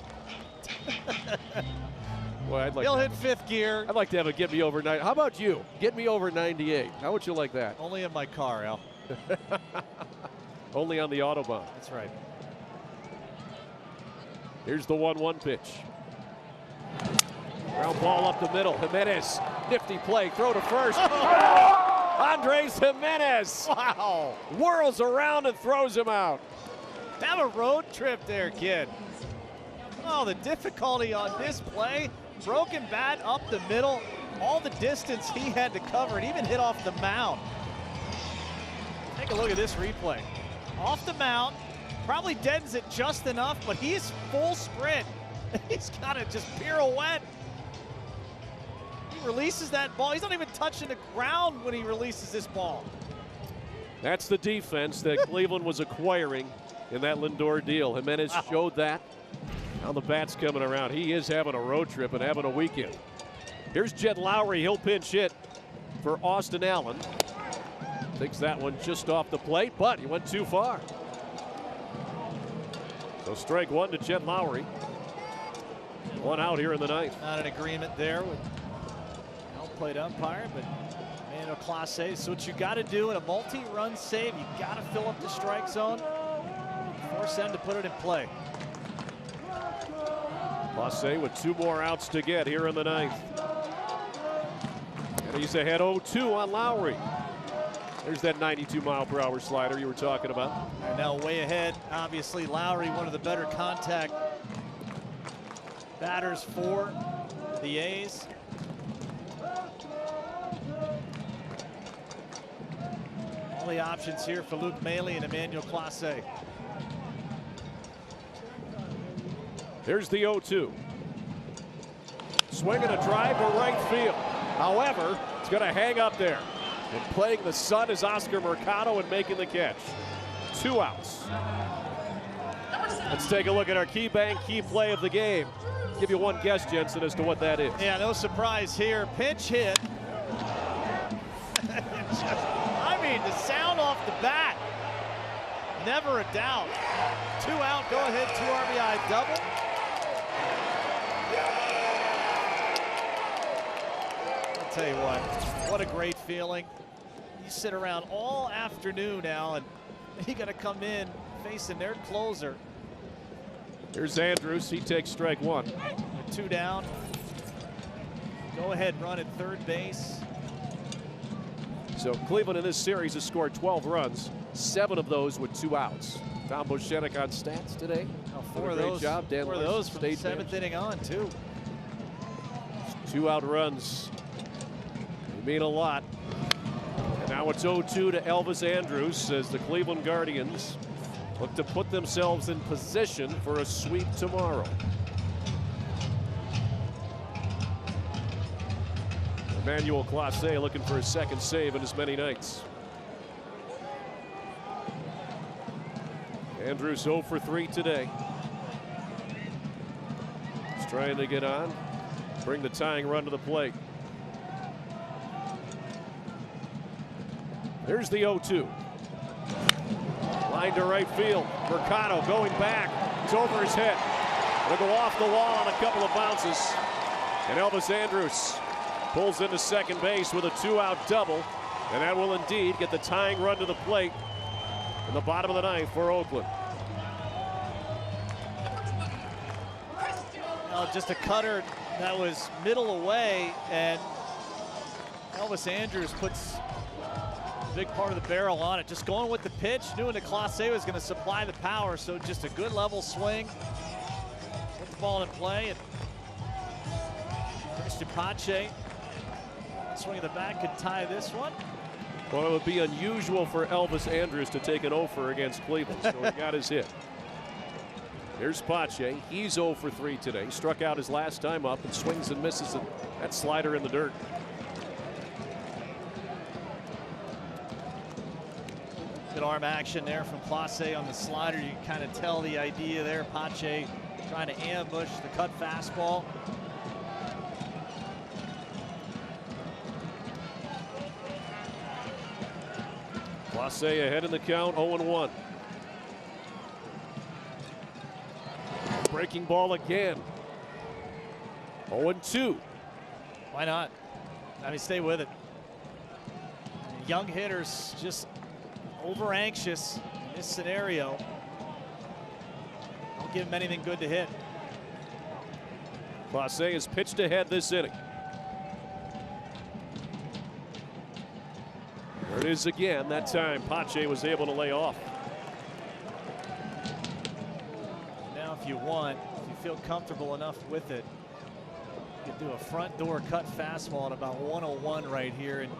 Well, I'd like He'll hit 5th gear. I'd like to have a get me over 90. How about you? Get me over 98. How would you like that? Only in my car, Al. Only on the Autobahn. That's right. Here's the 1-1 pitch. Ground ball up the middle. Jimenez, nifty play, throw to first. Andres Jimenez. Wow. Whirls around and throws him out. Have a road trip there, kid. Oh, the difficulty on this play. Broken bat up the middle. All the distance he had to cover. It even hit off the mound. Take a look at this replay. Off the mound. Probably deadens it just enough, but he's full sprint. He's got to just pirouette. He releases that ball. He's not even touching the ground when he releases this ball. That's the defense that Cleveland was acquiring in that Lindor deal. Jimenez showed that. Now the bat's coming around. He is having a road trip and having a weekend. Here's Jed Lowry. He'll pinch hit for Austin Allen. Takes that one just off the plate, but he went too far. So strike 1 to Jed Lowry. 1 out here in the ninth. Not an agreement there with outplayed umpire, but Emmanuel Clase. So what you got to do in a multi-run save, you got to fill up the strike zone. Force them to put it in play. Clase with 2 more outs to get here in the ninth. And he's ahead 0-2 on Lowry. There's that 92-mile-per-hour slider you were talking about. And now way ahead, obviously Lowry, one of the better contact batters for the A's. All the options here for Luke Maile and Emmanuel Clase. Here's the 0-2. Swinging a drive to right field. However, it's going to hang up there. And playing the sun is Oscar Mercado and making the catch. 2 outs. Let's take a look at our KeyBank key play of the game. Give you one guess, Jensen, as to what that is. Yeah, no surprise here. Pinch hit. I mean, the sound off the bat. Never a doubt. 2 out, go ahead, 2 RBI double. I'll tell you what a great feeling. You sit around all afternoon now, and you got to come in facing their closer. Here's Andrus. He takes strike 1. 2 down. Go ahead, run at third base. So Cleveland in this series has scored 12 runs, 7 of those with 2 outs. Tom Bochenek on stats today. Oh, 4 of great those. job. Dan 4 of Larson, those from the stage 7th inning on, too. 2 out runs. They mean a lot. And now it's 0-2 to Elvis Andrus as the Cleveland Guardians look to put themselves in position for a sweep tomorrow. Emmanuel Clase looking for his second save in as many nights. Andrus 0 for 3 today. He's trying to get on, bring the tying run to the plate. Here's the 0-2. Line to right field. Mercado going back. It's over his head. It'll go off the wall on a couple of bounces. And Elvis Andrus pulls into second base with a 2-out double. And that will indeed get the tying run to the plate in the bottom of the ninth for Oakland. Just a cutter that was middle away, and Elvis Andrus puts a big part of the barrel on it. Just going with the pitch, knowing that Clase was going to supply the power, so just a good level swing. Put the ball in play, and Christian Pache, swing of the bat, could tie this one. Well, it would be unusual for Elvis Andrus to take an offer against Cleveland, so he got his hit. Here's Pache. He's 0 for 3 today. Struck out his last time up and swings and misses that slider in the dirt. Good arm action there from Clase on the slider. You can kind of tell the idea there. Pache trying to ambush the cut fastball. Clase ahead in the count, 0-1. Breaking ball again. 0-2. Why not? I mean, stay with it. Young hitters just over anxious in this scenario. Don't give them anything good to hit. Clase is pitched ahead this inning. There it is again. That time Pache was able to lay off. Now if you want, if you feel comfortable enough with it, you can do a front door cut fastball at about 101 right here and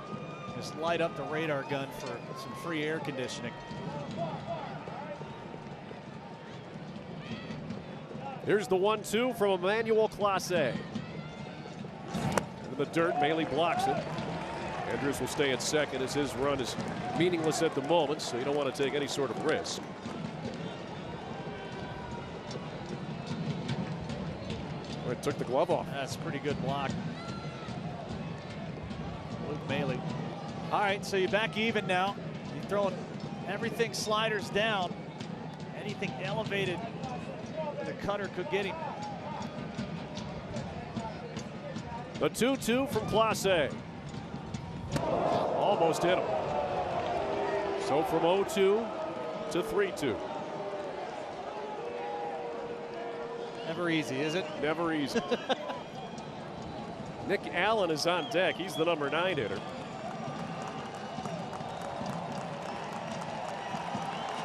just light up the radar gun for some free air conditioning. Here's the 1-2 from Emmanuel Clase. In the dirt, Maile blocks it. Andrus will stay at second as his run is meaningless at the moment, so you don't want to take any sort of risk. Well, it took the glove off. That's a pretty good block. Luke Maile. All right, so you're back even now. You're throwing everything sliders down. Anything elevated, the cutter could get him. The 2-2 from Clase. Almost hit him. So from 0-2 to 3-2. Never easy, is it? Never easy. Nick Allen is on deck. He's the number 9 hitter.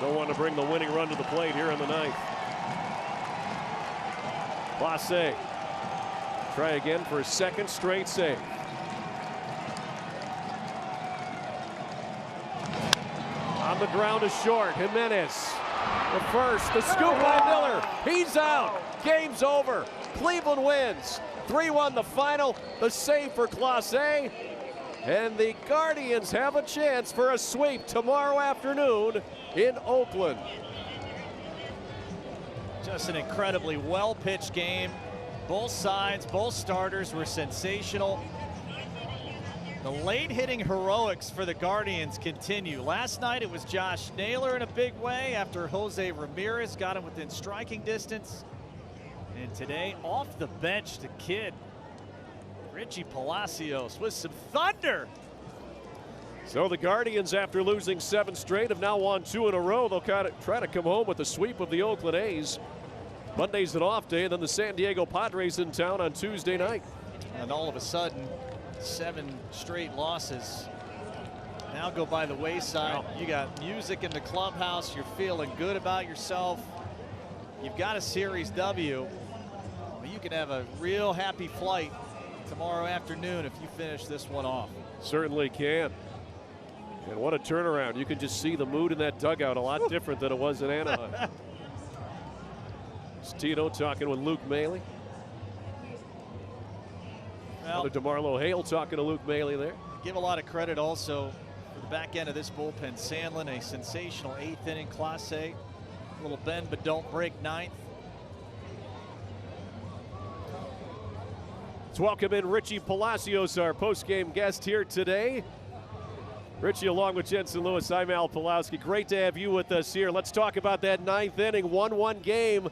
No one to bring the winning run to the plate here in the ninth. Clase try again for his second straight save. On the ground is short. Jimenez. The first, the scoop by Miller. He's out. Game's over. Cleveland wins. 3-1 the final. The save for Clase. And the Guardians have a chance for a sweep tomorrow afternoon in Oakland. Just an incredibly well-pitched game. Both sides, both starters were sensational. The late-hitting heroics for the Guardians continue. Last night it was Josh Naylor in a big way after Jose Ramirez got him within striking distance. And today, off the bench, the kid, Richie Palacios, with some thunder. So the Guardians, after losing 7 straight, have now won 2 in a row. They'll kind of try to come home with a sweep of the Oakland A's. Monday's an off day, and then the San Diego Padres in town on Tuesday night. And all of a sudden, 7 straight losses now go by the wayside. You got music in the clubhouse. You're feeling good about yourself. You've got a series W. But you can have a real happy flight tomorrow afternoon if you finish this one off. Certainly can. And what a turnaround. You can just see the mood in that dugout a lot different than it was in Anaheim. It's Tito talking with Luke Maile. Well, DeMarlo Hale talking to Luke Maile there. Give a lot of credit also for the back end of this bullpen. Sandlin, a sensational 8th inning Class A. A little bend but don't break 9th. Let's welcome in Richie Palacios, our post-game guest here today. Richie, along with Jensen Lewis, I'm Al Pulowski. Great to have you with us here. Let's talk about that 9th inning, 1-1 game.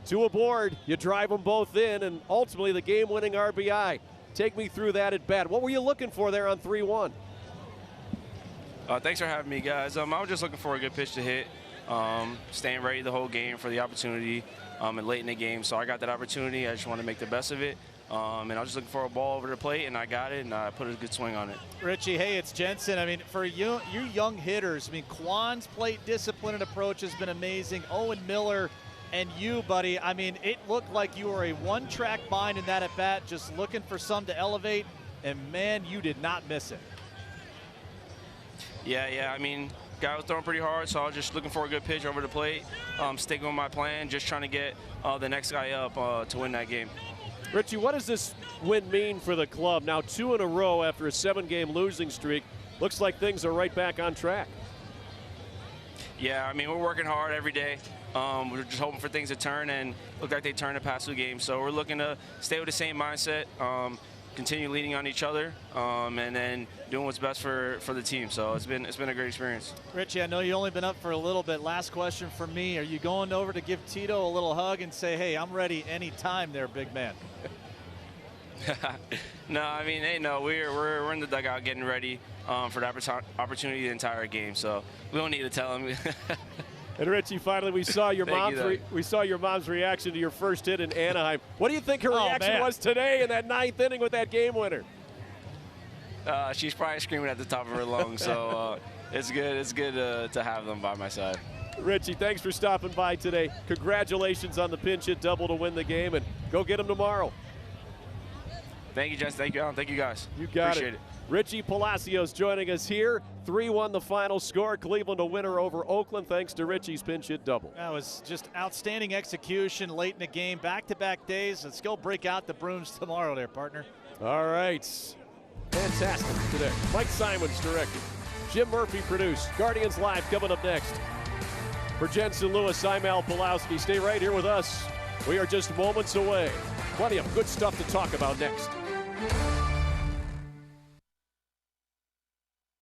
2 aboard, you drive them both in, and ultimately the game-winning RBI. Take me through that at bat. What were you looking for there on 3-1? Thanks for having me, guys. I was just looking for a good pitch to hit, staying ready the whole game for the opportunity, and late in the game. So I got that opportunity. I just want to make the best of it. And I was just looking for a ball over the plate, and I got it, and I put a good swing on it. Richie, hey, it's Jensen. I mean, for you young hitters, I mean, Kwan's plate discipline and approach has been amazing. Owen Miller and you, buddy, I mean, it looked like you were a one-track mind in that at-bat, just looking for some to elevate, and, man, you did not miss it. Yeah, I mean, guy was throwing pretty hard, so I was just looking for a good pitch over the plate, sticking with my plan, just trying to get the next guy up to win that game. Richie, what does this win mean for the club? Now 2 in a row after a 7-game losing streak. Looks like things are right back on track. Yeah, I mean, we're working hard every day. We're just hoping for things to turn, and look like they turned the past 2 games. So we're looking to stay with the same mindset, continue leaning on each other, and then doing what's best for the team. So it's been a great experience. Richie, I know you've only been up for a little bit. Last question for me. Are you going over to give Tito a little hug and say, hey, I'm ready anytime there, big man? No, I mean, hey, no, we're in the dugout getting ready for the opportunity the entire game. So we don't need to tell him. And Richie, finally, we saw your mom's reaction to your first hit in Anaheim. What do you think her reaction was today in that 9th inning with that game winner? She's probably screaming at the top of her lungs. So it's good. It's good to have them by my side. Richie, thanks for stopping by today. Congratulations on the pinch hit double to win the game, and go get them tomorrow. Thank you, Jess. Thank you, Alan. Thank you, guys. You got Appreciate it. Richie Palacios joining us here. 3-1 the final score. Cleveland a winner over Oakland thanks to Richie's pinch hit double. That was just outstanding execution late in the game. Back-to-back days. Let's go break out the brooms tomorrow there, partner. All right. Fantastic today. Mike Simons directed. Jim Murphy produced. Guardians Live coming up next. For Jensen Lewis, I'm Al Pulowski. Stay right here with us. We are just moments away. Plenty of good stuff to talk about next.